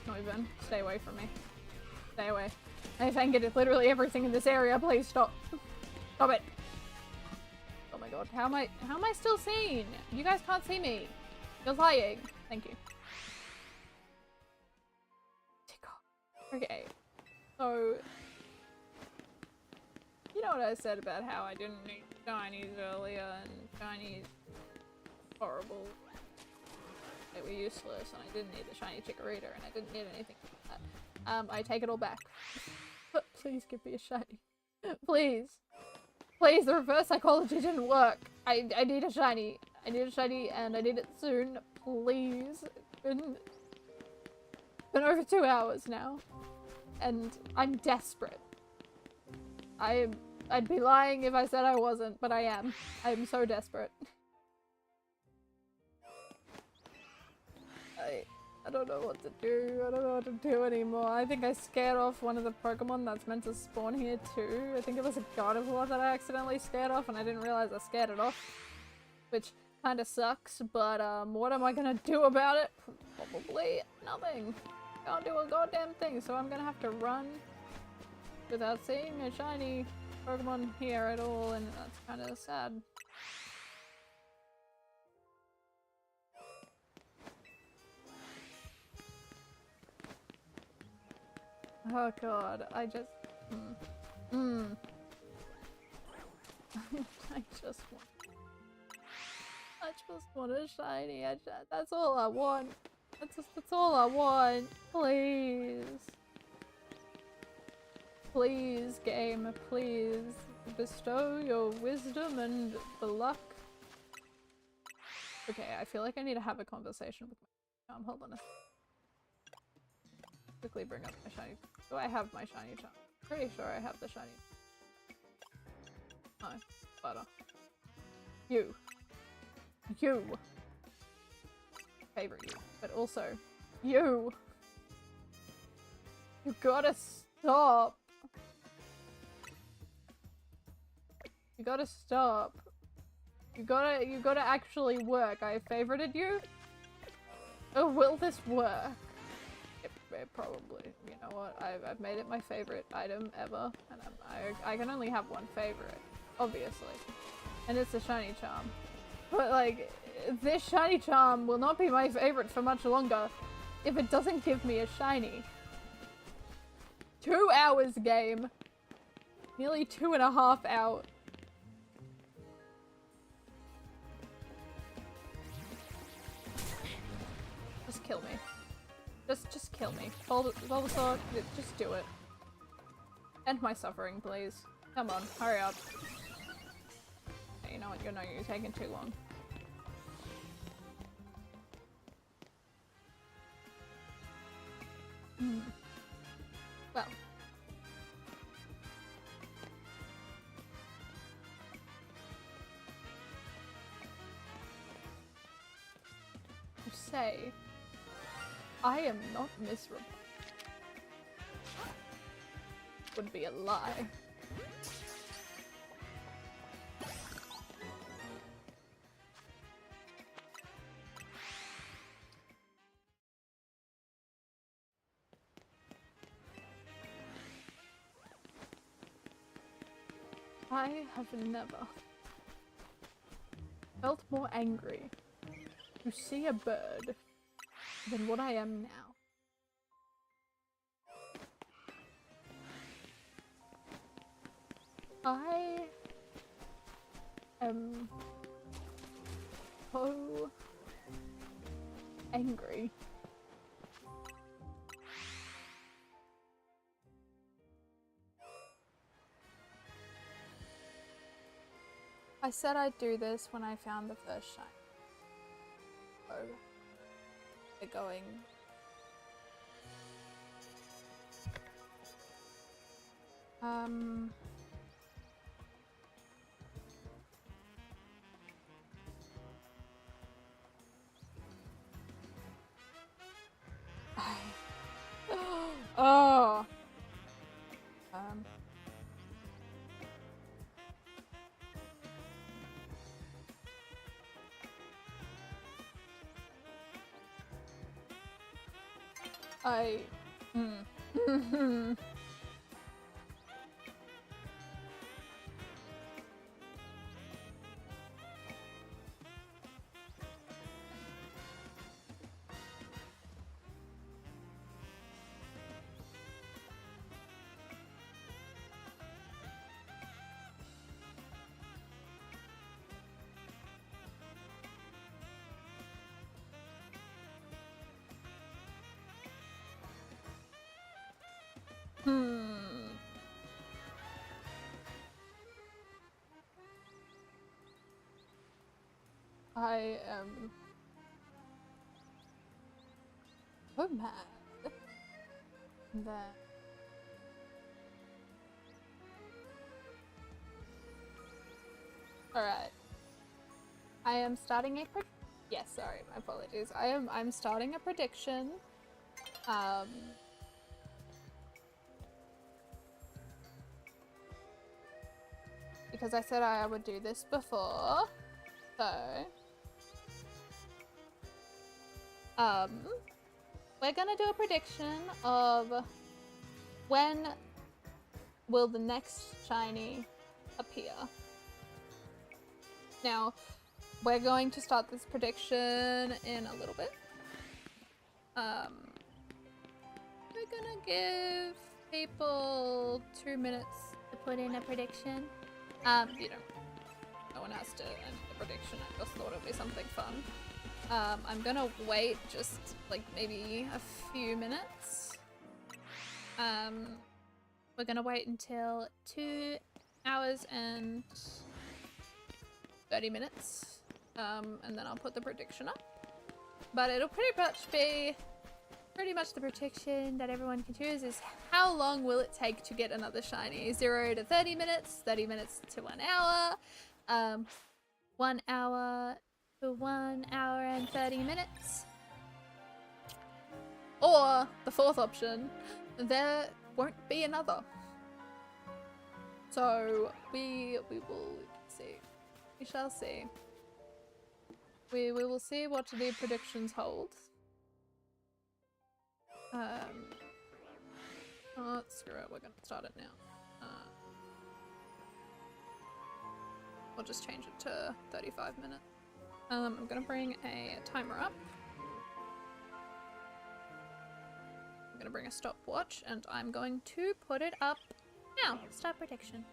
No, Ben, stay away from me. Stay away. I get literally everything in this area. Please stop. Stop it. Oh my god. How am I still seen? You guys can't see me. You're lying. Thank you. Okay. So, you know what I said about how I didn't need shinies earlier, and shinies horrible. They were useless, and I didn't need the shiny Chikorita, and I didn't need anything like that. I take it all back. But please give me a shiny. Please. Please, the reverse psychology didn't work. I need a shiny. I need a shiny, and I need it soon. Please. It's been over 2 hours now. And I'm desperate. I'd be lying if I said I wasn't, but I am. I'm so desperate. I don't know what to do. I don't know what to do anymore. I think I scared off one of the Pokemon that's meant to spawn here too. I think it was a Gardevoir that I accidentally scared off and I didn't realize I scared it off. Which kinda sucks, but what am I gonna do about it? Probably nothing. Can't do a goddamn thing, so I'm gonna have to run without seeing a shiny Pokemon here at all, and that's kinda sad. Oh god, I just... I just want a shiny. That's all I want. That's all I want. Please. Please, game, please. Bestow your wisdom and the luck. Okay, I feel like I need to have a conversation with my hold on a second. Quickly bring up my shiny. Do I have my shiny charm? Pretty sure I have the shiny. No, butter. You. Favorite you, but also you. You gotta stop. You gotta stop. You gotta actually work. I favorited you. Oh, will this work? It probably. You know what? I've made it my favorite item ever, and I can only have one favorite, obviously, and it's a shiny charm. But like, this shiny charm will not be my favorite for much longer if it doesn't give me a shiny. 2 hours game. Nearly 2.5 hours. Just kill me. Just kill me. Bulbasaur, just do it. End my suffering, please. Come on, hurry up. You know what? You're taking too long. Well. say I am not miserable would be a lie. I have never felt more angry to see a bird than what I am now. I am so angry. I said I'd do this when I found the first shine. So, they're going. Oh. I am so mad that alright. I am starting a yes, sorry, my apologies. I'm starting a prediction. Because I said I would do this before. So we're gonna do a prediction of when will the next shiny appear. Now, we're going to start this prediction in a little bit. We're gonna give people 2 minutes to put in a prediction. You don't. No one has to enter the prediction. I just thought it'd be something fun. I'm gonna wait just like maybe a few minutes. We're gonna wait until 2 hours and 30 minutes. And then I'll put the prediction up. But it'll pretty much be the prediction that everyone can choose is how long will it take to get another shiny? 0 to 30 minutes, 30 minutes to 1 hour, 1 hour to 1 hour and 30 minutes. Or the fourth option, there won't be another. So we will see. We shall see. We will see what the predictions hold. Oh, screw it, we're gonna start it now. We'll just change it to 35 minutes. I'm gonna bring a timer up. I'm gonna bring a stopwatch and I'm going to put it up now. Start prediction.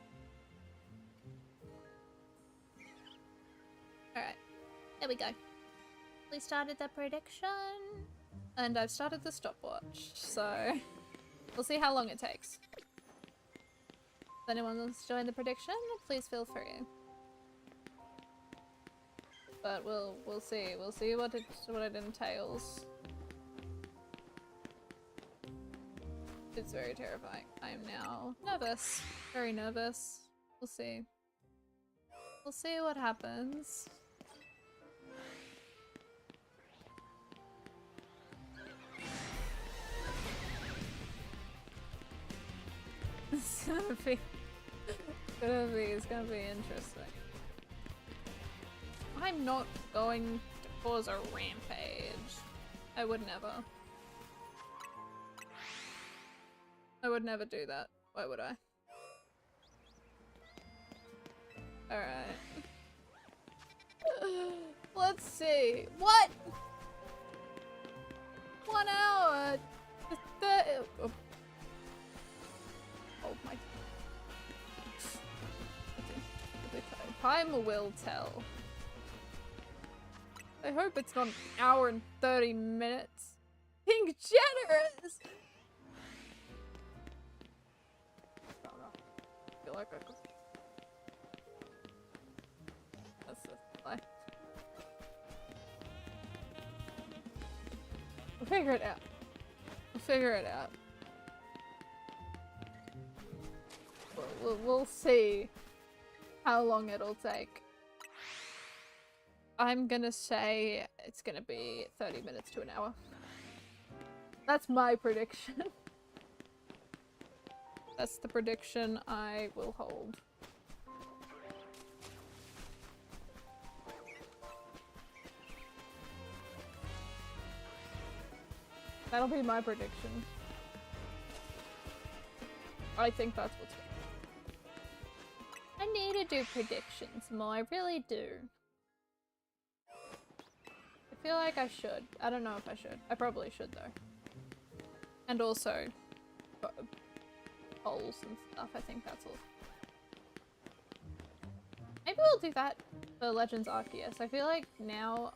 Alright, there we go. We started the prediction. And I've started the stopwatch, so we'll see how long it takes. If anyone wants to join the prediction, please feel free. But we'll see. We'll see what it entails. It's very terrifying. I am now nervous. Very nervous. We'll see. We'll see what happens. It's gonna be interesting. I'm not going to cause a rampage. I would never. I would never do that. Why would I? Alright. Let's see. What? 1 hour? Oh my. Time will tell. I hope it's not an hour and 30 minutes. Being generous! I feel like I could. That's a lie. We'll figure it out. We'll figure it out. We'll see how long it'll take. I'm gonna say it's gonna be 30 minutes to an hour. That's my prediction. That's the prediction I will hold. That'll be my prediction. I think that's what's going on. I need to do predictions more, I really do. I feel like I should. I don't know if I should. I probably should though. And also, polls and stuff, I think that's all. Maybe we'll do that for Legends Arceus. I feel like now,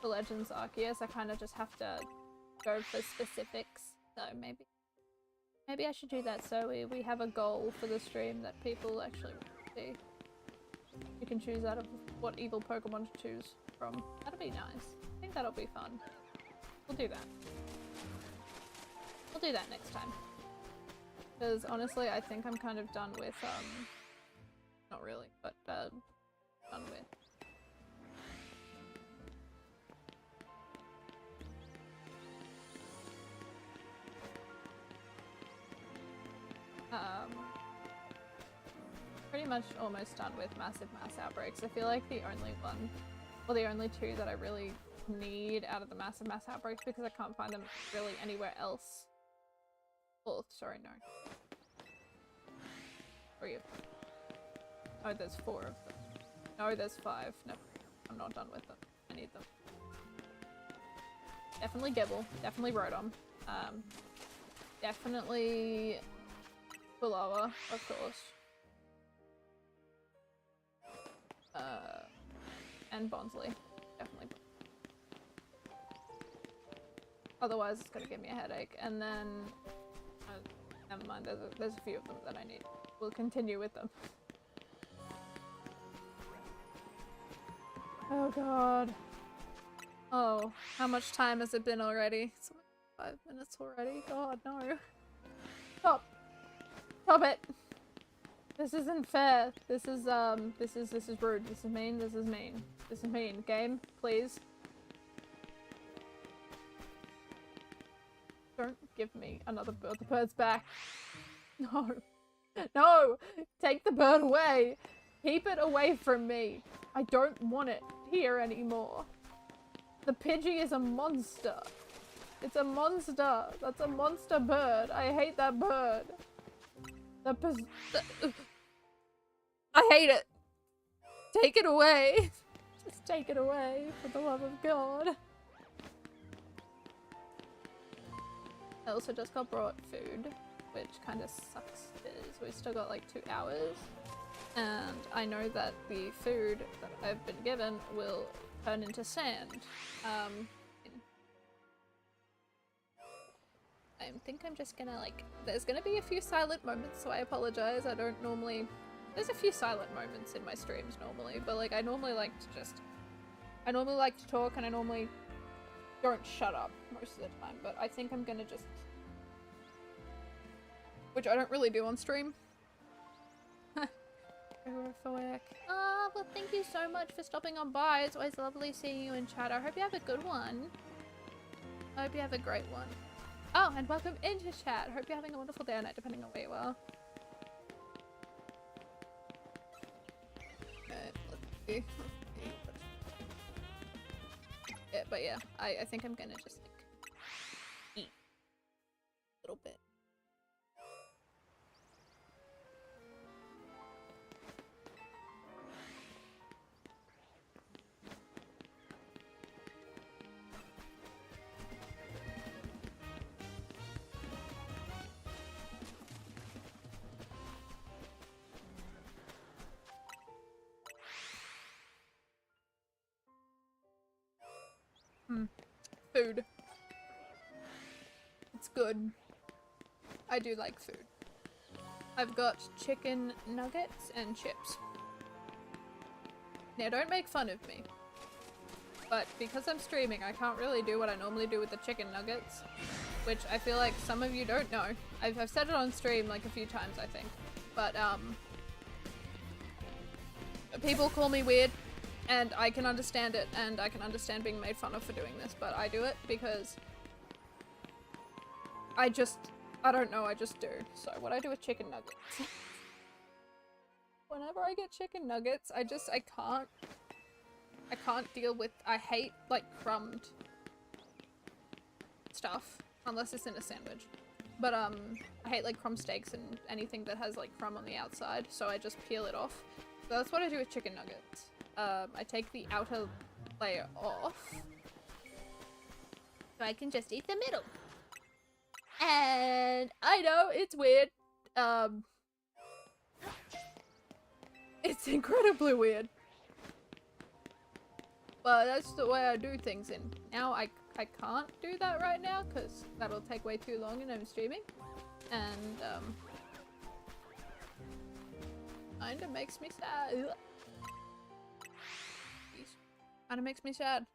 for Legends Arceus, I kind of just have to go for specifics. So maybe I should do that so we have a goal for the stream that people actually see. You can choose out of what evil Pokemon to choose from. That'll be nice. I think that'll be fun. We'll do that. We'll do that next time. Because honestly, I think I'm kind of done with, not really, but, done with. Pretty much almost done with massive mass outbreaks. I feel like the only one, or the only two that I really need out of the massive mass outbreaks, because I can't find them really anywhere else. Oh, sorry, no. 3 of them. Oh, there's 4 of them. No, there's 5. No, I'm not done with them. I need them. Definitely Gibble. Definitely Rotom. Definitely Bullowa, of course. And Bonsley. Definitely. Otherwise, it's gonna give me a headache. And then, never mind. There's a few of them that I need. We'll continue with them. Oh god. Oh, how much time has it been already? It's like 5 minutes already. God, no. Stop. Stop it. This isn't fair. This is rude. This is mean. This is mean. This is mean. Game, please. Don't give me another bird. The bird's back. No. No! Take the bird away! Keep it away from me. I don't want it here anymore. The Pidgey is a monster. It's a monster. That's a monster bird. I hate that bird. I hate it. Take it away. Just take it away, for the love of God. I also just got brought food, which kind of sucks because we still got like 2 hours. And I know that the food that I've been given will turn into sand. I think I'm just gonna like, there's gonna be a few silent moments, so I apologize. I don't normally, there's a few silent moments in my streams normally, but like I normally like to talk and I normally don't shut up most of the time, but I think I'm gonna just, which I don't really do on stream. Horrific. Well thank you so much for stopping on by. It's always lovely seeing you in chat. I hope you have a good one. I hope you have a great one. Oh, and welcome into chat. Hope you're having a wonderful day or night, depending on where you are. Okay, let's see. Yeah, but yeah, I think I'm gonna just like eat a little bit. Food. It's good. I do like food. I've got chicken nuggets and chips. Now don't make fun of me. But because I'm streaming, I can't really do what I normally do with the chicken nuggets. Which I feel like some of you don't know. I've said it on stream like a few times, I think. But, people call me weird. And I can understand it, and I can understand being made fun of for doing this, but I do it because I don't know, I just do. So what I do with chicken nuggets. Whenever I get chicken nuggets, I can't deal with, I hate like crumbed stuff, unless it's in a sandwich. But I hate like crumb steaks and anything that has like crumb on the outside, so I just peel it off. So that's what I do with chicken nuggets. I take the outer layer off, so I can just eat the middle. And I know, it's weird. It's incredibly weird. But that's the way I do things, and now I can't do that right now, because that'll take way too long and I'm streaming. And, kinda makes me sad. Kinda makes me sad.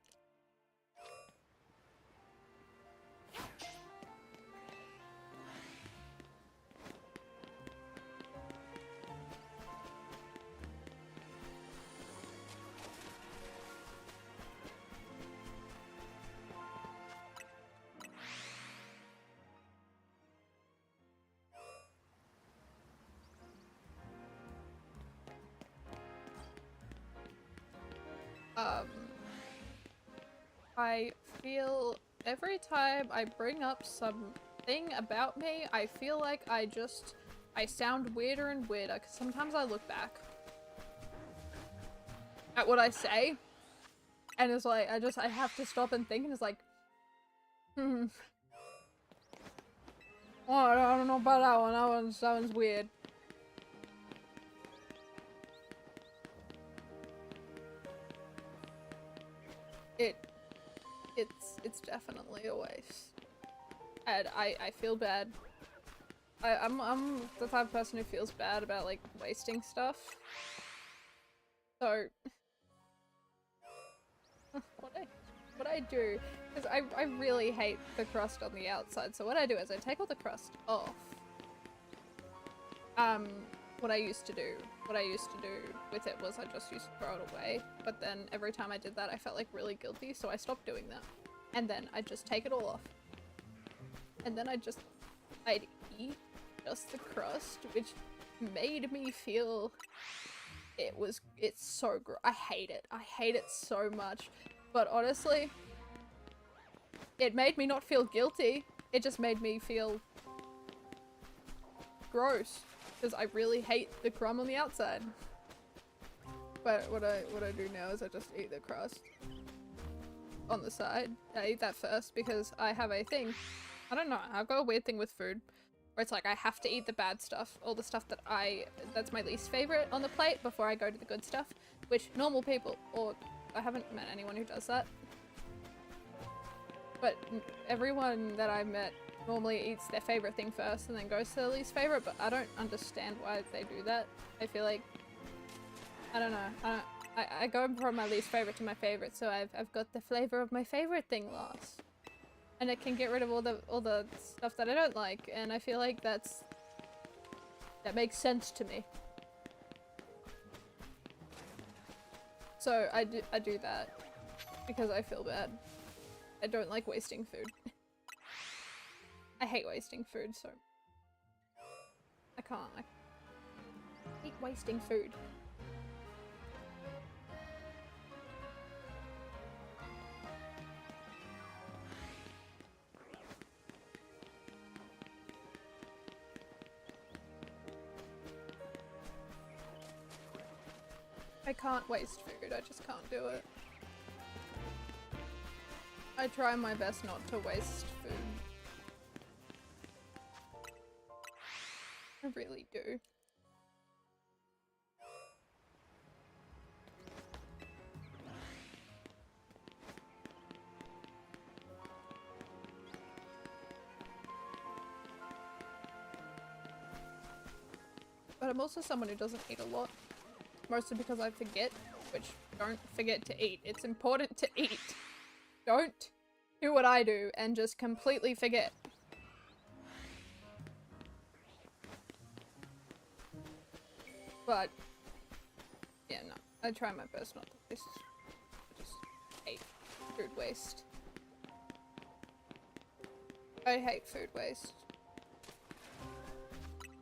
I feel every time I bring up something about me, I feel like I sound weirder and weirder, because sometimes I look back at what I say, and it's like, I have to stop and think, and it's like, oh, I don't know about that one, that one's weird. It's definitely a waste. And I feel bad. I'm the type of person who feels bad about like wasting stuff. So what I do is I really hate the crust on the outside. So what I do is I take all the crust off. What I used to do with it was I just used to throw it away. But then every time I did that, I felt like really guilty, so I stopped doing that. And then I'd just take it all off. And then I'd eat just the crust, which made me feel it's so gross. I hate it. I hate it so much. But honestly, it made me not feel guilty. It just made me feel gross. Because I really hate the crumb on the outside. But what I do now is I just eat the crust on the side. I eat that first because I have a thing. I don't know, I've got a weird thing with food where it's like I have to eat the bad stuff, all the stuff that's my least favorite on the plate before I go to the good stuff, which normal people, or I haven't met anyone who does that. But everyone that I've met normally eats their favorite thing first and then goes to their least favorite, but I don't understand why they do that. I feel like, I don't know, I go from my least favorite to my favorite, so I've got the flavor of my favorite thing last. And it can get rid of all the stuff that I don't like, and I feel like that makes sense to me. So I do that because I feel bad. I don't like wasting food. I hate wasting food, so I can't. I hate wasting food. I can't waste food, I just can't do it. I try my best not to waste food. I really do. But I'm also someone who doesn't eat a lot. Mostly because I forget, which don't forget to eat. It's important to eat. Don't do what I do and just completely forget. But, yeah, no. I try my best not to waste. I just hate food waste. I hate food waste.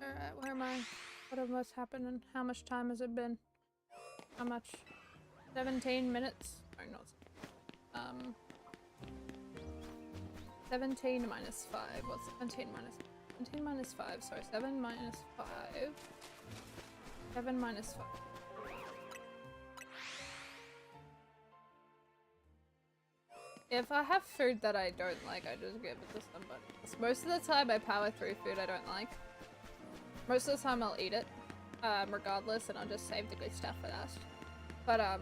Alright, where am I? What has happened and how much time has it been? How much? 17 minutes? No, not. 17 minus 5. What's 17 minus? 17 minus 5. Sorry, 7 minus 5. 7 minus 5. If I have food that I don't like, I just give it to somebody else. Most of the time I power through food I don't like. Most of the time I'll eat it, regardless, and I'll just save the good stuff for last. But,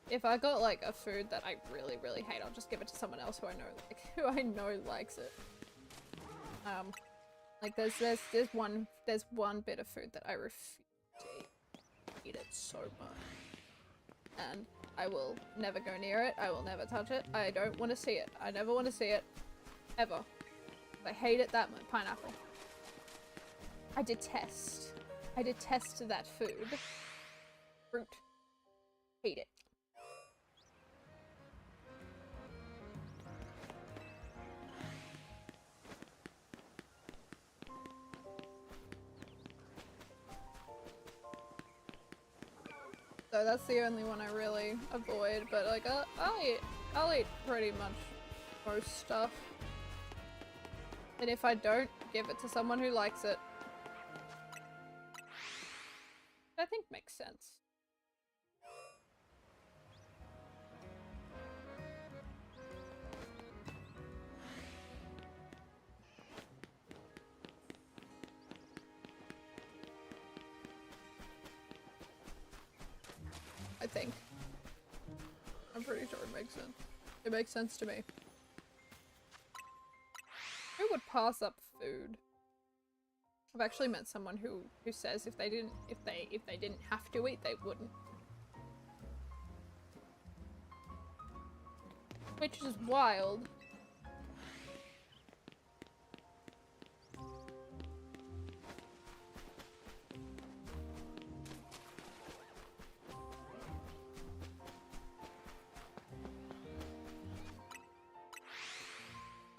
if I got, like, a food that I really, really hate, I'll just give it to someone else who I know likes it. Like, there's one bit of food that I refuse to eat. I eat it so much. And I will never go near it, I will never touch it, I don't want to see it. I never want to see it. Ever. I hate it that much. Pineapple. I detest that food. Fruit. Hate it. So that's the only one I really avoid, but like I'll eat pretty much most stuff. And if I don't, give it to someone who likes it. I think makes sense. I think. I'm pretty sure it makes sense. It makes sense to me. Who would pass up food? I've actually met someone who says if they didn't have to eat, they wouldn't. Which is wild.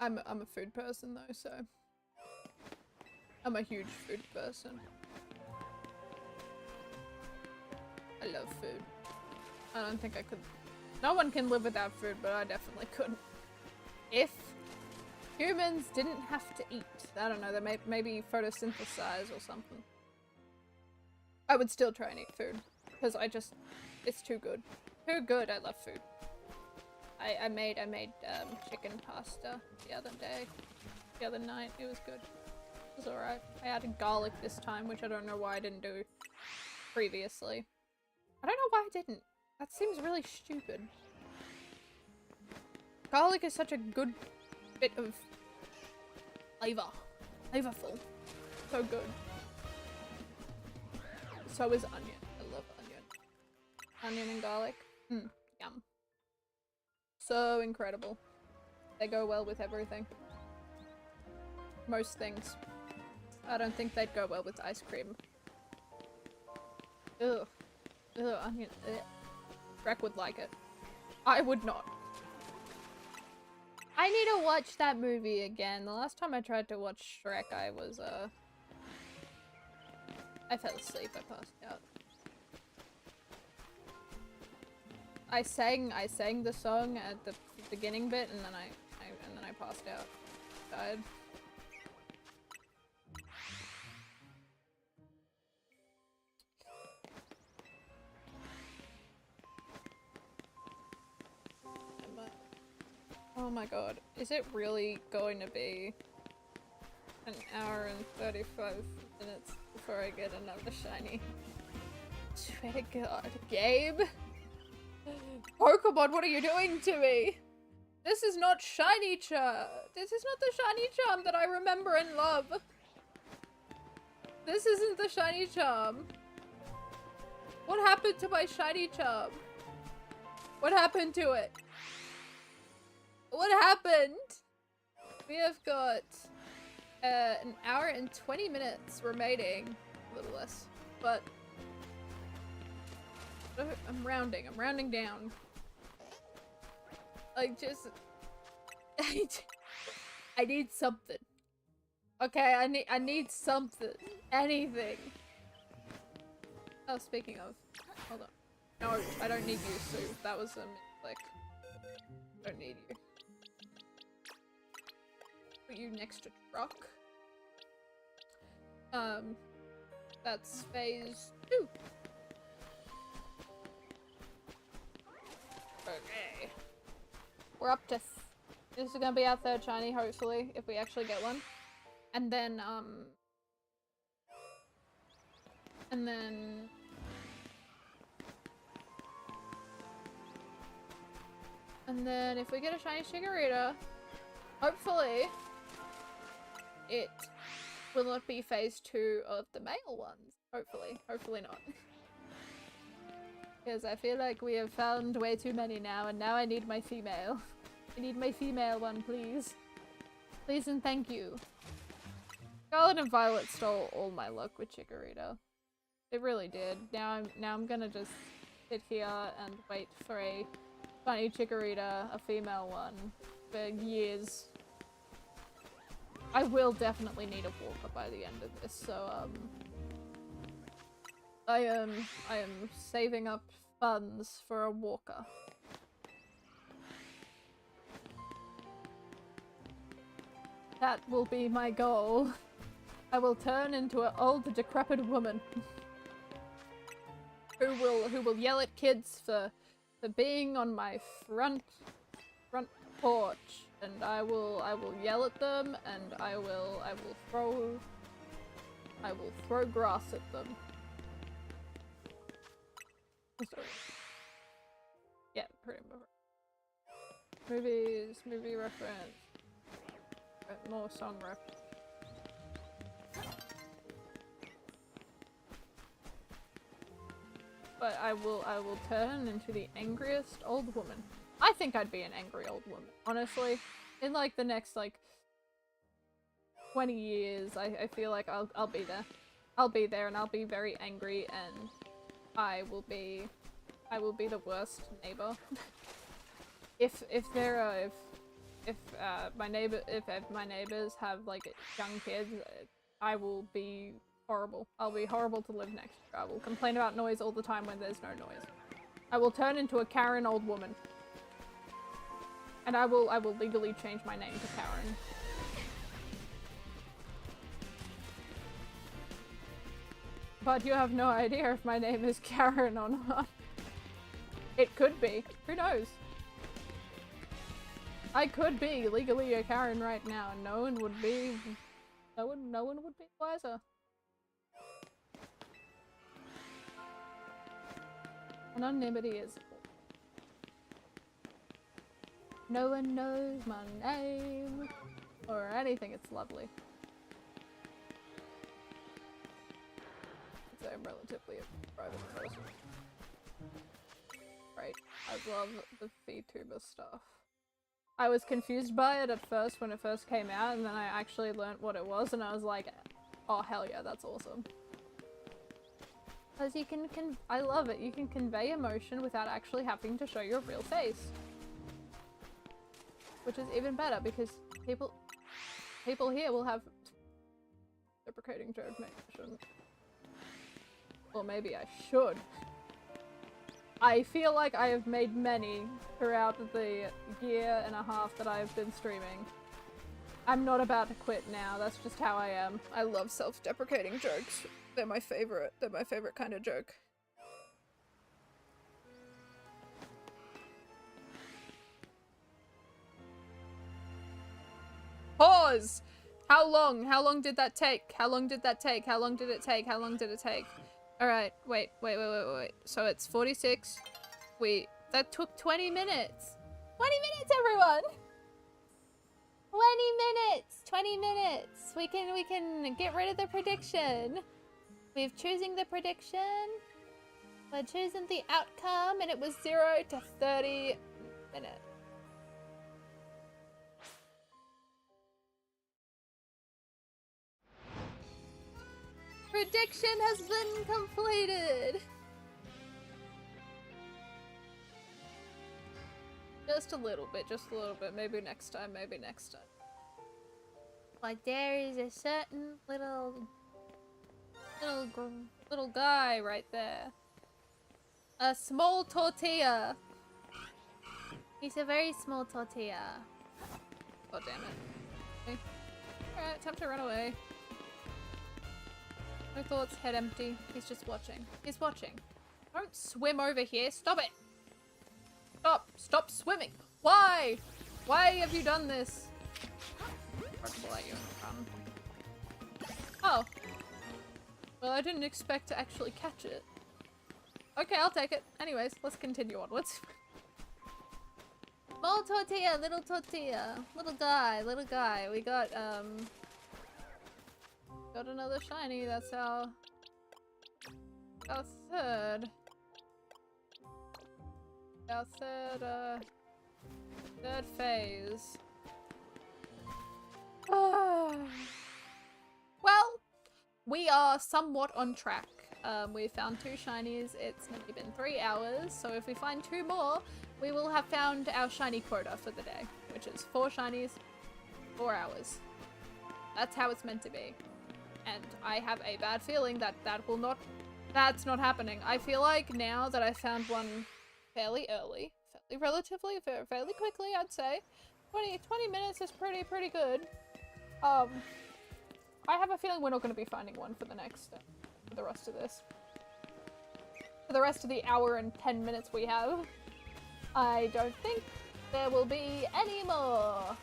I'm a food person though, so I'm a huge food person. I love food. I don't think I could. No one can live without food, but I definitely couldn't. If humans didn't have to eat, I don't know, they maybe photosynthesize or something, I would still try and eat food because it's too good. Too good. I love food. I made chicken pasta the other night. It was good. It was alright. I added garlic this time, which I don't know why I didn't do previously. I don't know why I didn't. That seems really stupid. Garlic is such a good bit of flavor. Flavorful. So good. So is onion. I love onion. Onion and garlic. Yum. So incredible. They go well with everything. Most things. I don't think they'd go well with ice cream. Ugh. Ugh, onion. Ugh. Greg would like it. I would not. I need to watch that movie again. The last time I tried to watch Shrek, I was, I fell asleep, I passed out. I sang the song at the beginning bit, and then I passed out. Died. Oh my god, is it really going to be an hour and 35 minutes before I get another shiny? Swear to god, Gabe? Pokemon, what are you doing to me? This is not shiny charm. This is not the shiny charm that I remember and love. This isn't the shiny charm. What happened to my shiny charm? What happened to it? What happened? We have got an hour and 20 minutes remaining. A little less, but I'm rounding down. Like, just I need something. Okay, I need something. Anything. Oh, speaking of, hold on. No, I don't need you, Sue. That was a mistake. I don't need you. Put you next to Truck. That's phase 2. Okay. We're up to this is gonna be our third shiny, hopefully, if we actually get one. And then if we get a shiny Shigarita, hopefully it will not be phase 2 of the male ones. Hopefully not. Because I feel like we have found way too many now, and now I need my female. I need my female one, please. Please and thank you. Scarlet and Violet stole all my luck with Chikorita. It really did. Now I'm gonna just sit here and wait for a funny Chikorita, a female one, for years. I will definitely need a walker by the end of this, so I am saving up funds for a walker. That will be my goal. I will turn into an old, decrepit woman who will yell at kids for being on my front porch, and I will yell at them, and I will throw grass at them. Sorry. Yeah, pretty much. Movie reference. More song reference. But I will turn into the angriest old woman. I think I'd be an angry old woman, honestly. In like the next like 20 years, I feel like I'll be there. I'll be there and I'll be very angry, and I will be the worst neighbor. if my neighbors have like young kids, I will be horrible. I'll be horrible to live next to. I will complain about noise all the time when there's no noise. I will turn into a Karen old woman. And I will legally change my name to Karen. But you have no idea if my name is Karen or not. It could be. Who knows? I could be legally a Karen right now, and no one would be wiser. Anonymity is no one knows my name or anything. It's lovely. So I'm relatively a private person. Right. I love the VTuber stuff. I was confused by it at first when it first came out, and then I actually learnt what it was, and I was like, oh hell yeah, that's awesome. Because you can I love it. You can convey emotion without actually having to show your real face. which is even better because people here will have deprecating joke. Maybe I shouldn't. Or maybe I should. I feel like I have made many throughout the year and a half that I've been streaming. I'm not about to quit now, that's just how I am. I love self-deprecating jokes. They're my favorite. They're my favorite kind of joke. Pause! How long? How long did that take? How long did that take? How long did it take? How long did it take? Alright, wait. So it's 46. That took 20 minutes. 20 minutes, everyone! 20 minutes! 20 minutes! We can get rid of the prediction. We're choosing the prediction. We're choosing the outcome, and it was 0 to 30 minutes. Prediction has been completed! Just a little bit, maybe next time, Like there is a certain little guy right there. A small tortilla. He's a very small tortilla. God damn it. Okay. Alright, time to run away. No thoughts, head empty. He's just watching. He's watching. Don't swim over here. Stop it! Stop swimming! Why? Why have you done this? Oh. Well, I didn't expect to actually catch it. Okay, I'll take it. Anyways, let's continue on. Small tortilla, little tortilla. Little guy. We got another shiny. That's our third. Our third phase. Well, we are somewhat on track. We found 2 shinies. It's only been 3 hours, so if we find 2 more, we will have found our shiny quota for the day, which is 4 shinies, 4 hours. That's how it's meant to be. And I have a bad feeling that that's not happening. I feel like now that I found one fairly early, fairly quickly, I'd say. 20 minutes is pretty good. I have a feeling we're not going to be finding one for the rest of this. For the rest of the hour and 10 minutes we have. I don't think there will be any more.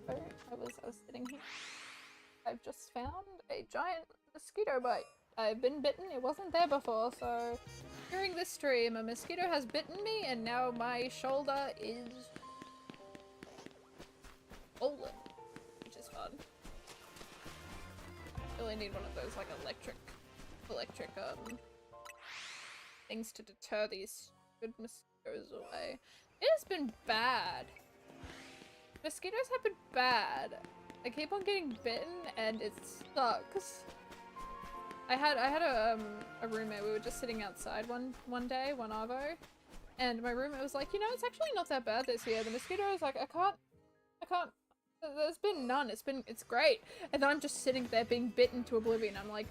I was sitting here. I've just found a giant mosquito bite. I've been bitten. It wasn't there before, so during this stream, a mosquito has bitten me, and now my shoulder is swollen, which is fun. I really need one of those like electric things to deter these stupid mosquitoes away. It has been bad. Mosquitoes have been bad. I keep on getting bitten and it sucks. I had a roommate. We were just sitting outside one day, one arvo, and my roommate was like, you know, it's actually not that bad this year. The mosquito was like, I can't. There's been none. It's great. And then I'm just sitting there being bitten to oblivion. I'm like,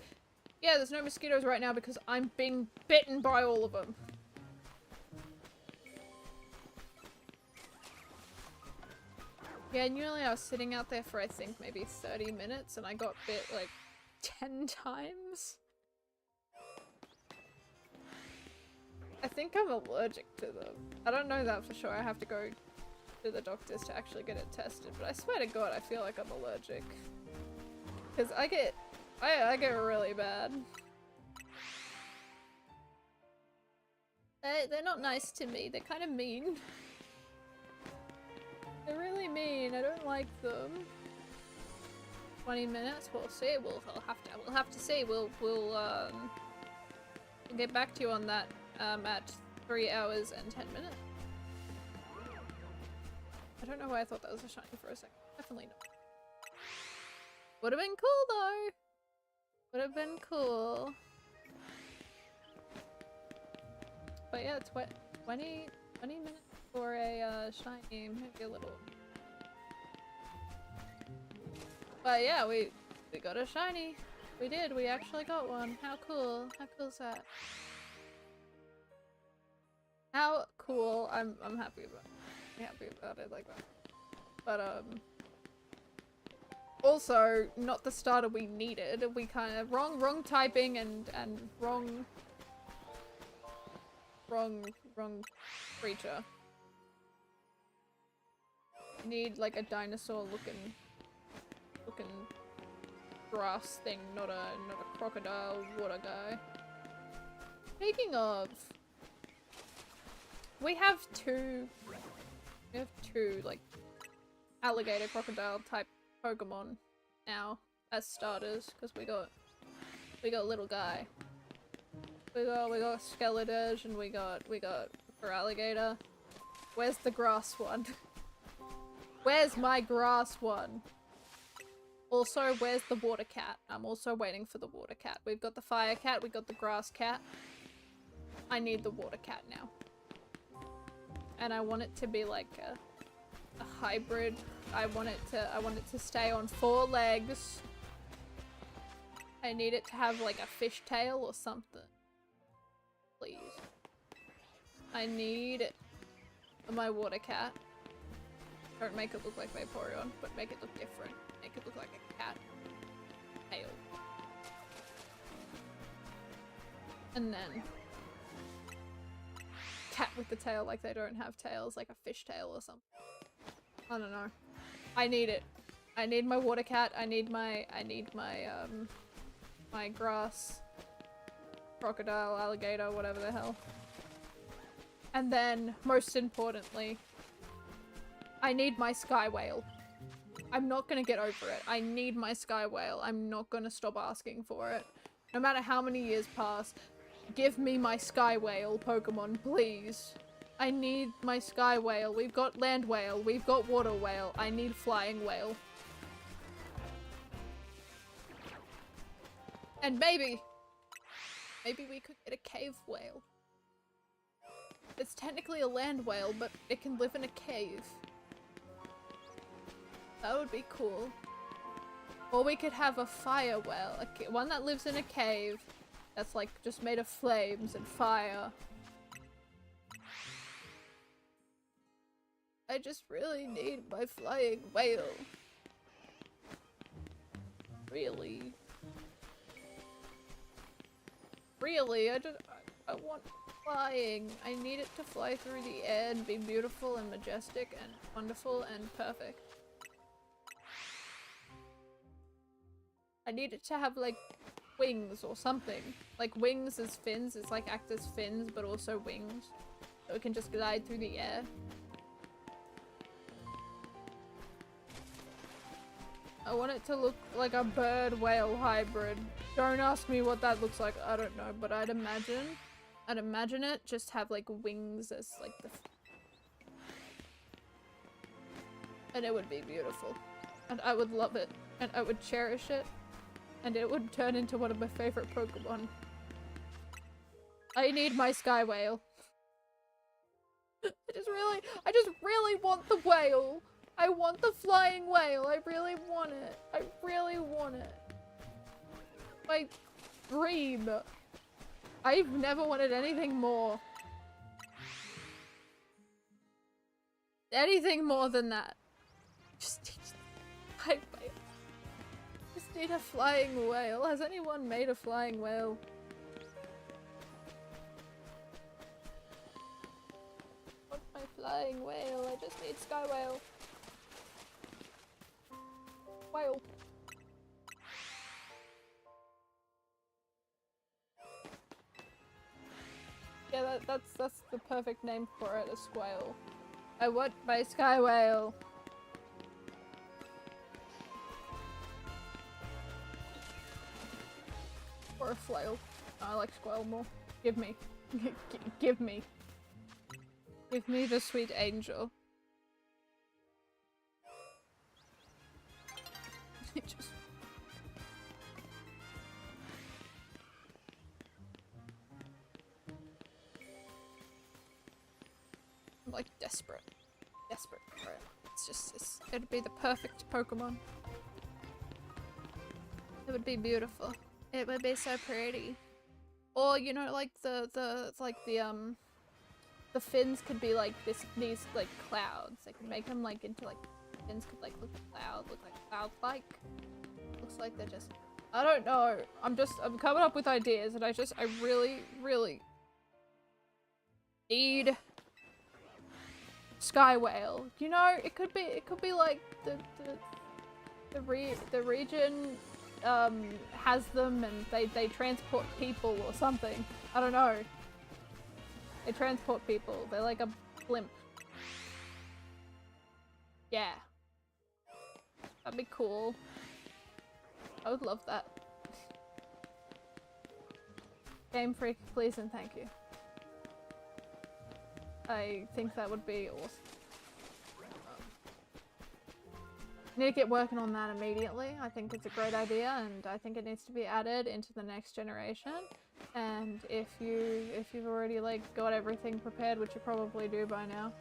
yeah, there's no mosquitoes right now because I'm being bitten by all of them. Yeah, nearly I was sitting out there for I think maybe 30 minutes and I got bit like 10 times. I think I'm allergic to them. I don't know that for sure. I have to go to the doctors to actually get it tested, but I swear to God I feel like I'm allergic. Because I get really bad. They're not nice to me. They're kind of mean. They're really mean. I don't like them. 20 minutes. We'll see. We'll have to see. We'll get back to you on that at 3 hours and 10 minutes. I don't know why I thought that was a shiny for a second. Definitely not. Would have been cool though. Would have been cool. But yeah, it's 20 minutes for a shiny, maybe a little. But yeah, we got a shiny. We did, we actually got one. How cool. How cool is that? How cool. I'm happy about it. I'm happy about it like that. But also not the starter we needed. We kind of wrong typing and wrong creature. Need like a dinosaur looking grass thing, not a crocodile water guy. Speaking of, we have two like alligator crocodile type Pokemon now as starters because we got little guy. We got Skeledirge and we got for alligator. Where's the grass one? Where's my grass one? Also, where's the water cat? I'm also waiting for the water cat. We've got the fire cat, we got the grass cat. I need the water cat now. And I want it to be like a hybrid. I want it to stay on 4 legs. I need it to have like a fishtail or something. Please. I need my water cat. Don't make it look like Vaporeon, but make it look different. Make it look like a cat. Tail. And then cat with the tail like they don't have tails, like a fish tail or something. I don't know. I need it. I need my water cat. I need my my grass crocodile, alligator, whatever the hell. And then, most importantly, I need my sky whale. I'm not gonna get over it. I need my sky whale. I'm not gonna stop asking for it. No matter how many years pass, give me my sky whale Pokemon, please. I need my sky whale. We've got land whale. We've got water whale. I need flying whale. And maybe we could get a cave whale. It's technically a land whale, but it can live in a cave. That would be cool. Or we could have a fire whale. One that lives in a cave that's like just made of flames and fire. I just really need my flying whale. Really. Really, I want flying. I need it to fly through the air and be beautiful and majestic and wonderful and perfect. I need it to have like wings or something. Like wings as fins, it's like act as fins but also wings. So it can just glide through the air. I want it to look like a bird-whale hybrid. Don't ask me what that looks like, I don't know, but I'd imagine it just have like wings as like the... And it would be beautiful. And I would love it. And I would cherish it. And it would turn into one of my favorite Pokemon. I need my sky whale. I just really want the whale. I want the flying whale. I really want it. I really want it. My dream. I've never wanted anything more. Anything more than that. Just need a flying whale. Has anyone made a flying whale? I want my flying whale. I just need sky whale. Whale. Yeah, that's the perfect name for it, a squale. I want my sky whale. Or a flail. I like squale more. Give me. Give me. Give me the sweet angel. Just... I'm like desperate. desperate for it. It'd be the perfect Pokemon. It would be beautiful. It would be so pretty. Or, you know, like the fins could be like these like clouds. They could make them like into like, fins could like look like cloud-like. Looks like they're just, I don't know. I'm coming up with ideas and I really, really need Sky Whale. You know, it could be like the region has them and they transport people or something. I don't know. They transport people. They're like a blimp. Yeah. That'd be cool. I would love that. Game Freak, please and thank you. I think that would be awesome. Need to get working on that immediately. I think it's a great idea and I think it needs to be added into the next generation. And if you've already like got everything prepared, which you probably do by now,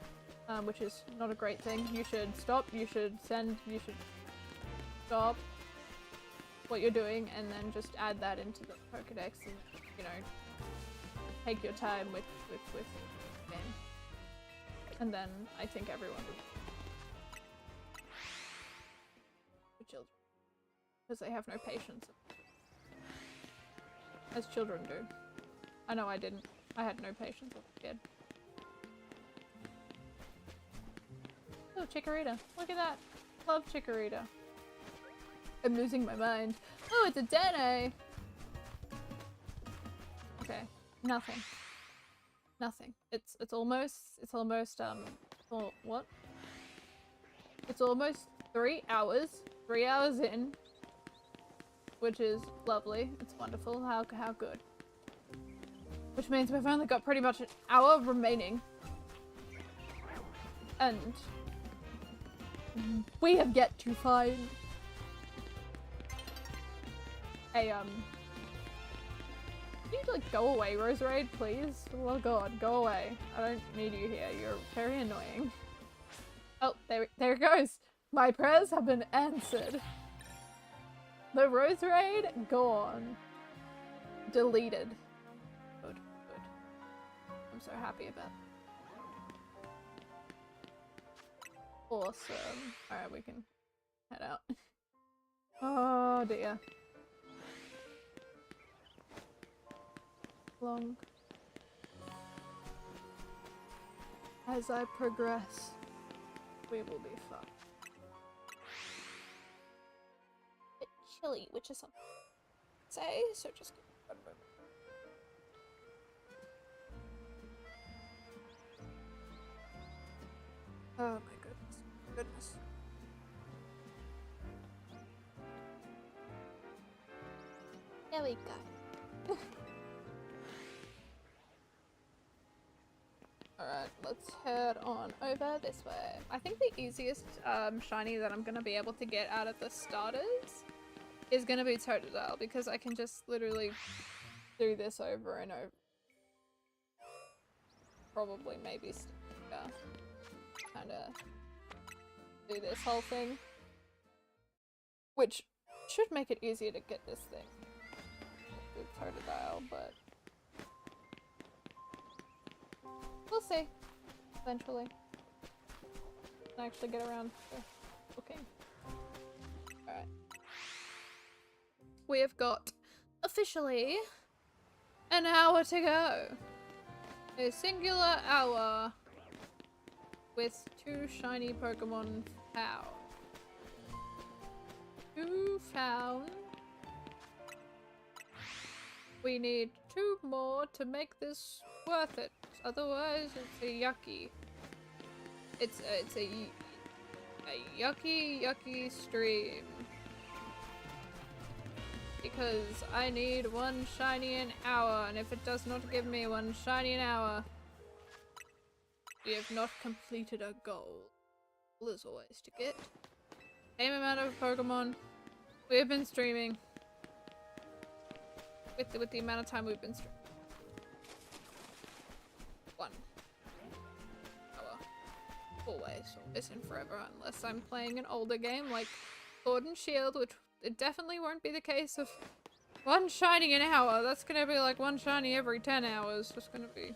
which is not a great thing, you should stop, you should stop what you're doing and then just add that into the Pokedex and, you know, take your time with the game. And then I think everyone would. Children. Because they have no patience. As children do. I know I didn't. I had no patience as a kid. Oh, Chikorita. Look at that. Love Chikorita. I'm losing my mind. Oh, it's a Dene! Okay. Nothing. Nothing. It's almost, what? It's almost 3 hours. 3 hours in. Which is lovely. It's wonderful. How good. Which means we've only got pretty much an hour remaining. And we have yet to find a, can you, like, go away, Roserade, please? Oh god, go away. I don't need you here. You're very annoying. Oh, there it goes. My prayers have been answered. The Roserade, gone. Deleted. Good. I'm so happy about that. Awesome. Alright, we can head out. Oh dear. Long. As I progress, we will be fine. Bit chilly, which is something to say, so just give me 1 moment. Oh my goodness. There we go. Alright, let's head on over this way. I think the easiest shiny that I'm going to be able to get out of the starters is going to be Totodile, because I can just literally do this over and over. Probably, maybe, kind of do this whole thing. Which should make it easier to get this thing with Totodile, but we'll see. Eventually. I'll actually get around to looking. Alright. We have got, officially, an hour to go. A singular hour with 2 shiny Pokemon found. 2 found. We need 2 more to make this worth it. Otherwise, it's a yucky. It's a yucky stream. Because I need 1 shiny an hour, and if it does not give me 1 shiny an hour, we have not completed our goal. There's always to get. Same amount of Pokemon we have been streaming. With the amount of time we've been streaming. 1 hour. Always and forever, unless I'm playing an older game like Sword and Shield, which it definitely won't be the case of one shiny an hour. That's gonna be like one shiny every 10 hours. It's gonna be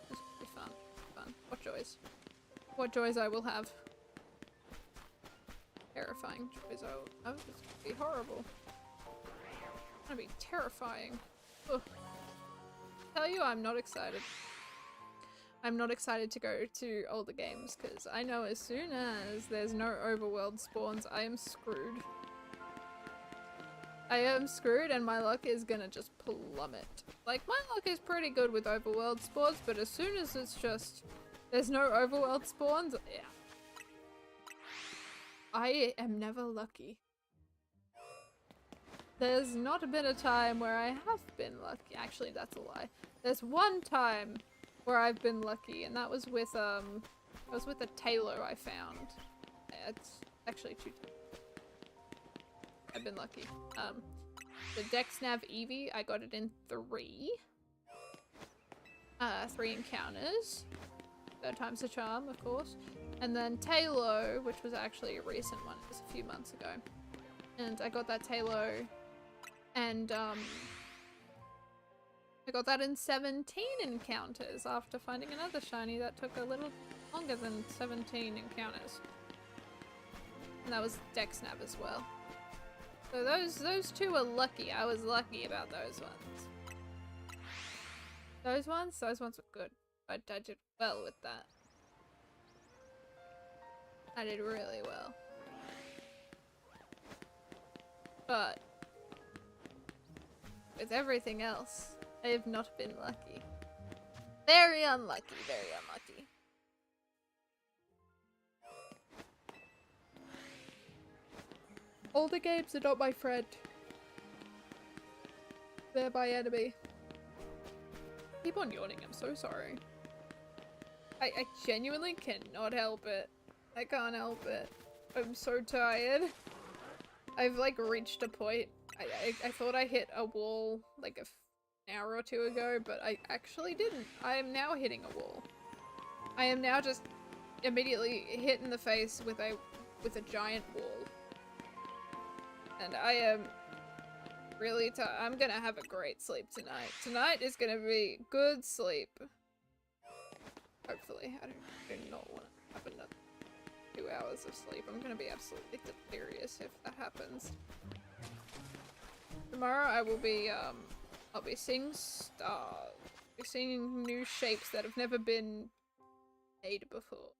fun. What joys. What joys I will have. Terrifying joys. Oh, it's gonna be horrible. It's gonna be terrifying. Ugh. I tell you, I'm not excited. I'm not excited to go to older games because I know as soon as there's no overworld spawns, I am screwed. I am screwed and my luck is gonna just plummet. Like, my luck is pretty good with overworld spawns, but as soon as it's just there's no overworld spawns, yeah. I am never lucky. There's not been a time where I have been lucky. Actually, that's a lie. There's one time where I've been lucky, and that was with a tailor I found. It's actually 2 times. I've been lucky. The Dexnav Eevee, I got it in 3 encounters. 3rd time's the charm, of course. And then Tailo, which was actually a recent one, it was a few months ago. And I got that Tailo, and I got that in 17 encounters after finding another shiny that took a little longer than 17 encounters. And that was Dexnav as well. So those 2 are lucky. I was lucky about those ones. Those ones were good. I did well with that. I did really well. But with everything else, I have not been lucky. Very unlucky, very unlucky. Older games are not my friend. They're my enemy. Keep on yawning, I'm so sorry. I genuinely cannot help it. I can't help it. I'm so tired. I've like reached a point. I thought I hit a wall like an hour or 2 ago, but I actually didn't. I am now hitting a wall. I am now just immediately hit in the face with a giant wall. And I am really tired. I'm gonna have a great sleep tonight. Tonight is gonna be good sleep. Hopefully. I do not want to have another 2 hours of sleep. I'm gonna be absolutely delirious if that happens. Tomorrow I will be, I'll be seeing stars. Be seeing new shapes that have never been made before.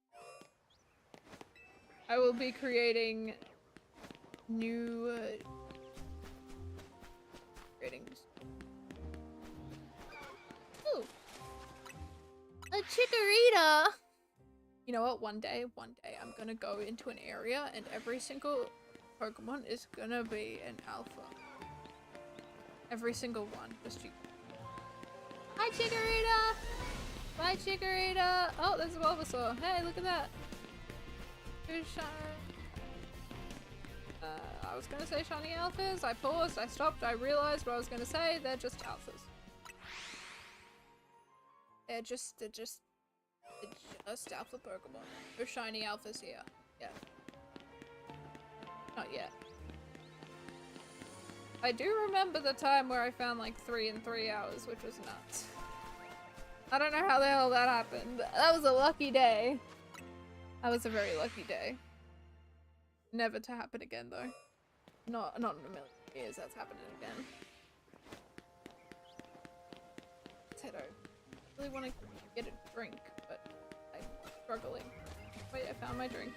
I will be creating new, Ooh! A Chikorita! You know what? One day, I'm gonna go into an area and every single Pokemon is gonna be an alpha. Every single one. Just you. Hi, Chikorita! Bye, Chikorita! Oh, there's a Bulbasaur. Hey, look at that! Who's shiny? I was gonna say shiny alphas. I paused, I stopped, I realized what I was gonna say. They're just alphas. They're just alpha Pokemon. No shiny alphas here. Yeah. Not yet. I do remember the time where I found like 3 in 3 hours, which was nuts. I don't know how the hell that happened. That was a lucky day. That was a very lucky day. Never to happen again though. Not in a million years that's happening again. Potato. I really want to get a drink, but I'm struggling. Wait, I found my drink.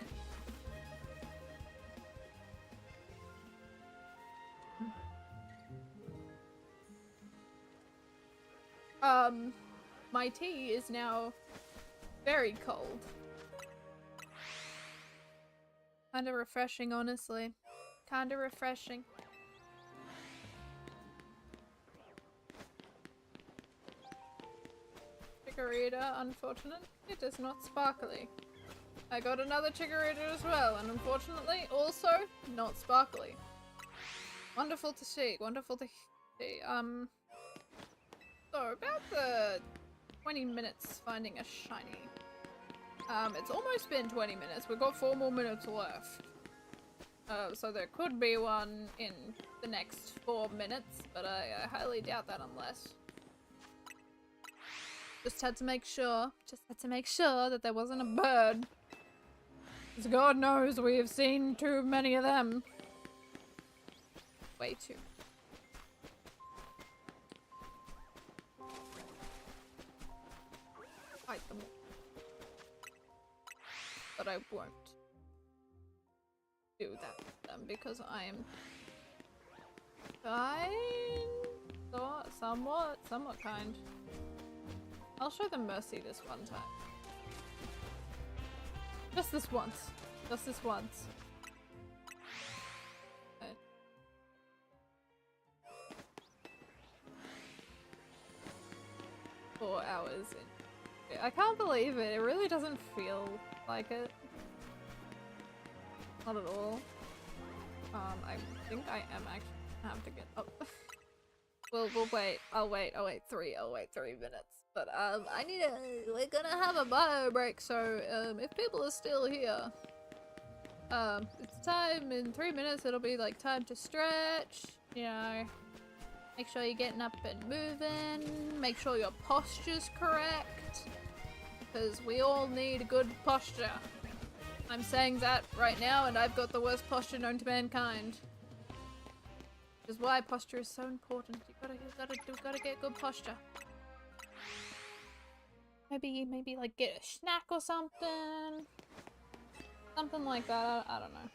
My tea is now very cold. Kinda refreshing, honestly. Kinda refreshing. Chikorita, unfortunate. It is not sparkly. I got another Chikorita as well, and unfortunately, also not sparkly. Wonderful to see. Wonderful to see. So about the 20 minutes finding a shiny. It's almost been 20 minutes. We've got 4 more minutes left. So there could be one in the next 4 minutes, but I highly doubt that unless. Just had to make sure that there wasn't a bird. Because God knows we have seen too many of them. Way too. Fight them. But I won't do that with them because I am kind, somewhat kind. I'll show them mercy this one time. Just this once. Just this once. Okay. 4 hours in. I can't believe it. It really doesn't feel like it. Not at all. I think I am actually gonna have to get up. we'll wait. I'll wait 3 minutes. But we're gonna have a bio break, so if people are still here, it's time in 3 minutes. It'll be like time to stretch, you know, make sure you're getting up and moving, make sure your posture's correct, because we all need good posture. I'm saying that right now, and I've got the worst posture known to mankind. Which is why posture is so important. You gotta get good posture. Maybe like get a snack or something. Something like that. I don't know.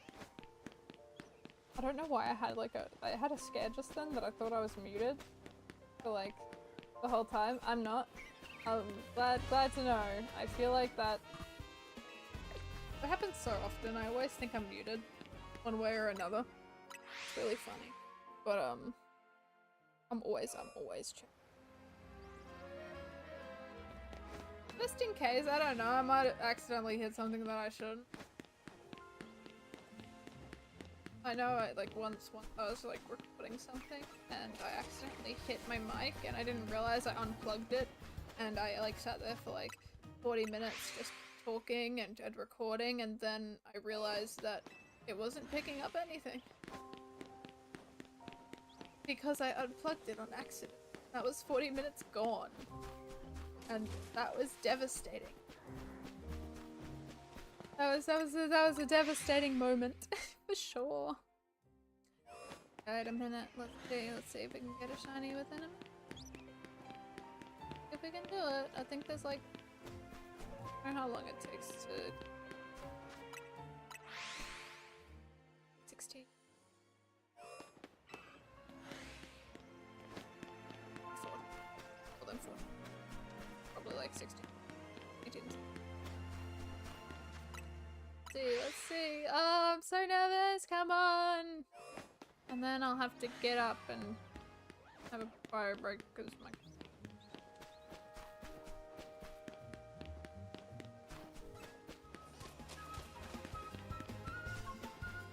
I don't know why I had a scare just then that I thought I was muted for like the whole time. I'm not. Glad to know. I feel like that it happens so often. I always think I'm muted one way or another. It's really funny. But I'm always checking. Just in case, I don't know, I might accidentally hit something that I shouldn't. I know once I was like recording something and I accidentally hit my mic and I didn't realize I unplugged it, and I like sat there for like 40 minutes just talking and recording, and then I realized that it wasn't picking up anything. Because I unplugged it on accident. That was 40 minutes gone. And that was devastating. That was a devastating moment for sure. Alright, a minute. Let's see if we can get a shiny within a minute. If we can do it, I think there's like, I don't know how long it takes to 16. 4. Well then 4. Probably like 16. 18. Let's see. Oh, I'm so nervous. Come on. And then I'll have to get up and have a fire break because my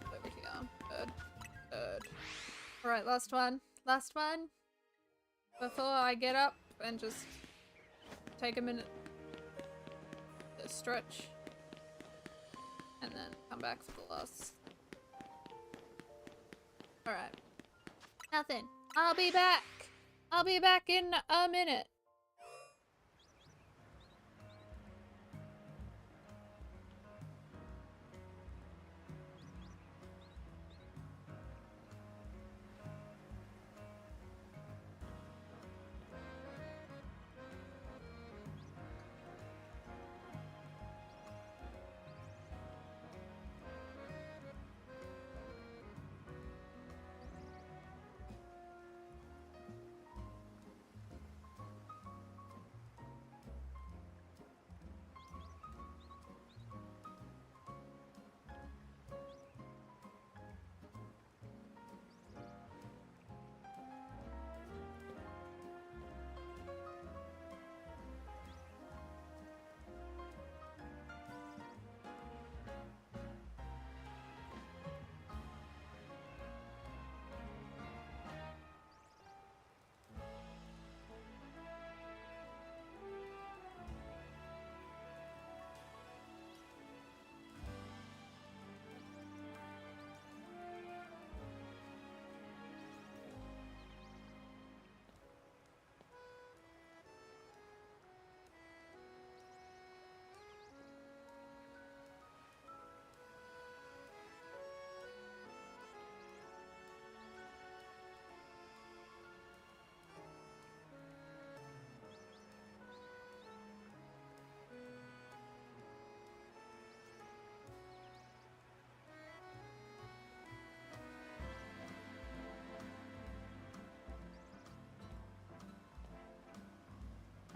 over here. Bird. Alright, last one. Last one. Before I get up and just take a minute to stretch. And then come back for the last. Alright. Nothing. I'll be back. I'll be back in a minute.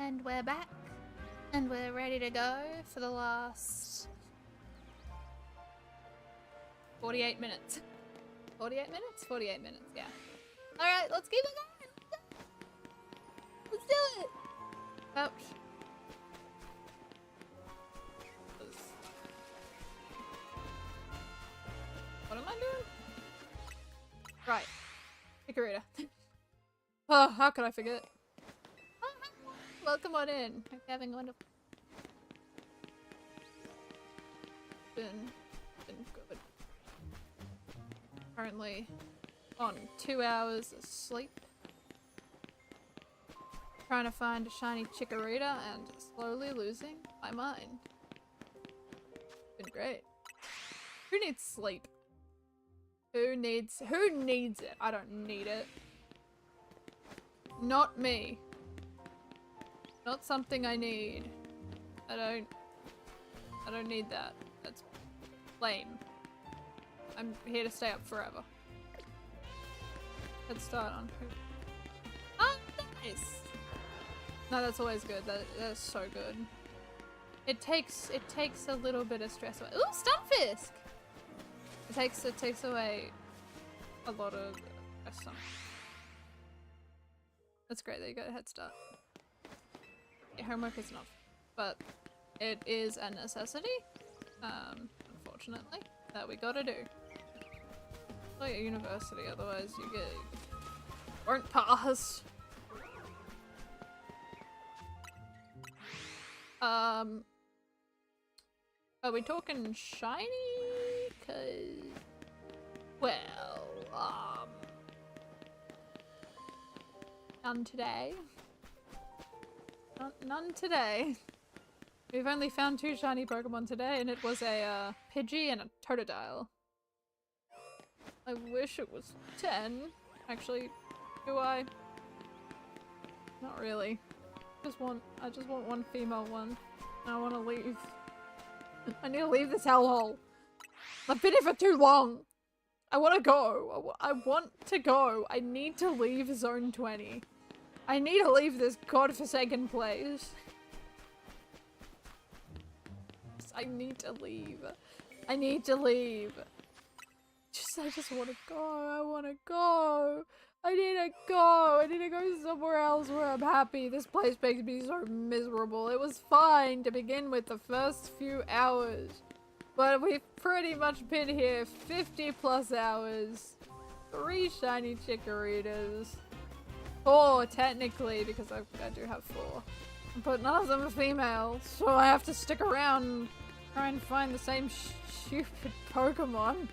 And we're back. And we're ready to go for the last 48 minutes. 48 minutes? 48 minutes, yeah. Alright, let's keep it going! Let's do it! Ouch. What am I doing? Right. Chikorita. Oh, how could I forget? Welcome on in. Hope you're having a wonderful... Been good. Currently on 2 hours of sleep. Trying to find a shiny Chikorita and slowly losing my mind. Been great. Who needs sleep? Who needs it? I don't need it. Not me. Not something I need. I don't need that. That's lame. I'm here to stay up forever. Let's start on who. Oh, nice! No, that's always good. That's so good. It takes a little bit of stress away. Ooh, Stunfisk! It takes away a lot of stress. That's great that you got a head start. Yeah, homework is not, but it is a necessity, unfortunately, that we gotta do. Like at university, otherwise you won't pass. Are we talking shiny? 'Cause, well, none today. None today. We've only found 2 shiny Pokemon today, and it was a Pidgey and a Totodile. I wish it was 10. Actually, do I? Not really. I just want one female one. And I want to leave. I need to leave this hellhole. I've been here for too long. I want to go. I want to go. I need to leave Zone 20. I need to leave this godforsaken place. I need to leave. I need to leave. I just want to go. I want to go. I need to go. I need to go somewhere else where I'm happy. This place makes me so miserable. It was fine to begin with the first few hours. But we've pretty much been here 50 plus hours. 3 shiny Chikoritas. 4 technically, because I do have 4. But none of them are female, so I have to stick around and try and find the same stupid Pokemon.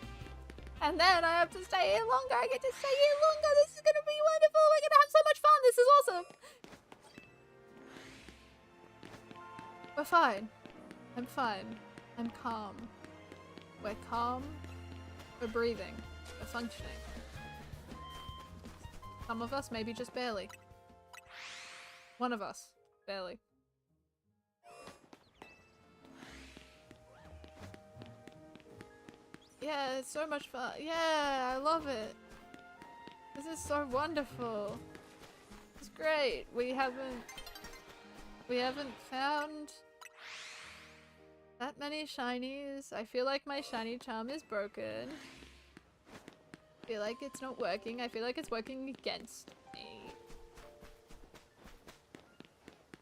And then I have to stay here longer. I get to stay here longer. This is gonna be wonderful. We're gonna have so much fun. This is awesome. We're fine. I'm fine. I'm calm. We're calm. We're breathing. We're functioning. Some of us, maybe just barely. One of us, barely. Yeah, it's so much fun. Yeah, I love it. This is so wonderful. It's great. We haven't found that many shinies. I feel like my shiny charm is broken. I feel like it's not working. I feel like it's working against me.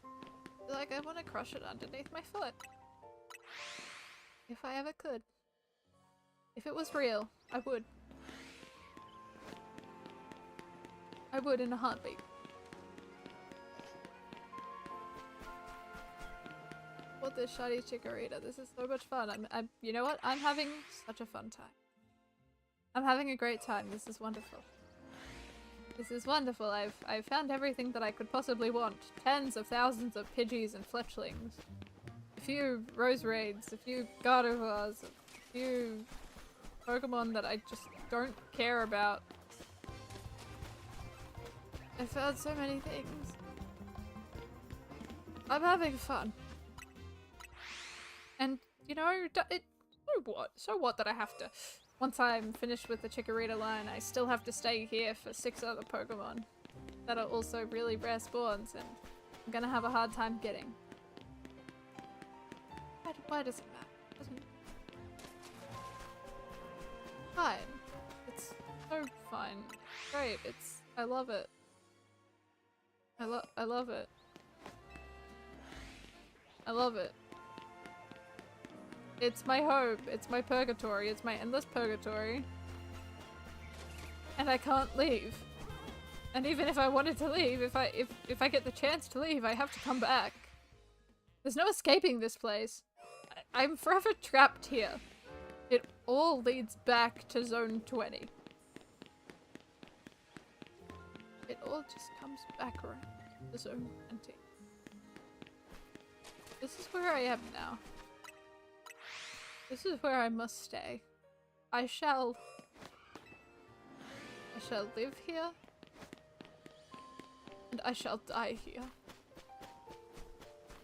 I feel like I want to crush it underneath my foot. If I ever could. If it was real, I would. I would in a heartbeat. What this shiny Chikorita. This is so much fun. You know what? I'm having such a fun time. I'm having a great time. This is wonderful. This is wonderful. I've found everything that I could possibly want. Tens of thousands of Pidgeys and Fletchlings. A few Roseraids, a few Gardevoirs, a few Pokemon that I just don't care about. I found so many things. I'm having fun. And, you know, so what that I have to... Once I'm finished with the Chikorita line, I still have to stay here for 6 other Pokemon that are also really rare spawns, and I'm gonna have a hard time getting. Why does it matter? Fine. It's so fine. Great. I love it. I love it. I love it. It's my hope. It's my purgatory. It's my endless purgatory. And I can't leave. And even if I wanted to leave, if I get the chance to leave, I have to come back. There's no escaping this place. I'm forever trapped here. It all leads back to zone 20. It all just comes back around to zone 20. This is where I am now. This is where I must stay. I shall live here. And I shall die here.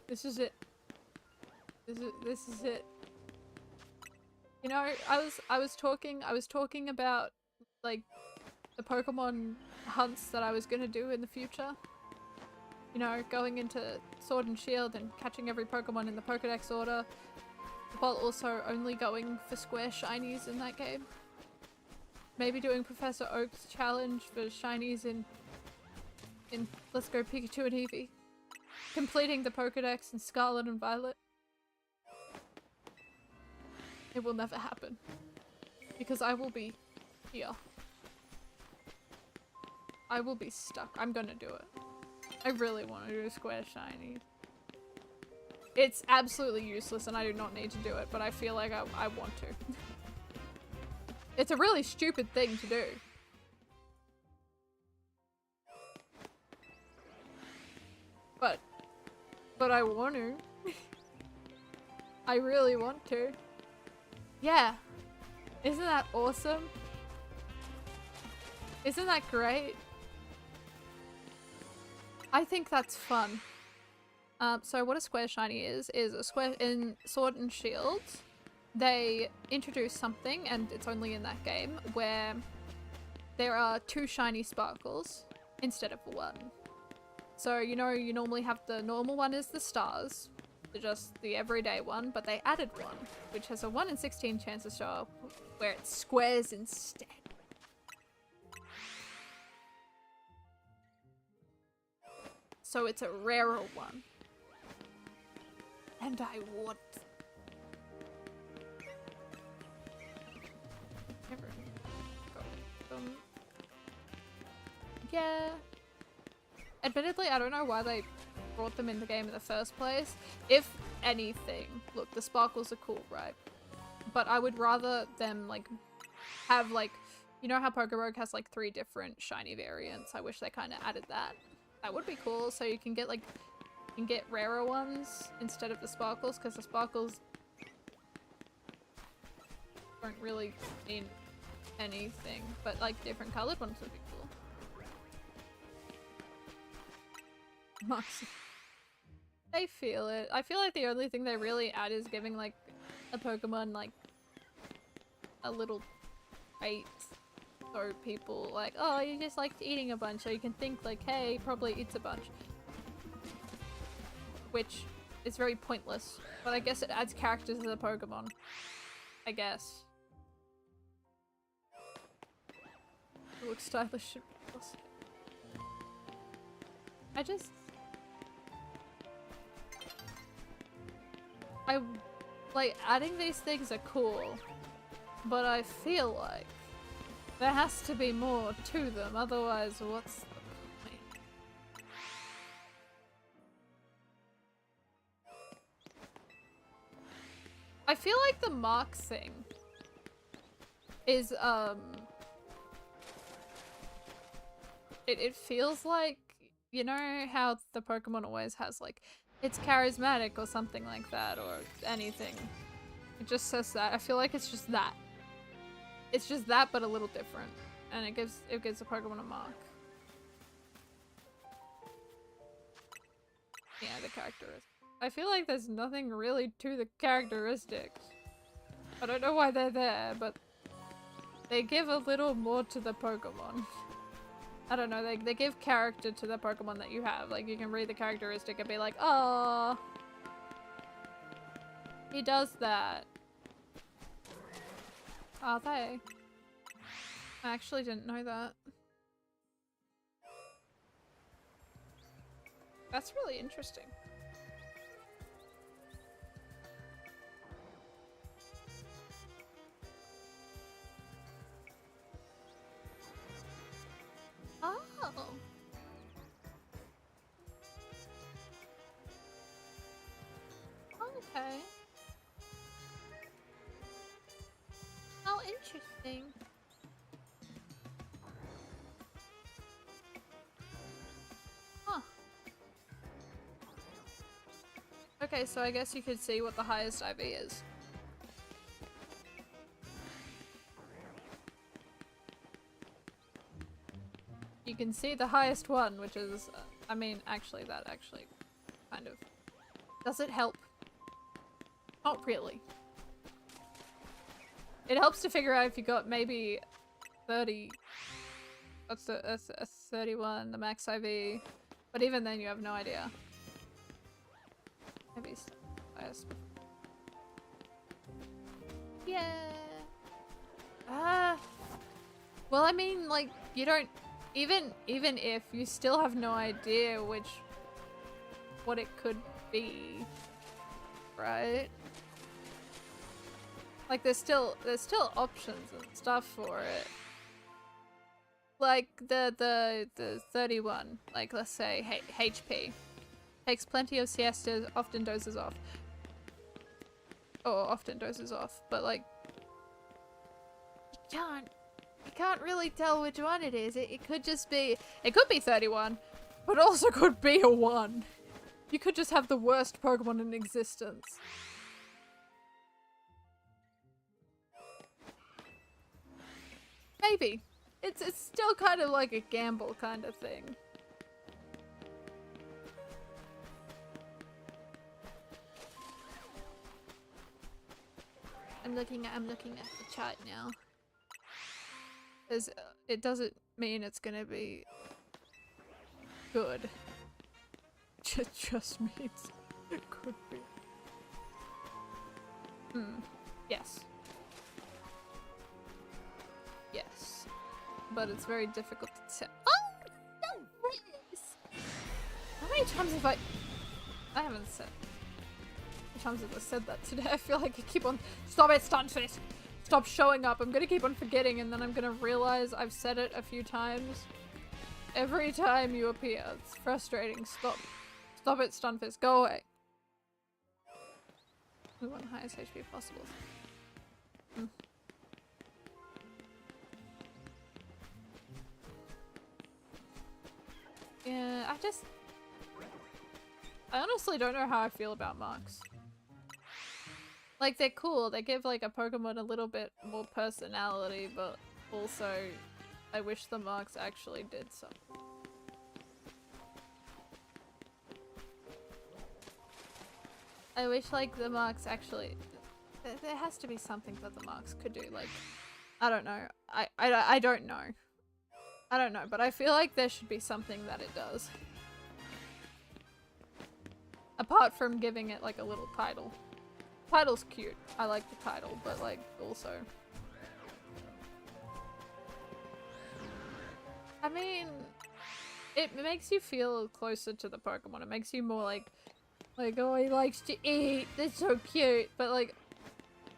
This is it. This is it. You know, I was talking about like the Pokemon hunts that I was gonna do in the future. You know, going into Sword and Shield and catching every Pokemon in the Pokedex order, while also only going for square shinies in that game. Maybe doing Professor Oak's challenge for shinies in Let's Go Pikachu and Eevee. Completing the Pokedex in Scarlet and Violet. It will never happen. Because I will be here. I will be stuck. I'm gonna do it. I really want to do square shiny. It's absolutely useless and I do not need to do it, but I feel like I want to. It's a really stupid thing to do. But I want to. I really want to. Yeah. Isn't that awesome? Isn't that great? I think that's fun. So what a square shiny is a square in Sword and Shield. They introduce something, and it's only in that game, where there are 2 shiny sparkles instead of 1. So, you know, you normally have the normal one is the stars, just the everyday one, but they added one, which has a 1 in 16 chance to show up, where it's squares instead. So it's a rarer one. And I want... Yeah. Admittedly, I don't know why they brought them in the game in the first place. If anything, look, the sparkles are cool, right? But I would rather them, like, have, like, you know how Pokerogue has, like, 3 different shiny variants? I wish they kind of added that. That would be cool, so you can get, like, you can get rarer ones instead of the sparkles, because the sparkles don't really mean anything, but, like, different colored ones would be cool. They feel it. I feel like the only thing they really add is giving like a Pokemon like a little trait, so people like, oh, you just liked eating a bunch, so you can think like, hey, he probably eats a bunch. Which is very pointless, but I guess it adds characters to the Pokemon. I guess. It looks stylish. Like, adding these things are cool, but I feel like there has to be more to them, otherwise what's the point? I feel like the mark thing is, it feels like, you know how the Pokemon always has like, it's charismatic or something like that, or anything. It just says that. I feel like it's just that. It's just that, but a little different. And it gives the Pokemon a mark. Yeah, the characteristics. I feel like there's nothing really to the characteristics. I don't know why they're there, but they give a little more to the Pokemon. I don't know, they give character to the Pokemon that you have. Like, you can read the characteristic and be like, oh, he does that. Are they? I actually didn't know that. That's really interesting. Oh. Okay. Oh, interesting. Huh. Okay, so I guess you could see what the highest IV is. You can see the highest one, which is, I mean, actually, that actually kind of... Does it help? Not really. It helps to figure out if you got maybe 30... That's a 31, the max IV. But even then, you have no idea. Maybe highest. Yeah. Well, I mean, like, you don't... Even if you still have no idea what it could be, right? Like, there's still options and stuff for it. Like the 31, like let's say HP, takes plenty of siestas, often dozes off. Or often dozes off, but like you can't really tell which one it is. It could just be, it could be 31, but also could be a 1. You could just have the worst Pokemon in existence. Maybe. It's still kind of like a gamble kind of thing. I'm looking at the chart now. It doesn't mean it's gonna be good. It just means it could be. Yes. Yes. But it's very difficult to tell. Oh! No! Please! How many times have I haven't said. How many times have I said that today? I feel like I keep on. Stop it, Stunfish! Stop showing up. I'm gonna keep on forgetting and then I'm gonna realize I've said it a few times. Every time you appear. It's frustrating. Stop. Stop it, Stunfish. Go away. We want the highest HP possible. Yeah, I honestly don't know how I feel about marks. Like, they're cool, they give like a Pokemon a little bit more personality, but also I wish the marks actually did something. I wish like the marks actually, there has to be something that the marks could do, like, I don't know, I don't know. I don't know, but I feel like there should be something that it does. Apart from giving it like a little title. Title's cute. I like the title, but like also. I mean, it makes you feel closer to the Pokemon. It makes you more like, oh, he likes to eat. That's so cute. But like,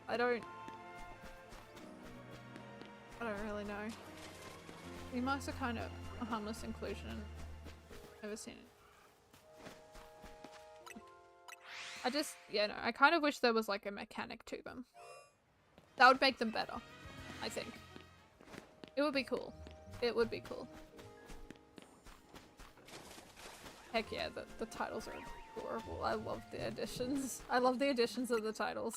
I don't really know. The marks are kind of a harmless inclusion. Never seen it. Yeah, no, I kind of wish there was like a mechanic to them. That would make them better, I think. It would be cool. It would be cool. Heck yeah, the titles are adorable. I love the additions. I love the additions of the titles.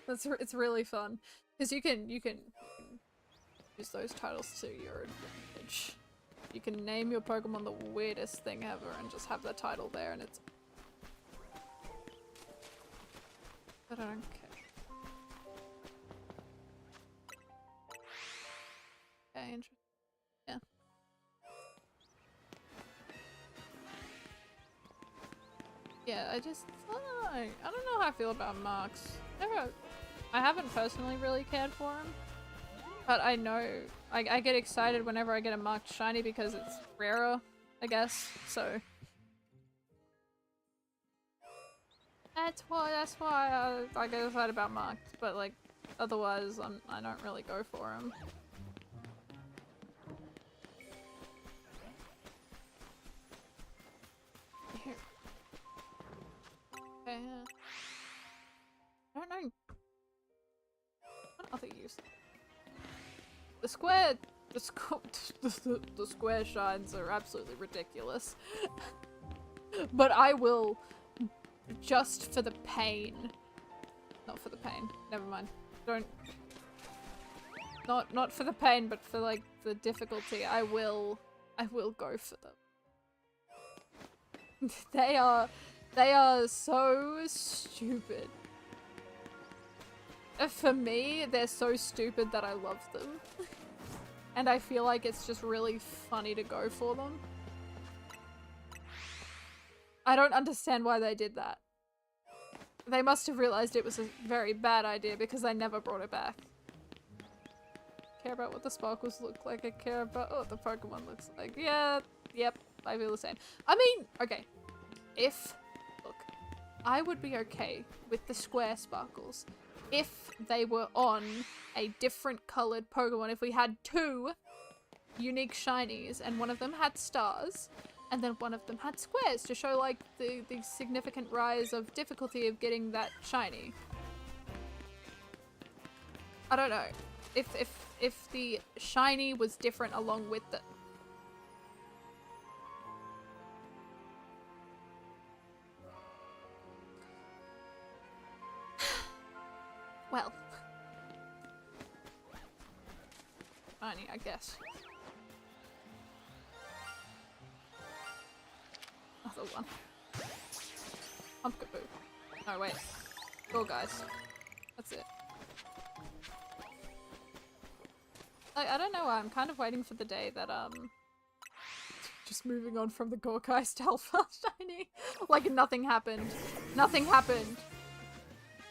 It's really fun. Because you can use those titles to your advantage. You can name your Pokemon the weirdest thing ever and just have the title there and it's... I don't care. Okay, interesting. Yeah. I don't know. I don't know how I feel about marks. I haven't personally really cared for them. But I know, I get excited whenever I get a marked shiny because it's rarer, I guess, so. That's why I get excited about marked, but like, otherwise I don't really go for them. Here. Okay. I don't know. What other use? The square shines are absolutely ridiculous. But I will, just for the pain. Not for the pain. Never mind. Don't. Not for the pain, but for like the difficulty. I will go for them. They are so stupid. For me, they're so stupid that I love them. And I feel like it's just really funny to go for them. I don't understand why they did that. They must have realized it was a very bad idea because I never brought it back. I care about what the sparkles look like. I care about what the Pokemon looks like. Yeah, yep, I feel the same. I mean, okay. Look, I would be okay with the square sparkles if they were on a different colored Pokemon. If we had 2 unique shinies and one of them had stars and then one of them had squares to show like the significant rise of difficulty of getting that shiny. I don't know. If the shiny was different along with the well, shiny, I guess. Another one. Pumpkaboo. No, wait. Go, guys. That's it. Like, I don't know why. I'm kind of waiting for the day that, just moving on from the Gorgeist Alpha shiny. Like, nothing happened. Nothing happened.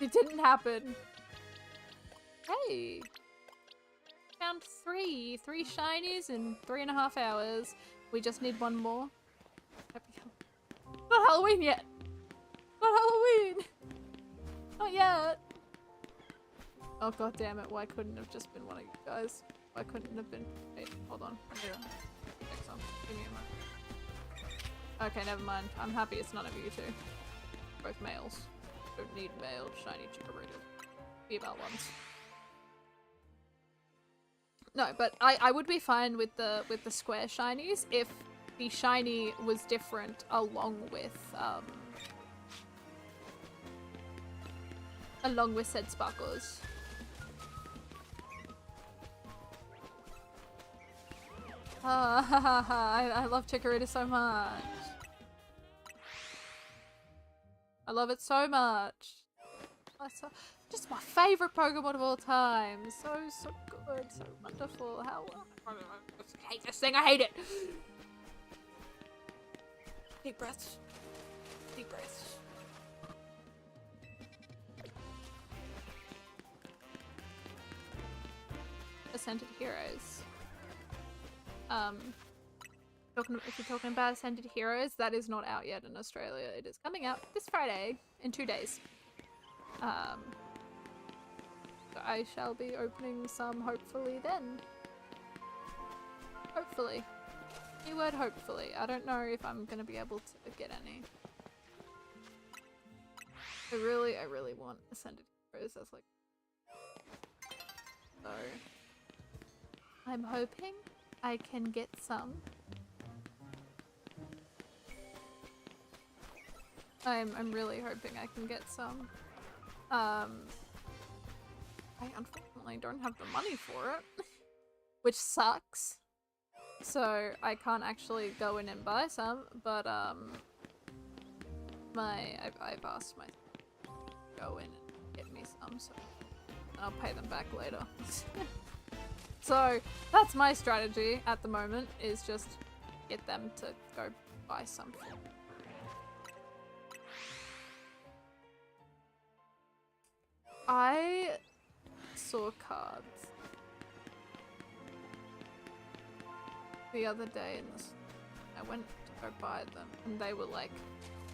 It didn't happen. Hey! Found 3 shinies in 3.5 hours. We just need 1 more. Not Halloween yet! Not Halloween! Not yet! Oh god damn it, why couldn't it have just been one of you guys? Why couldn't it have been— wait, hold on. I'm gonna pick some. Give me a moment. Okay, never mind. I'm happy it's none of you two. Both males. Don't need male shiny Chikorita. Female ones. No, but I would be fine with the square shinies if the shiny was different along with said sparkles. I love Chikorita so much. I love it so much. Just my favorite Pokemon of all time. So good, so wonderful. How I hate this thing. I hate it. Deep breaths. Deep breaths. Ascended Heroes. If you're talking about Ascended Heroes, that is not out yet in Australia. It is coming out this Friday in 2 days. So I shall be opening some hopefully then. Hopefully. Keyword hopefully. I don't know if I'm gonna be able to get any. I really want Ascended Heroes. That's like— so I'm hoping I can get some. I'm really hoping I can get some. I unfortunately don't have the money for it, which sucks. So I can't actually go in and buy some, but I've asked my to go in and get me some, so I'll pay them back later. So that's my strategy at the moment, is just get them to go buy something. I saw cards the other day in this. I went to go buy them and they were like,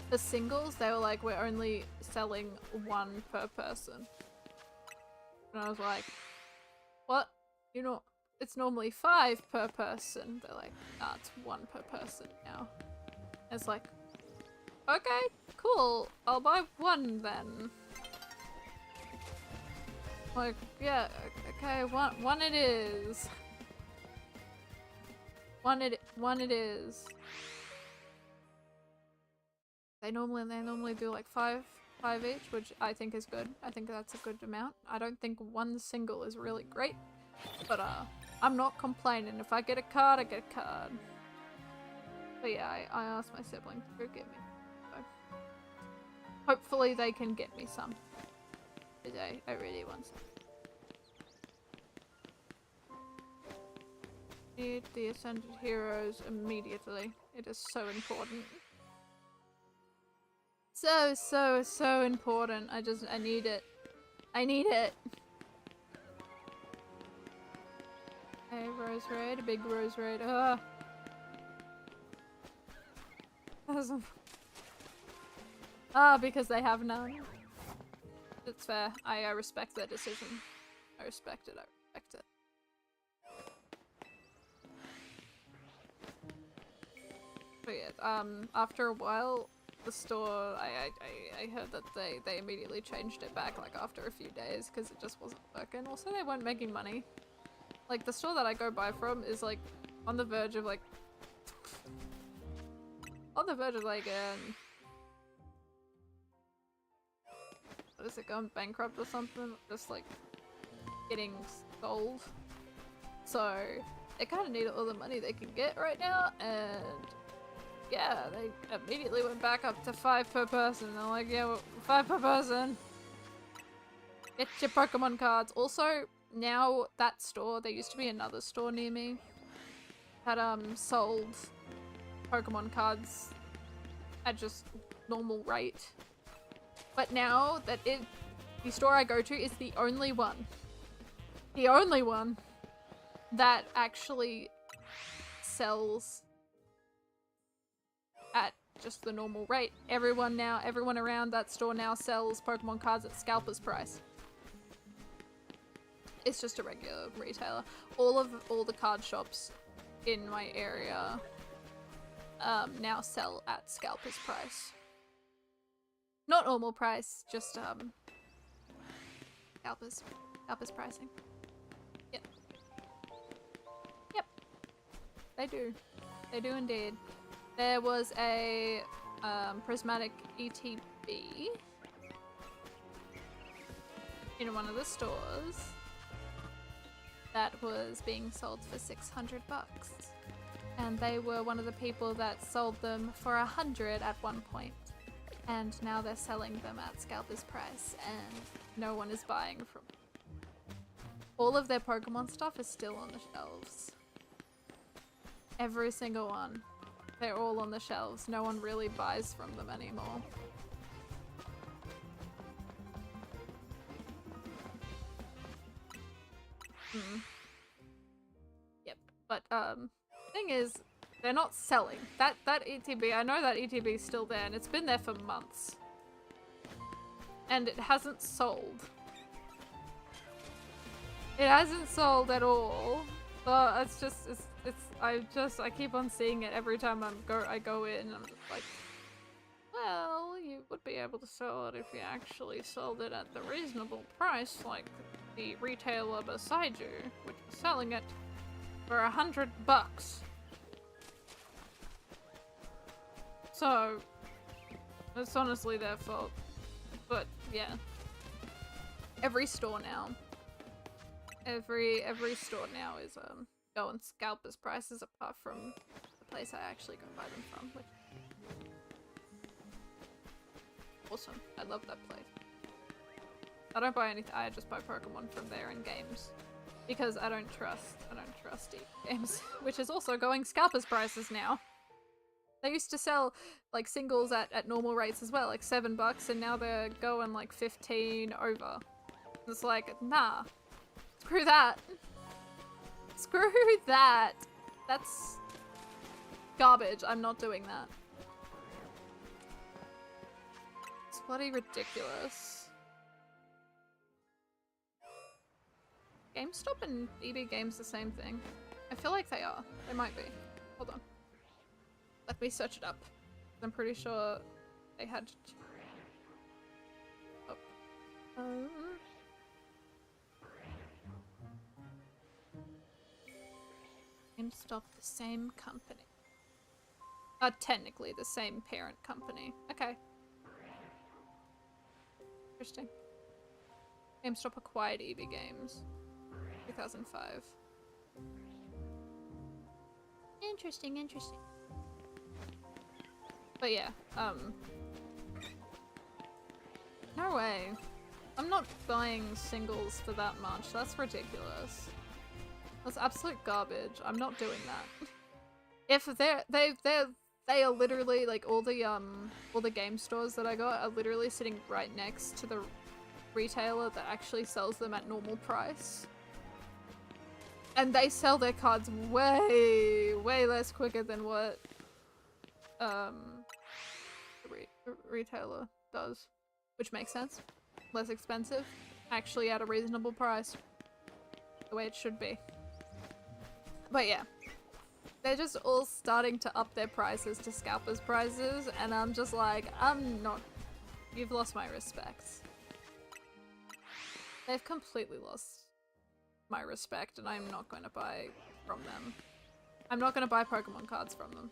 the singles, they were like, we're only selling one per person. And I was like, what? You know, it's normally 5 per person. They're like, nah, it's 1 per person now. And it's like, okay, cool, I'll buy 1 then. Like, yeah, okay, one it is. One it is. They normally do like 5 each, which I think is good. I think that's a good amount. I don't think 1 single is really great, but I'm not complaining. If I get a card, I get a card. But yeah, I asked my siblings to get me. So hopefully they can get me some. Because I really want some. Need the Ascended Heroes immediately. It is so important. So important. I need it. I need it. A rose raid, a big rose raid. Ugh. Because they have none. It's fair. I respect their decision. I respect it. I respect it. But yeah, after a while, the store, I heard that they immediately changed it back, like, after a few days, because it just wasn't working. Also, they weren't making money. Like, the store that I go buy from is, like, on the verge of, like, what is it, going bankrupt or something? Just, like, getting sold. So, they kind of need all the money they can get right now, and yeah, they immediately went back up to 5 per person. They're like, yeah, well, 5 per person. Get your Pokemon cards. Also, now that store, there used to be another store near me that sold Pokemon cards at just normal rate. But now that the store I go to is the only one that actually sells at just the normal rate. Everyone around that store now sells Pokemon cards at scalper's price. It's just a regular retailer. All the card shops in my area now sell at scalper's price. Not normal price, just scalper's pricing. Yep. Yep. They do. They do indeed. There was a prismatic ETB in one of the stores that was being sold for $600, and they were one of the people that sold them for $100 at one point, and now they're selling them at scalper's price, and no one is buying from them. All of their Pokemon stuff is still on the shelves. Every single one. They're all on the shelves. No one really buys from them anymore. Yep. But thing is, they're not selling. That ETB, I know that ETB is still there, and it's been there for months. And it hasn't sold. It hasn't sold at all. So it's just I keep on seeing it every time I go in, and I'm just like, well, you would be able to sell it if you actually sold it at the reasonable price, like the retailer beside you, which is selling it for $100. So it's honestly their fault. But yeah, every store now is going scalper's prices, apart from the place I actually go buy them from, which awesome. I love that place. I don't buy anything. I just buy Pokemon from there in games because I don't trust games, which is also going scalper's prices now. They used to sell like singles at normal rates as well, like $7, and now they're going like 15 over. It's like, nah. Screw that. Screw that. That's garbage. I'm not doing that. It's bloody ridiculous. GameStop and EB Games the same thing? I feel like they are. They might be. Hold on. Let me search it up. I'm pretty sure they had... Oh. GameStop, the same company. Technically the same parent company. Okay. Interesting. GameStop acquired EB Games. 2005. Interesting, interesting. But yeah, no way. I'm not buying singles for that much. That's ridiculous. That's absolute garbage. I'm not doing that. If they are literally like all the game stores that I got are literally sitting right next to the retailer that actually sells them at normal price. And they sell their cards way less quicker than what the retailer does, which makes sense. Less expensive, actually at a reasonable price, the way it should be. But yeah, they're just all starting to up their prices to scalpers' prices, and I'm just like, I'm not. You've lost my respect. They've completely lost my respect, and I'm not going to buy from them. I'm not going to buy Pokemon cards from them.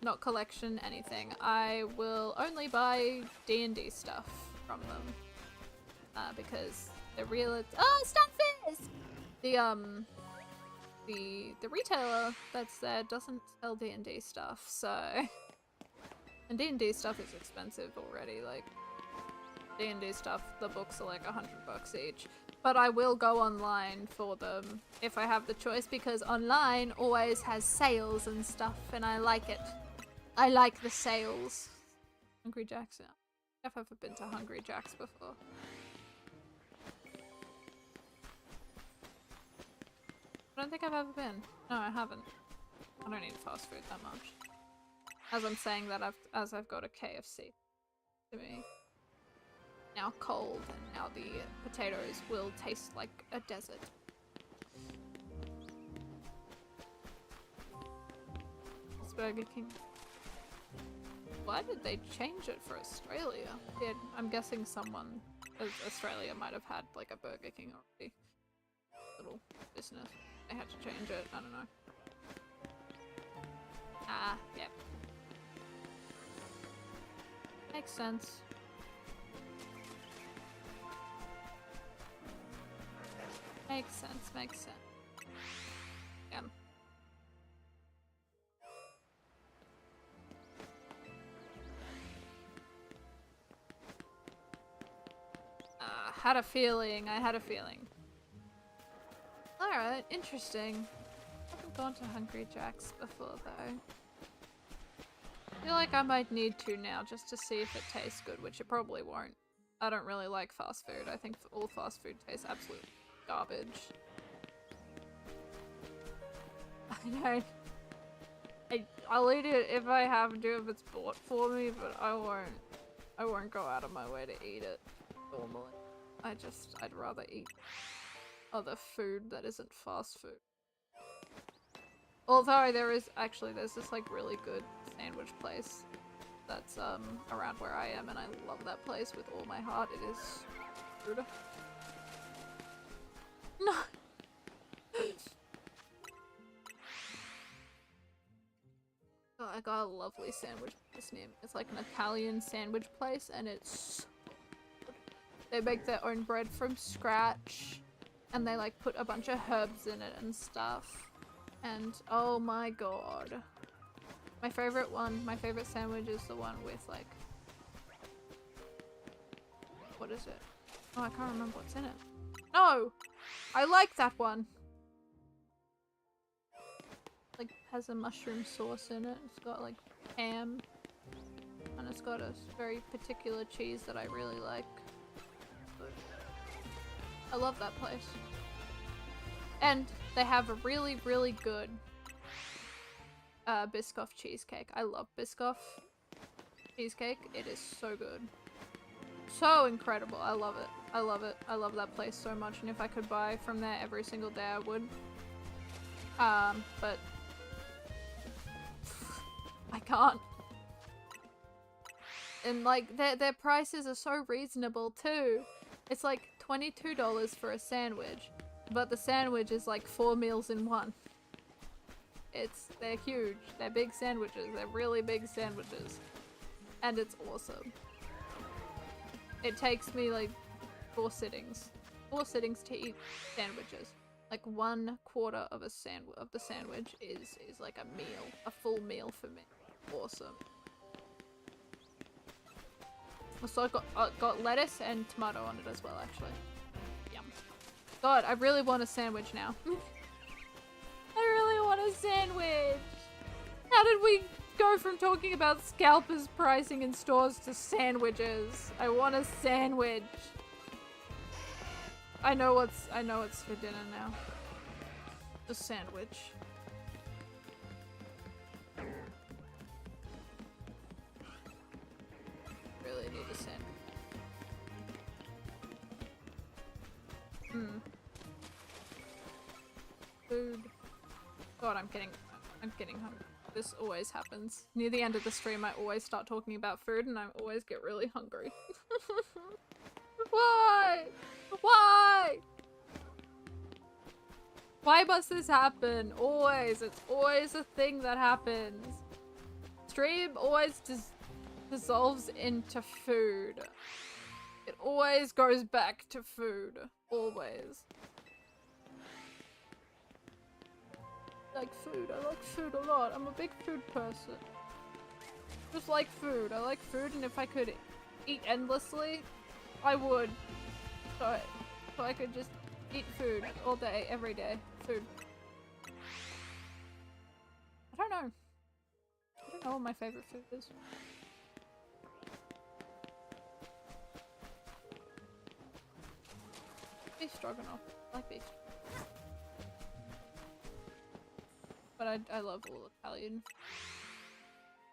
Not collection, anything. I will only buy D&D stuff from them. Because the real— oh, Stunfisk! The retailer that's there doesn't sell D&D stuff, so... and D&D stuff is expensive already, like... D&D stuff, the books are like $100 each. But I will go online for them if I have the choice, because online always has sales and stuff, and I like it. I like the sales. Hungry Jack's, yeah. I've ever been to Hungry Jack's before. I don't think I've ever been. No, I haven't. I don't eat fast food that much. As I'm saying that, I've got a KFC to me. Now cold, and now the potatoes will taste like a desert. It's Burger King. Why did they change it for Australia? Yeah, I'm guessing someone in Australia might have had like a Burger King already. Little business. They had to change it. I don't know. Ah, yep. Makes sense. Makes sense, makes sense. Yeah. Had a feeling, I had a feeling. Alright, interesting. I haven't gone to Hungry Jack's before though. I feel like I might need to now just to see if it tastes good, which it probably won't. I don't really like fast food. I think all fast food tastes absolute garbage. I know. I'll eat it if I have to, if it's bought for me, but I won't go out of my way to eat it normally. I'd rather eat other food that isn't fast food. Although there's this like really good sandwich place that's around where I am, and I love that place with all my heart. It is good. No. Oh, I got a lovely sandwich place near me. It's like an Italian sandwich place, and it's good. They make their own bread from scratch, and they like put a bunch of herbs in it and stuff. And oh my god. My favorite sandwich is the one with like, what is it? Oh, I can't remember what's in it. No! I like that one! Like, has a mushroom sauce in it. It's got like ham. And it's got a very particular cheese that I really like. But I love that place. And they have a really, really good Biscoff cheesecake. I love Biscoff cheesecake. It is so good. So incredible. I love it. I love it. I love that place so much. And if I could buy from there every single day, I would. But I can't. And like their prices are so reasonable too. It's like $22 for a sandwich, but the sandwich is like 4 meals in one. They're huge. They're big sandwiches. They're really big sandwiches. And it's awesome. It takes me like 4 sittings. 4 sittings to eat sandwiches. Like 1/4 of the sandwich is like a meal. A full meal for me. Awesome. So I got lettuce and tomato on it as well, actually. Yum. God, I really want a sandwich now. I really want a sandwich! How did we go from talking about scalpers pricing in stores to sandwiches? I want a sandwich. I know what's for dinner now. A sandwich. Really need a sandwich. Food. God, I'm getting hungry. This always happens. Near the end of the stream, I always start talking about food and I always get really hungry. Why? Why? Why must this happen? Always. It's always a thing that happens. Stream always dissolves into food. It always goes back to food. Always. Like food. I like food a lot. I'm a big food person. Just like food. I like food, and if I could eat endlessly, I would. So I could just eat food all day, every day. Food. I don't know. I don't know what my favorite food is. Beef stroganoff. I like beef. But I love all Italian.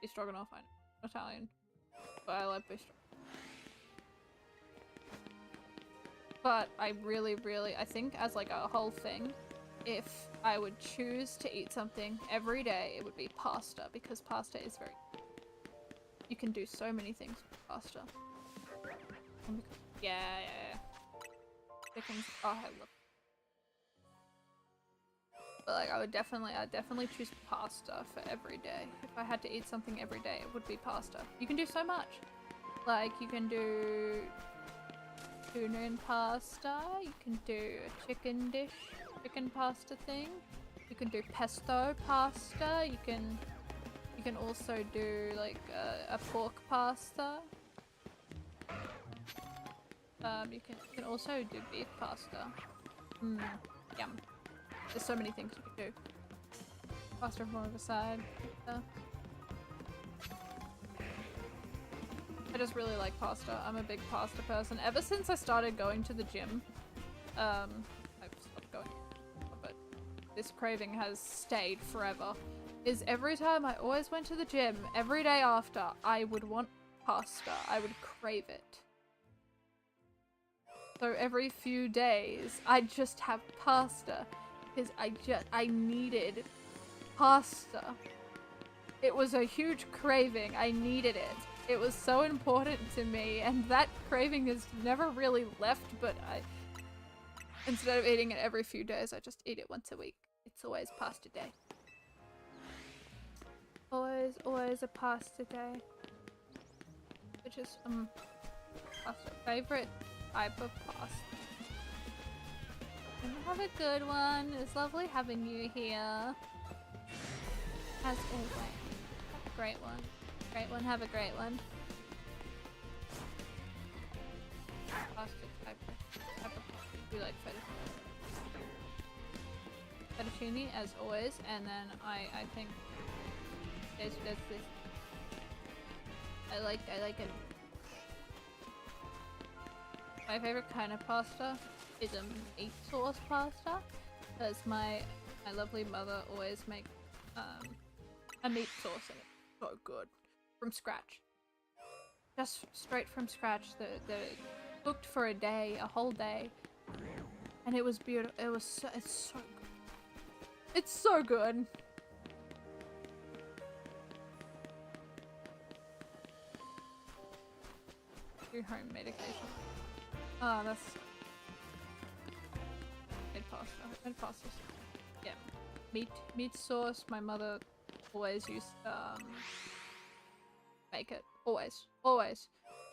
Beef stroganoff, I know. Italian. But I like beef stroganoff. But I really, I think as like a whole thing, if I would choose to eat something every day, it would be pasta, because pasta is very... You can do so many things with pasta. Yeah. Chickens. Oh, I love. But like, I'd definitely choose pasta for every day. If I had to eat something every day, it would be pasta. You can do so much. Like, you can do tuna and pasta. You can do a chicken pasta thing. You can do pesto pasta. You can also do like a pork pasta. You can also do beef pasta. Yum. There's so many things you can do. Pasta from over the side. I just really like pasta. I'm a big pasta person. Ever since I started going to the gym, I've stopped going, but this craving has stayed forever. Is every time I always went to the gym, every day after, I would want pasta. I would crave it. So every few days, I'd just have pasta. Because I needed pasta. It was a huge craving. I needed it. It was so important to me, and that craving has never really left, but instead of eating it every few days, I just eat it once a week. It's always pasta day. Always a pasta day. Which is, pasta. Favorite type of pasta. Have a good one. It's lovely having you here. As always. Have a great one. Great one. Have a great one. Pasta type of pasta. We like fettuccine as always, and then I think there's this. I like it. My favorite kind of pasta is a meat sauce pasta. Because my lovely mother always makes a meat sauce and it's so good. From scratch. Just straight from scratch. The cooked for a day, a whole day. And it was beautiful. It's so good. It's so good. Do home medication. Oh, that's made pasta. Yeah, meat sauce. My mother always used to make it. Always.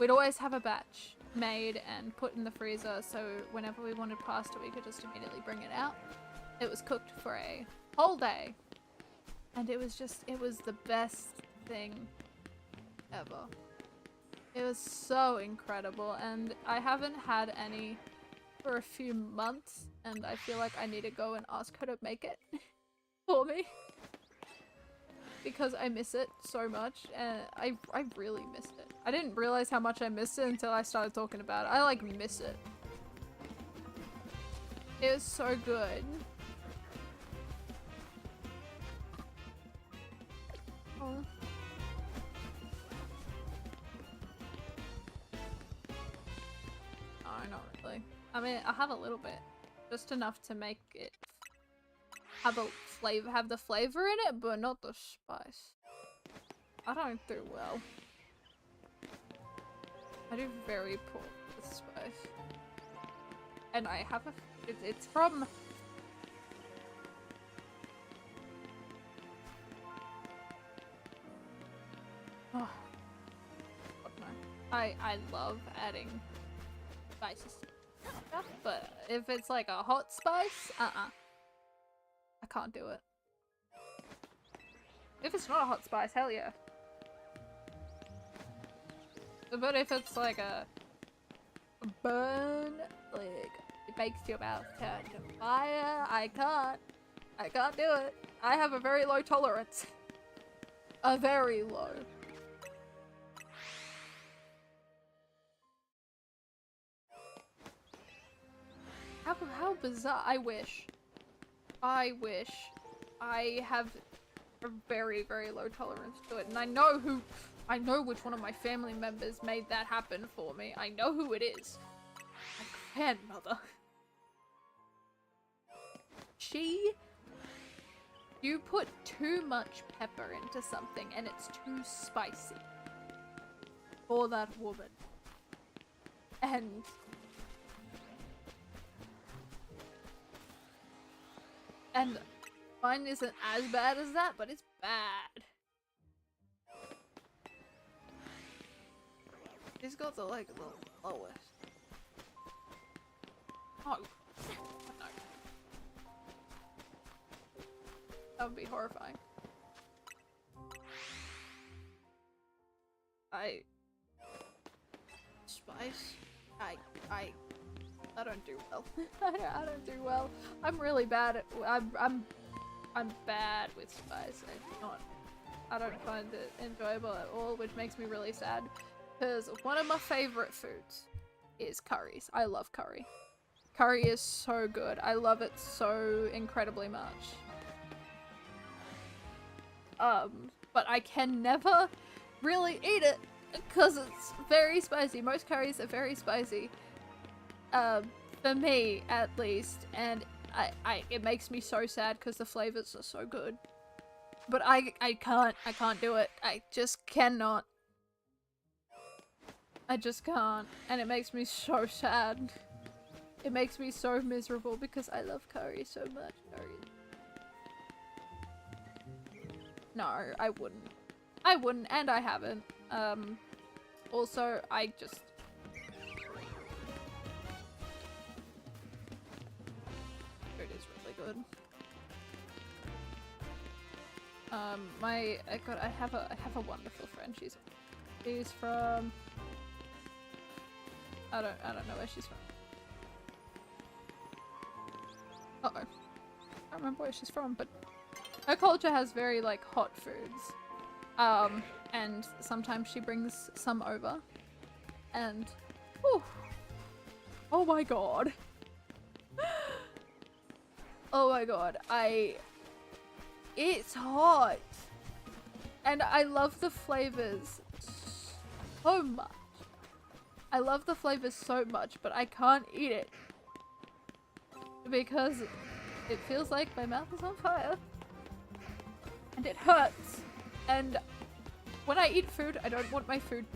We'd always have a batch made and put in the freezer, so whenever we wanted pasta, we could just immediately bring it out. It was cooked for a whole day, and it was the best thing ever. It was so incredible, and I haven't had any for a few months, and I feel like I need to go and ask her to make it for me. Because I miss it so much, and I really missed it. I didn't realize how much I missed it until I started talking about it. I like miss it. It was so good. Oh. No, not really. I mean, I have a little bit. Just enough to make it have the flavor in it, but not the spice. I don't do well. I do very poor with spice. And I have it's from... Oh. God, no. I love adding spices to stuff, but if it's like a hot spice, I can't do it. If it's not a hot spice, hell yeah. But if it's like a burn, like it makes your mouth turn to fire, I can't do it. I have a very low tolerance. A very low. How bizarre. I wish I have a very, very low tolerance to it, and I know which one of my family members made that happen for me. I know who it is. My grandmother. You put too much pepper into something and it's too spicy for that woman. And mine isn't as bad as that, but it's bad. She's got the like the lowest. Oh no. That would be horrifying. Spice. I don't do well. I don't do well. I'm really bad at I'm bad with spice. I don't find it enjoyable at all, which makes me really sad. Because one of my favorite foods is curries. I love curry. Curry is so good. I love it so incredibly much. But I can never really eat it because it's very spicy. Most curries are very spicy. For me at least, and it makes me so sad because the flavors are so good. But I can't do it. I just cannot. I just can't, and it makes me so sad. It makes me so miserable because I love curry so much. No, I wouldn't. I wouldn't, and I haven't. Also, I just... It is really good. I have a wonderful friend. She's from... I don't know where she's from. Uh-oh. I don't remember where she's from, but her culture has very, like, hot foods. And sometimes she brings some over. And, whew, oh my god. Oh my god, it's hot. And I love the flavors so much. I love the flavors so much, but I can't eat it. Because it feels like my mouth is on fire. And it hurts. And when I eat food, I don't want my food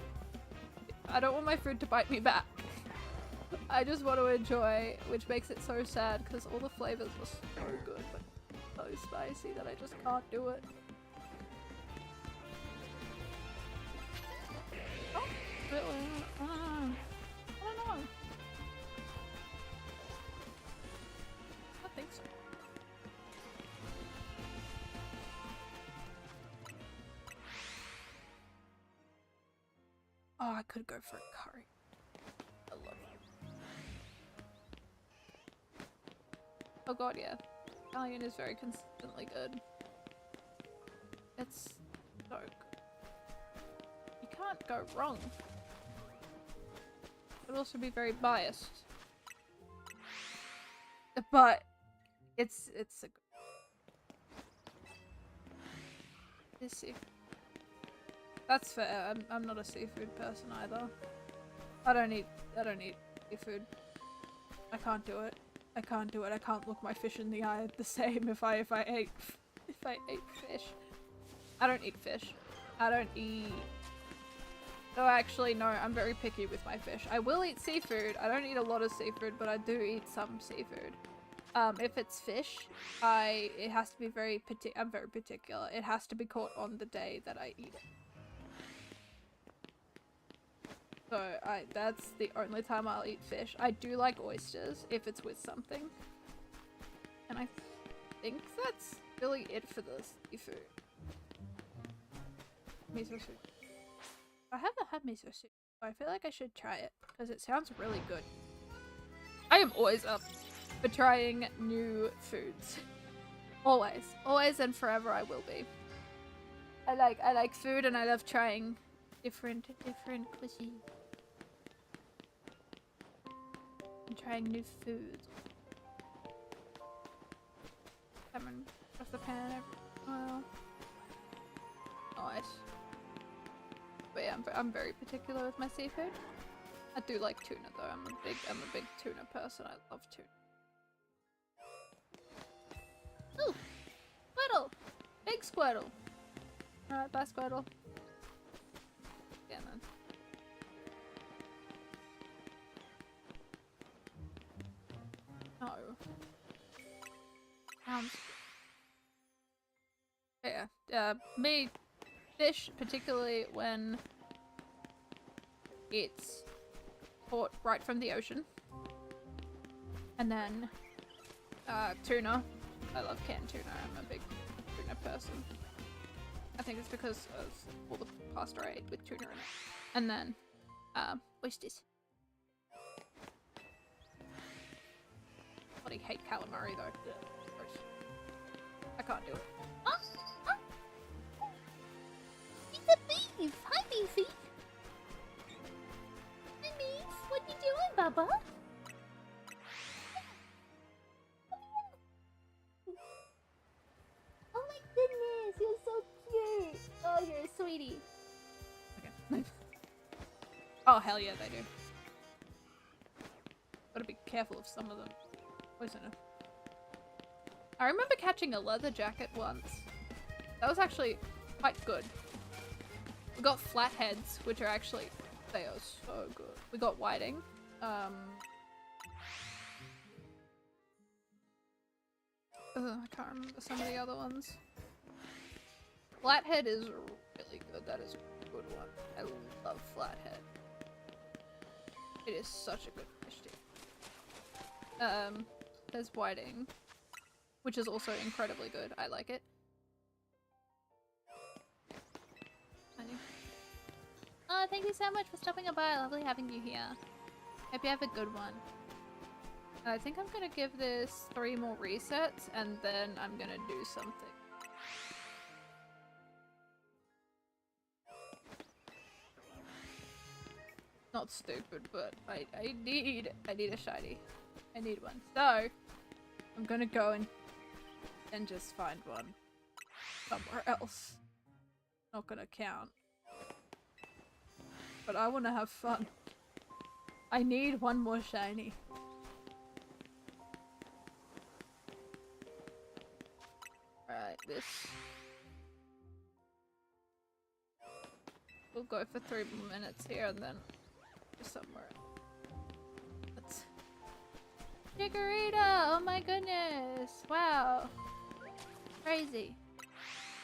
to bite me back. I just want to enjoy, which makes it so sad because all the flavors were so good, but so spicy that I just can't do it. Oh, really? I don't know. I think so. Oh, I could go for a curry. I love it. Oh god, yeah. Italian is very consistently good. It's so good. You can't go wrong. It would also be very biased. But it's a good. This seafood. That's fair. I'm not a seafood person either. I don't eat seafood. I can't do it. I can't do it. I can't look my fish in the eye the same if I ate fish. I don't eat fish. I don't eat. No, actually, no. I'm very picky with my fish. I will eat seafood. I don't eat a lot of seafood, but I do eat some seafood. If it's fish, it has to be I'm very particular. It has to be caught on the day that I eat it. So that's the only time I'll eat fish. I do like oysters if it's with something. And I think that's really it for the seafood. Miso soup. I haven't had miso soup, so I feel like I should try it because it sounds really good. I am always up for trying new foods. Always. Always and forever I will be. I like food and I love trying different cuisine. And trying new foods. Lemon across the pan well. Nice. But yeah, I'm very particular with my seafood. I do like tuna though. I'm a big tuna person. I love tuna. Ooh! Squirtle! Big Squirtle! Alright, bye Squirtle. Yeah, man. No. Yeah, me, fish, particularly when it's caught right from the ocean. And then, tuna. I love canned tuna. I'm a big tuna person. I think it's because of all the pasta I ate with tuna in it. And then, oysters. I hate calamari though. Gross. I can't do it. It's a beef! Hi, Beefy! Hi, Beef! What you doing, Bubba? Oh my goodness, you're so cute! Oh, you're a sweetie. Okay. Oh, hell yeah, they do. Gotta be careful of some of them. Poisonous. I remember catching a leather jacket once. That was actually quite good. We got flatheads, which are actually, they are so good. We got whiting. I can't remember some of the other ones. Flathead is really good. That is a good one. I love flathead. It is such a good fish to eat. There's whiting, which is also incredibly good. I like it. Oh, thank you so much for stopping by. Lovely having you here. Hope you have a good one. I think I'm gonna give this 3 more resets and then I'm gonna do something. Not stupid, but I need a shiny. I need one. So I'm gonna go and and just find one somewhere else. Not gonna count. But I wanna have fun. I need one more shiny. Alright, this. We'll go for 3 more minutes here and then somewhere. Let's. Chikorita! Oh my goodness! Wow! Crazy.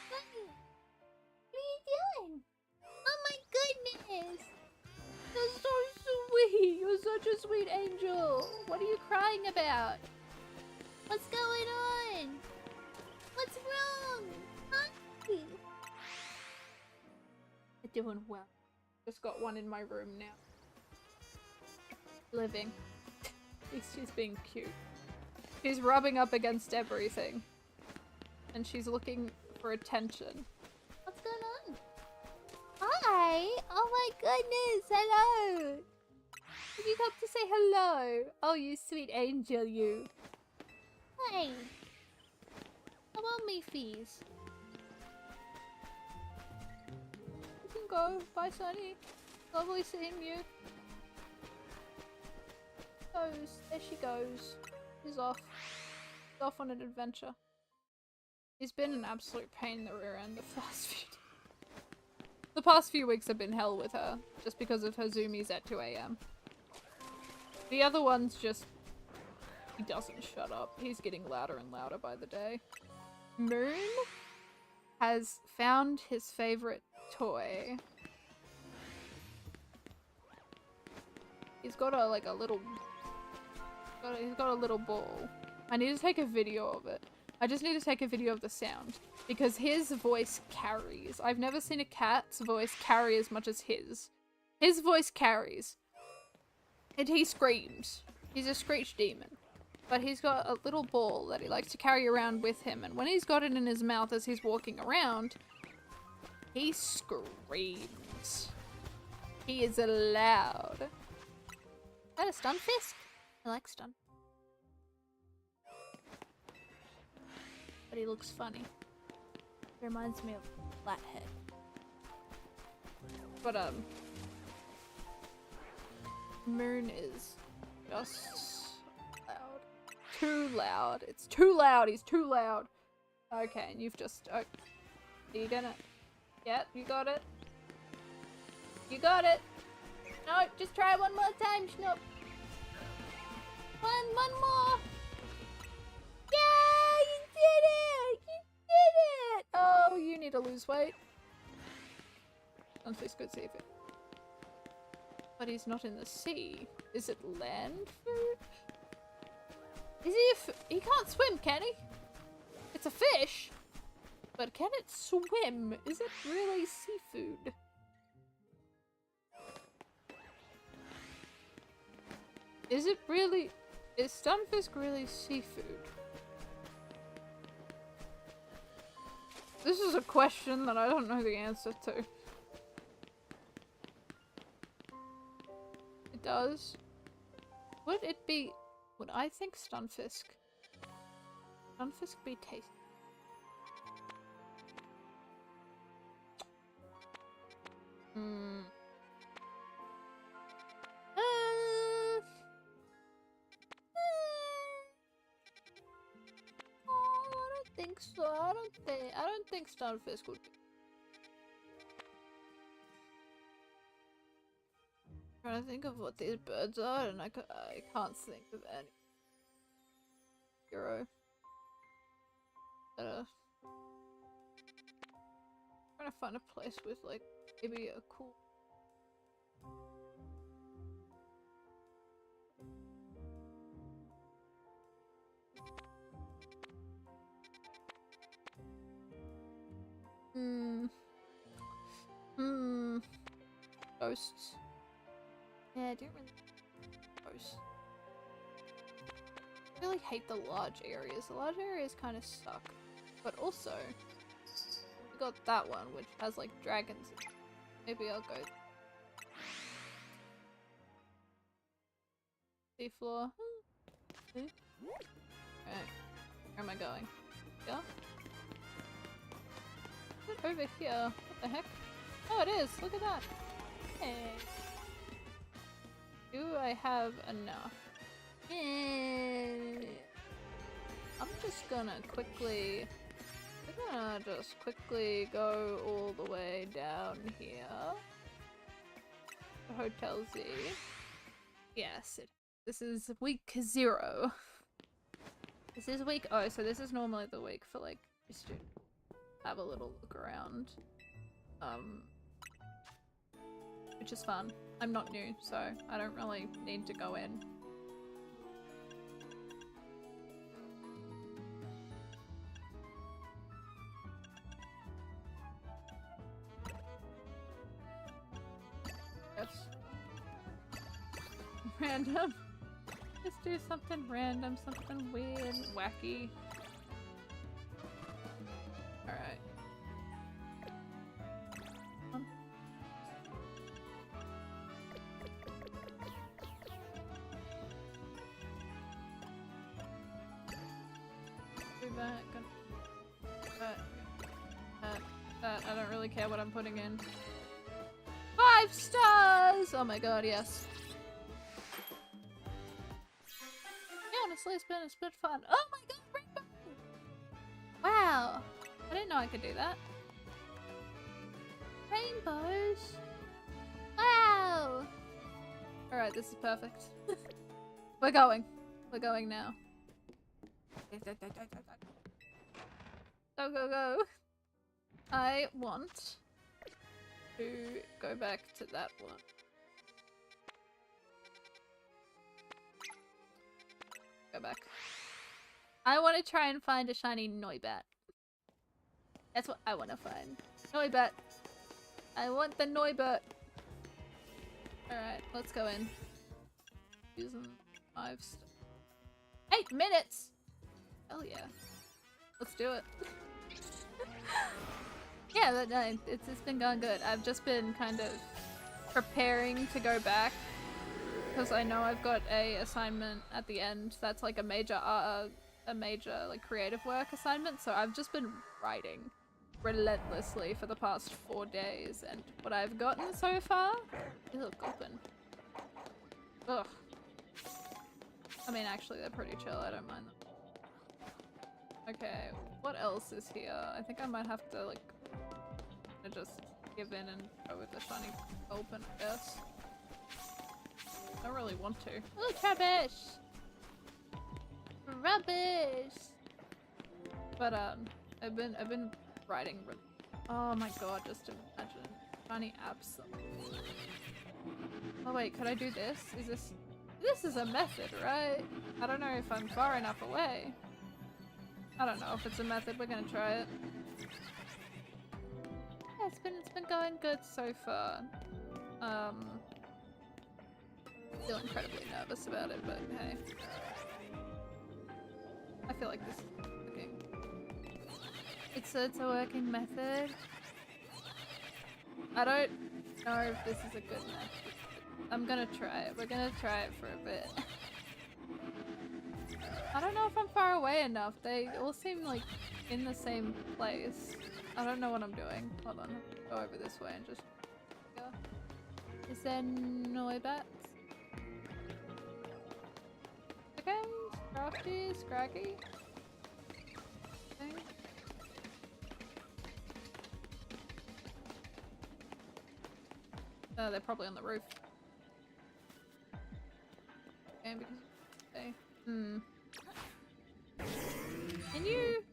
What are you doing? Oh my goodness! That's so sweet! You're such a sweet angel! What are you crying about? What's going on? What's wrong? Hi! You're doing well. Just got one in my room now. Living. At least she's being cute. She's rubbing up against everything. And she's looking for attention. What's going on? Hi! Oh my goodness! Hello! Did you come to say hello? Oh, you sweet angel, you. Hi! Come on, me fees. You can go. Bye, Sunny. Lovely seeing you. There she goes. He's off. He's off on an adventure. He's been an absolute pain in the rear end the past few weeks have been hell with her, just because of her zoomies at 2 AM. The other one's just... he doesn't shut up. He's getting louder and louder by the day. Moon has found his favorite toy. He's got a, like a little... he's got a little ball. I need to take a video of it. I just need to take a video of the sound. Because his voice carries. I've never seen a cat's voice carry as much as his. His voice carries. And he screams. He's a screech demon. But he's got a little ball that he likes to carry around with him. And when he's got it in his mouth as he's walking around, he screams. He is loud. Is that a Stunfisk? I like Stun. But he looks funny. It reminds me of Flathead. But Moon is just loud. Too loud. It's too loud. He's too loud. Okay, and you've just... oh, are you gonna... yeah, you got it. You got it. No, just try one more time, Schnoop. One more. Yeah, you did it. You did it. Oh, you need to lose weight. Unfisk could save it. But he's not in the sea. Is it land food? Is he he can't swim, can he? It's a fish. But can it swim? Is it really seafood? Is it really... is Stunfisk really seafood? This is a question that I don't know the answer to. It does. Would it be... would I think Stunfisk? Stunfisk be tasty? Hmm. I don't think so. I don't think Stunfisk would be. Trying to think of what these birds are, and I can't think of any. Hero. Trying to find a place with like maybe a cool. Ghosts. Yeah, I don't really ghosts. I really hate the large areas. The large areas kind of suck. But also, we got that one which has like dragons. Maybe I'll go seafloor. Okay. Where am I going? Yeah. Is it over here? What the heck? Oh, it is! Look at that! Hey! Do I have enough? I'm just gonna quickly... I'm gonna just quickly go all the way down here. Hotel Z. Yes, this is week 0. This is week... Oh, so this is normally the week for, like, just to have a little look around. Which is fun. I'm not new, so I don't really need to go in. Yes. Random. Just do something random, something weird, wacky. Alright. Do that. I don't really care what I'm putting in. 5 stars! Oh my god, yes. Yeah, honestly, it's been fun. Oh my god, rainbow! Wow! I didn't know I could do that. Rainbows! Wow! Alright, this is perfect. We're going. We're going now. Go, go, go. I want to go back to that one. Go back. I want to try and find a shiny Noibat. That's what I want to find. Noibat. I want the Noibat. Alright, let's go in. Using 5 8 minutes! Hell yeah. Let's do it. Yeah, it's been going good. I've just been kind of preparing to go back because I know I've got a assignment at the end that's like a major like creative work assignment, so I've just been writing relentlessly for the past 4 days, and what I've gotten so far is open. Ugh. I mean, actually, they're pretty chill. I don't mind them. Okay, what else is here? I think I might have to, like, just give in and go with the shiny open, I guess. I don't really want to. Oh, rubbish! Rubbish! But, I've been writing. Oh my god, just imagine. Shiny Absol. Oh wait, could I do this? This is a method, right? I don't know if I'm far enough away. I don't know if it's a method, we're gonna try it. Yeah, it's been going good so far. Feel incredibly nervous about it, but hey. I feel like this is working. It's a working method. I don't know if this is a good method. I'm gonna try it. We're gonna try it for a bit. I don't know if I'm far away enough. They all seem like in the same place. I don't know what I'm doing. Hold on. Go over this way and just go. Is there Noibats? Okay. Scrafty, Scraggy. Okay. Oh, they're probably on the roof. Okay, because they... Can you...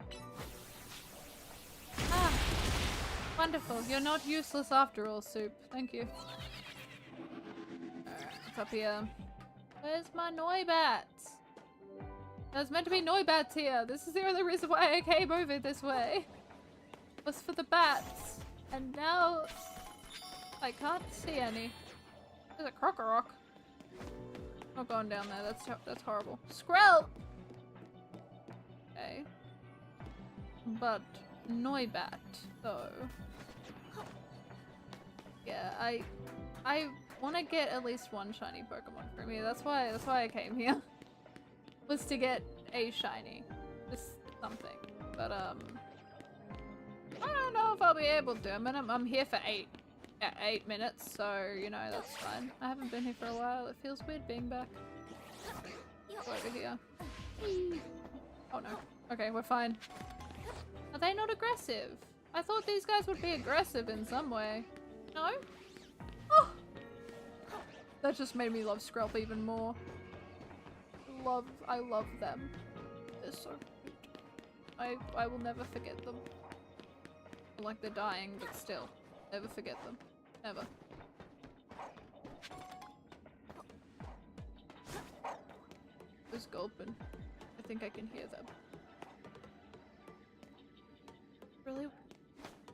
Ah! Wonderful. You're not useless after all, Soup. Thank you. Alright, what's up here? Where's my Noibats? There's meant to be Noibats here. This is the only reason why I came over this way. Was for the bats. And now... I can't see any. There's a Crocorock. Not going down there. That's horrible. Skrell! Okay. But Noibat, though. Yeah, I want to get at least one shiny Pokemon from here. That's why I came here. Was to get a shiny. Just something. but I don't know if I'll be able to. I mean, I'm here for 8 minutes, so you know that's fine. I haven't been here for a while. It feels weird being back. Go over here. Oh no. Okay, we're fine. Are they not aggressive? I thought these guys would be aggressive in some way. No? Oh! That just made me love Skrelp even more. I love them. They're so cute. I will never forget them. Like they're dying, but still. Never forget them. Never. There's Goldman. I think I can hear them. Really?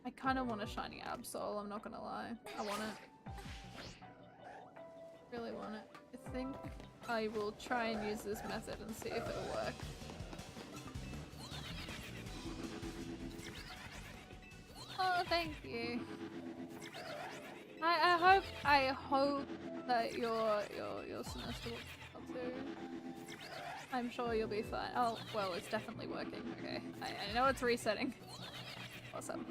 I kind of want a shiny Absol, I'm not gonna lie. I want it. Really want it. I think I will try and use this method and see if it'll work. Oh, thank you. I hope that your semester will come too. I'm sure you'll be fine. Oh, well, it's definitely working. Okay, I know it's resetting. Awesome.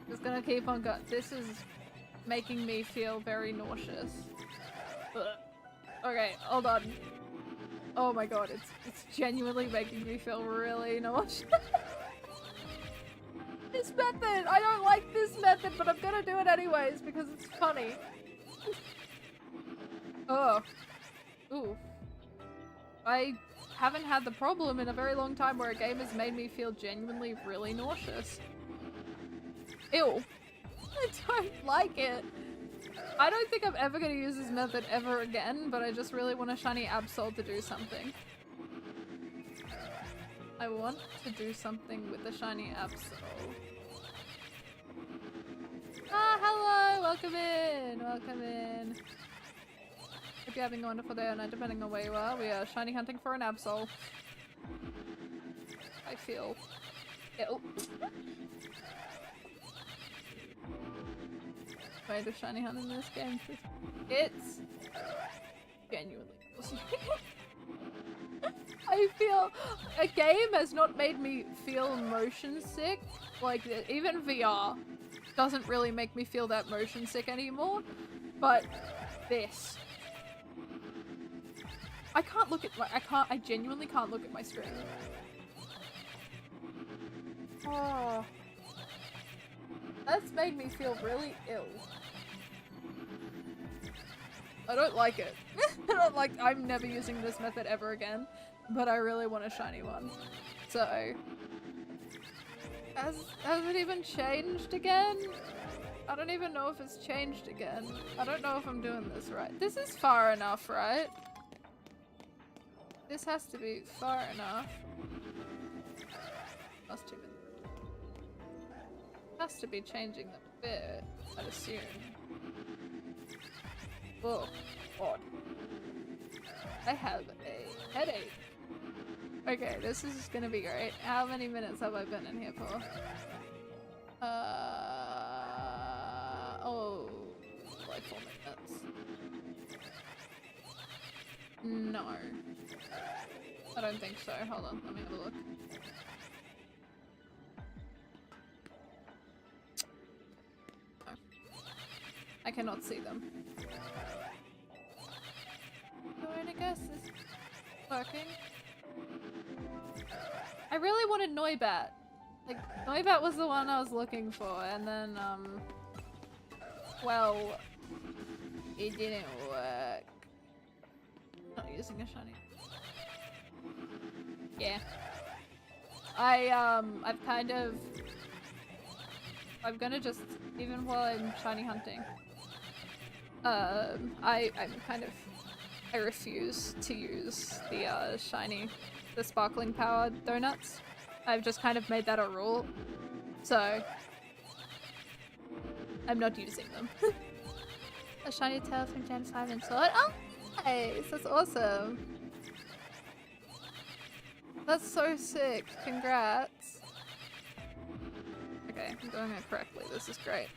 Just gonna keep on going. This is making me feel very nauseous. Ugh. Okay, hold on. Oh my god, it's genuinely making me feel really nauseous. This method! I don't like this method, but I'm gonna do it anyways because it's funny. Oh. Ooh. I haven't had the problem in a very long time where a game has made me feel genuinely really nauseous. Ew. I don't like it. I don't think I'm ever gonna use this method ever again, but I just really want a shiny Absol to do something. I want to do something with the shiny Absol. Ah, hello! Welcome in! Welcome in. Hope you're having a wonderful day or night, depending on where you are. We are shiny hunting for an Absol. I feel ill. Way to shiny hunt in this game. It's genuinely awesome. I feel a game has not made me feel motion sick. Like even VR doesn't really make me feel that motion sick anymore. But this, I can't look at my. I genuinely can't look at my screen. Oh, that's made me feel really ill. I don't like it. I don't like. I'm never using this method ever again. But I really want a shiny one. So, has it even changed again? I don't even know if it's changed again. I don't know if I'm doing this right. This is far enough, right? This has to be far enough. Must have been. Has to be changing the bit, I'd assume. Whoa, odd. I have a headache. Okay, this is gonna be great. How many minutes have I been in here for? Oh, like 4 minutes. No. I don't think so. Hold on, let me have a look. No. I cannot see them. So I guess this is working. I really wanted Noibat. Like, Noibat was the one I was looking for, and then, well, it didn't work. Not using a shiny. Yeah. I've kind of... I'm gonna just, even while I'm shiny hunting, I'm kind of... I refuse to use the, the sparkling powered donuts. I've just kind of made that a rule. So, I'm not using them. A shiny tail from Gen 5 and Sword. Oh, nice! That's awesome. That's so sick. Congrats. Okay, I'm doing it correctly. This is great.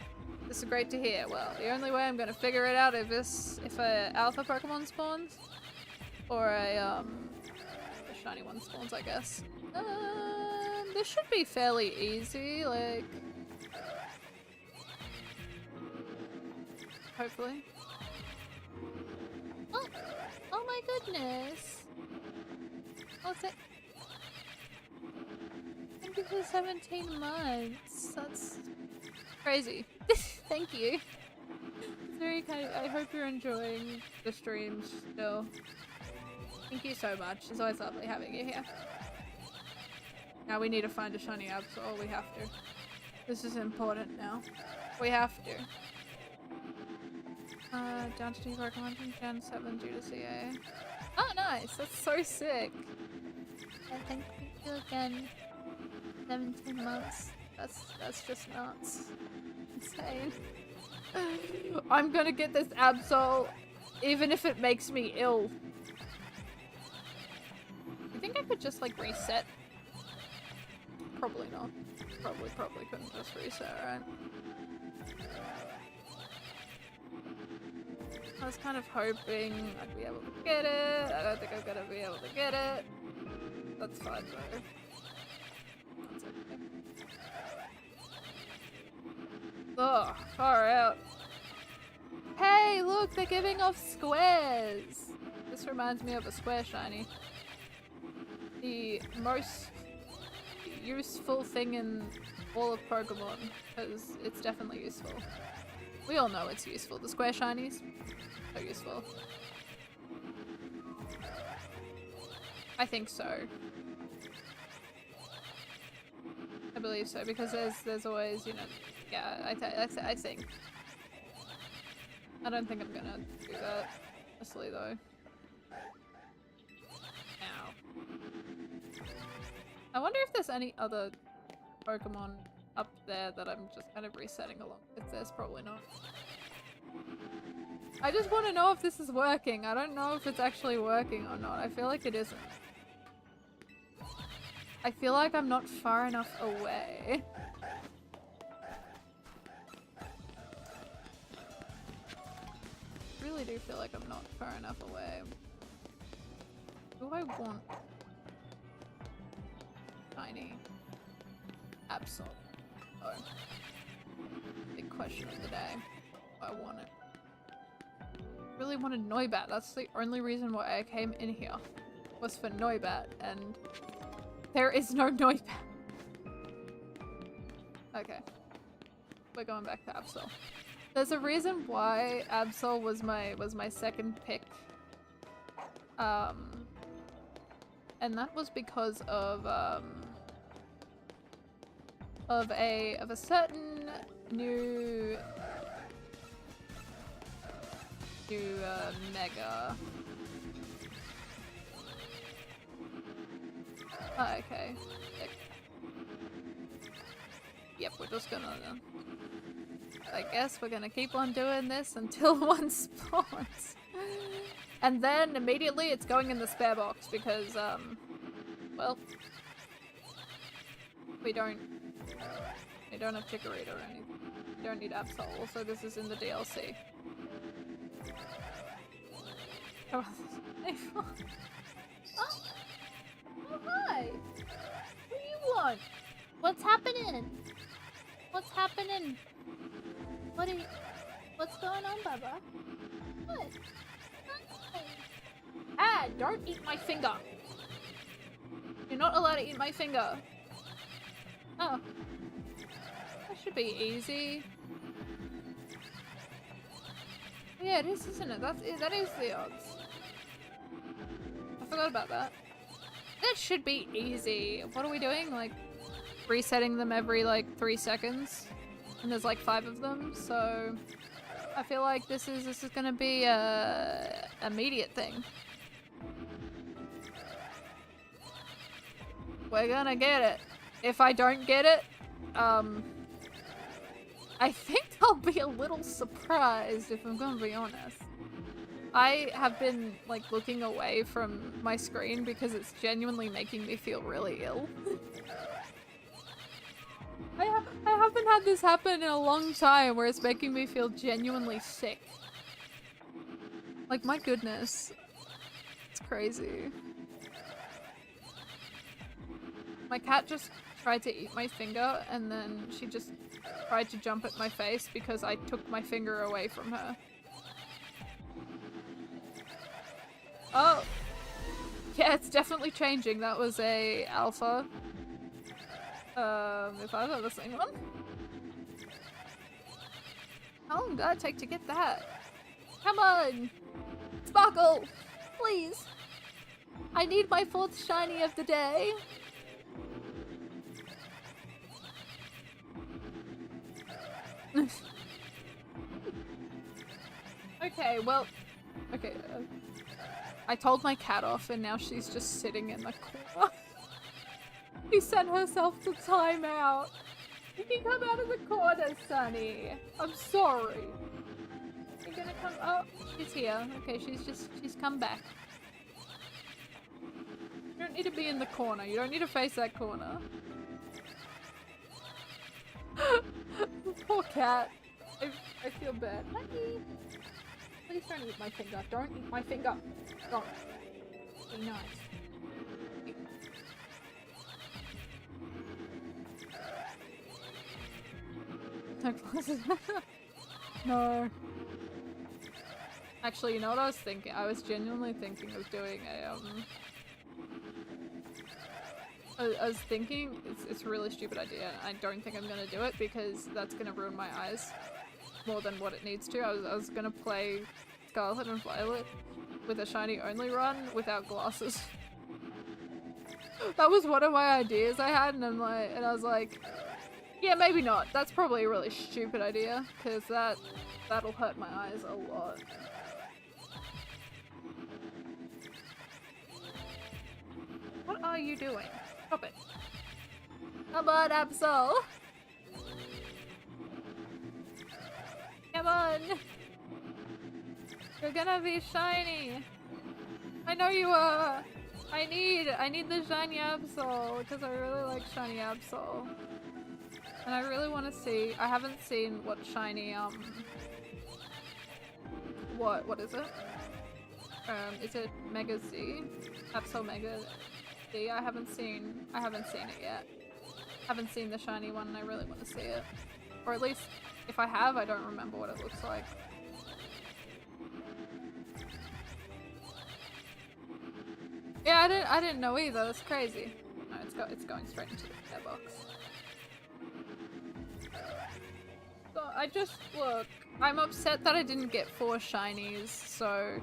This is great to hear. Well, the only way I'm gonna figure it out if a alpha Pokemon spawns, or a shiny one spawns, I guess. This should be fairly easy, like... Hopefully. Oh! Oh my goodness! What's it? Thank you for 17 months. That's crazy. Thank you. It's very kind of, I hope you're enjoying the streams still. Thank you so much. It's always lovely having you here. Now we need to find a shiny Absol. We have to. This is important now. We have to. Down to 2 Pokemon from Gen 7 due to CA. Oh, nice! That's so sick! Thank you again. 17 months. That's just nuts. Insane. I'm gonna get this Absol, even if it makes me ill. You think I could just, like, reset? Probably not. Probably couldn't just reset, right? I was kind of hoping I'd be able to get it. I don't think I'm gonna be able to get it. That's fine though. That's okay. Oh, far out. Hey, look, they're giving off squares. This reminds me of a square shiny. The most useful thing in all of Pokemon, because it's definitely useful. We all know it's useful. The square shinies, so useful. I think so. I believe so, because there's always, you know, yeah, I think. I don't think I'm gonna do that, honestly, though. Ow. I wonder if there's any other Pokemon up there that I'm just kind of resetting along with. There's probably not. I just want to know if this is working. I don't know if it's actually working or not. I feel like it isn't. I feel like I'm not far enough away. I really do feel like I'm not far enough away. Do I want shiny Absol? Oh. Big question of the day. I want it. Really wanted Noibat. That's the only reason why I came in here. Was for Noibat, and there is no Noibat. Okay. We're going back to Absol. There's a reason why Absol was my second pick. And that was because of a certain new mega. Oh, okay. Yep, we're just gonna I guess we're gonna keep on doing this until one spawns. And then immediately it's going in the spare box because well, we don't have Chikorita or anything. We don't need Absol. Also, this is in the DLC. Oh, oh, hi! What do you want? What's happening? What's happening? What's going on, Baba? What? Ah, don't eat my finger! You're not allowed to eat my finger. Oh. That should be easy. Yeah, it is, isn't it? That is the odds. I forgot about that. That should be easy. What are we doing? Like, resetting them every, like, 3 seconds? And there's, like, 5 of them, so... I feel like this is gonna be a immediate thing. We're gonna get it. If I don't get it, I think I'll be a little surprised, if I'm gonna be honest. I have been, like, looking away from my screen because it's genuinely making me feel really ill. I haven't had this happen in a long time where it's making me feel genuinely sick. Like, my goodness. It's crazy. My cat just tried to eat my finger and then she just tried to jump at my face because I took my finger away from her. Oh! Yeah, it's definitely changing. That was a alpha. If I've ever seen one. How long did that take to get that? Come on! Sparkle! Please! I need my 4th shiny of the day! Okay, well... Okay, I told my cat off and now she's just sitting in the corner. She sent herself to timeout. You can come out of the corner, Sunny. I'm sorry. You're gonna come- oh, she's here. Okay, she's come back. You don't need to be in the corner. You don't need to face that corner. Poor cat. I feel bad. Honey. Please don't eat my finger. Don't eat my finger. Don't. Be nice. No. Actually, you know what I was thinking? I was genuinely thinking of doing a, I was thinking, it's a really stupid idea. I don't think I'm gonna do it because that's gonna ruin my eyes more than what it needs to. I was gonna play Scarlet and Violet with a shiny only run without glasses. That was one of my ideas I had, and I was like, yeah, maybe not. That's probably a really stupid idea, because that'll hurt my eyes a lot. What are you doing? Stop it. Come on, Absol! Come on! You're gonna be shiny! I know you are! I need the shiny Absol, because I really like shiny Absol. And I really want to see, I haven't seen what shiny, what is it? Is it Mega Z? Absol Mega Z? I haven't seen it yet. Haven't seen the shiny one and I really want to see it. Or at least, if I have, I don't remember what it looks like. Yeah, I didn't know either, that's crazy. No, it's going straight into the care box. So I just, look, I'm upset that I didn't get 4 shinies, so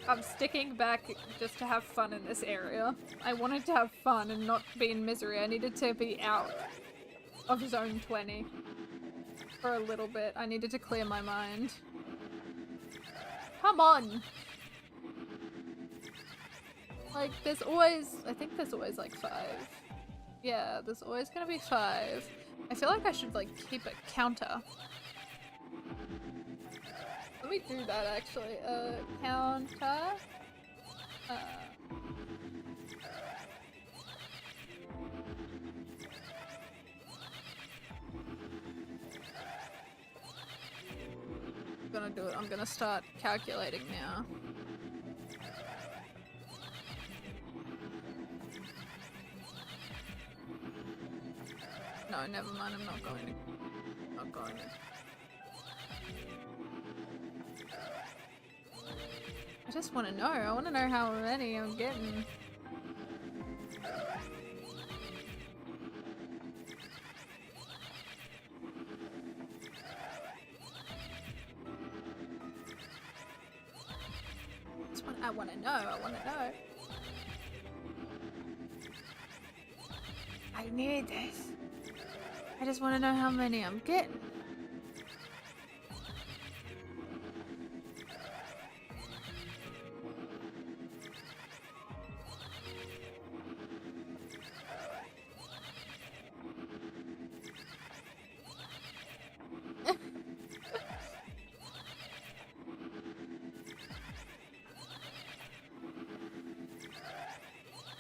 I'm sticking back just to have fun in this area. I wanted to have fun and not be in misery. I needed to be out of zone 20 for a little bit. I needed to clear my mind. Come on! Like, there's always, I think there's always like 5. Yeah, there's always gonna be 5. I feel like I should like keep a counter. Let me do that actually. Counter. I'm gonna do it. I'm gonna start calculating now. No, never mind. I'm not going to. Not going to. I just want to know. I want to know how many I'm getting. I want to know. I want to know. I need this. I just want to know how many I'm getting.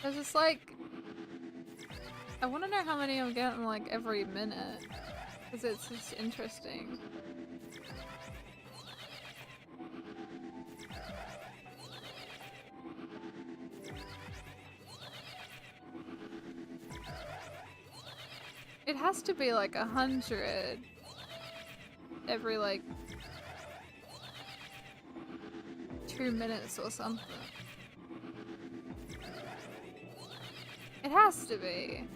Cause it's like, I want to know how many I'm getting like every minute, cause it's just interesting. It has to be like 100 every like 2 minutes or something. It has to be.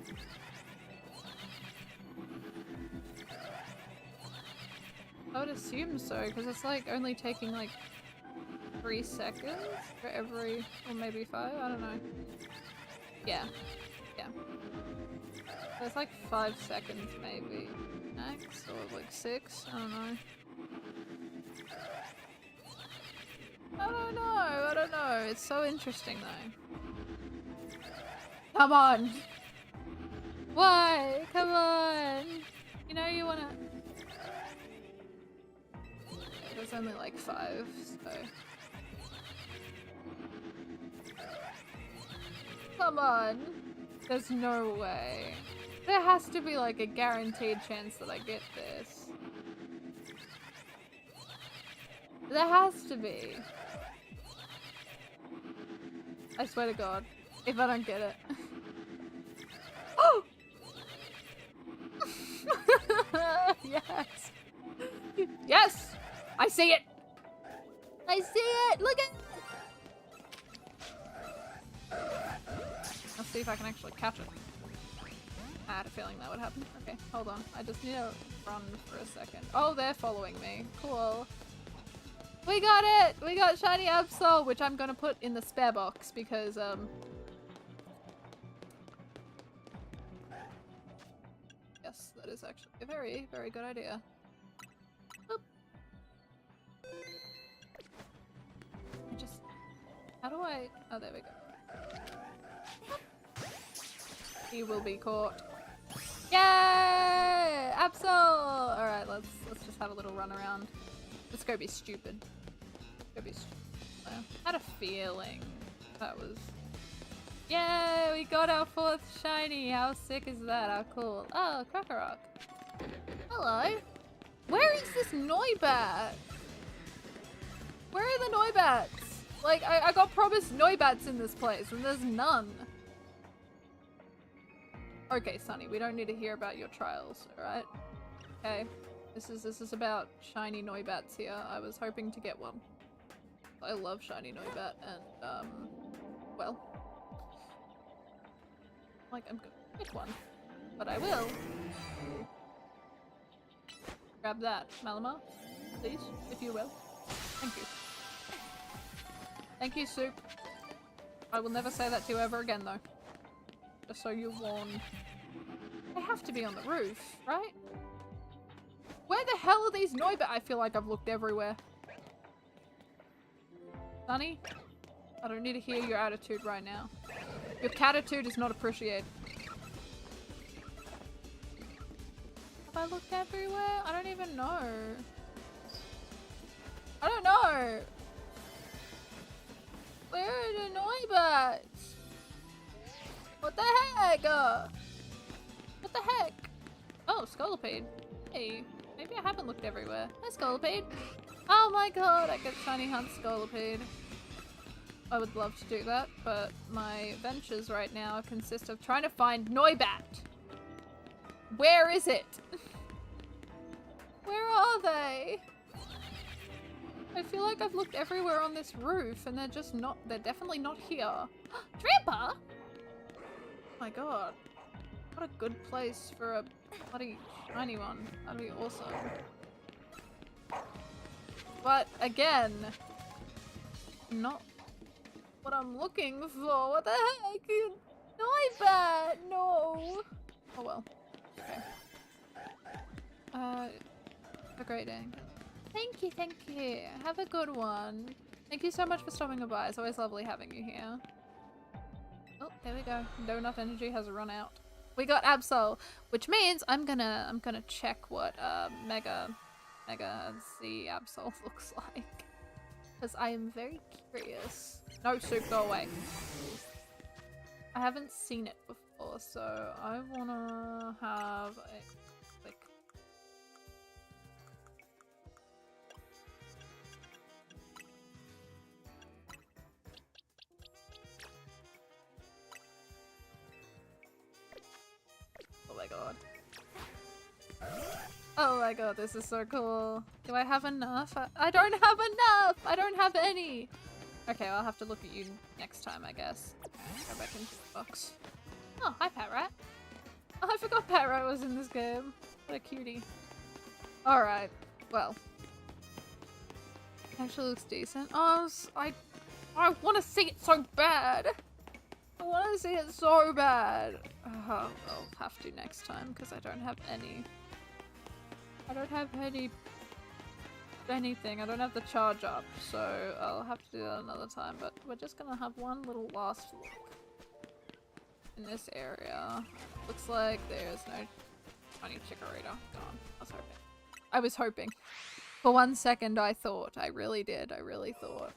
I would assume so, because it's like only taking like 3 seconds for every, or maybe 5, I don't know. Yeah. Yeah. So it's like 5 seconds maybe max, or like 6, I don't know. I don't know. It's so interesting though. Come on! Why? Come on! You know you wanna... There's only like 5, so... Come on! There's no way. There has to be like a guaranteed chance that I get this. There has to be. I swear to God, if I don't get it. Oh! Yes! Yes! I see it! I see it! Look at it! I'll see if I can actually catch it. I had a feeling that would happen. Okay, hold on. I just need to run for a second. Oh, they're following me. Cool. We got it! We got Shiny Absol, which I'm gonna put in the spare box because, yes, that is actually a very, very good idea. Oop. How do I... Oh, there we go. He will be caught. Yay! Absol! Alright, let's just have a little run around. Let's go be stupid. Go be stupid. I had a feeling that was... Yay! We got our 4th shiny! How sick is that? How cool. Oh, Crocorock. Hello. Where is this Noibat? Where are the Noibats? Like, I got promised Noibats in this place, and there's none. Okay, Sunny, we don't need to hear about your trials, alright? Okay. This is about shiny Noibats here. I was hoping to get one. I love shiny Noibat, and, well... Like, I'm gonna get one. But I will. Grab that, Malamar. Please, if you will. Thank you. Thank you, Soup. I will never say that to you ever again, though. Just so you're warned. They have to be on the roof, right? Where the hell are these Noibat? I feel like I've looked everywhere. Sunny, I don't need to hear your attitude right now. Your catitude is not appreciated. Have I looked everywhere? I don't even know. I don't know. Where are the Noibats? What the heck? What the heck? Oh, Scolipede. Hey, maybe I haven't looked everywhere. Hi, Scolipede. Oh my god, I could shiny hunt Scolipede. I would love to do that, but my ventures right now consist of trying to find Noibat. Where is it? Where are they? I feel like I've looked everywhere on this roof and they're just not, they're definitely not here. Tramper? Oh my god. What a good place for a bloody shiny one. That'd be awesome. But again, not what I'm looking for. What the heck? Noibat! No! Oh well. Okay. Have a great day. Thank you, thank you. Have a good one. Thank you so much for stopping by. It's always lovely having you here. Oh, there we go. Donut energy has run out. We got Absol, which means I'm gonna check what Mega Z Absol looks like. Because I am very curious. No, Soup, go away. I haven't seen it before, so I wanna have a quick... Oh my god. Oh my god, this is so cool. Do I have enough? I don't have enough! I don't have any! Okay, well, I'll have to look at you next time, I guess. Let's go back into the box. Oh, hi, Pat Rat. Oh, I forgot Pat Rat was in this game. What a cutie. Alright, well. Actually looks decent. Oh, I want to see it so bad! I want to see it so bad! I'll have to next time, because I don't have any. I don't have anything. I don't have the charge up, so I'll have to do that another time, but we're just gonna have one little last look in this area. Looks like there's no tiny chikorita gone. I was hoping. For 1 second I thought. I really did. I really thought.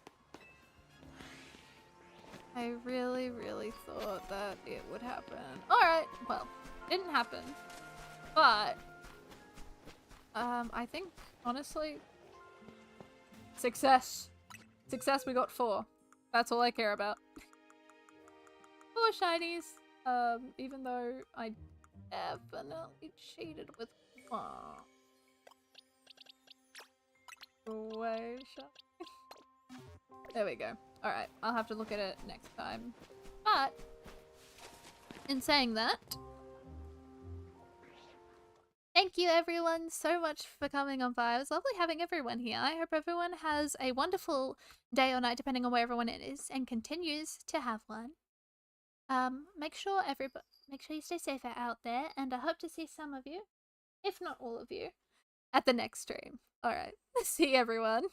I really thought that it would happen. Alright, well, didn't happen. But I think, honestly, success. Success, we got 4. That's all I care about. 4 shinies. Even though I definitely cheated with 1. Way shiny. There we go. Alright, I'll have to look at it next time. But, in saying that, thank you everyone so much for coming on by. It was lovely having everyone here. I hope everyone has a wonderful day or night depending on where everyone is and continues to have one. Make sure you stay safe out there, and I hope to see some of you, if not all of you, at the next stream. Alright, see everyone.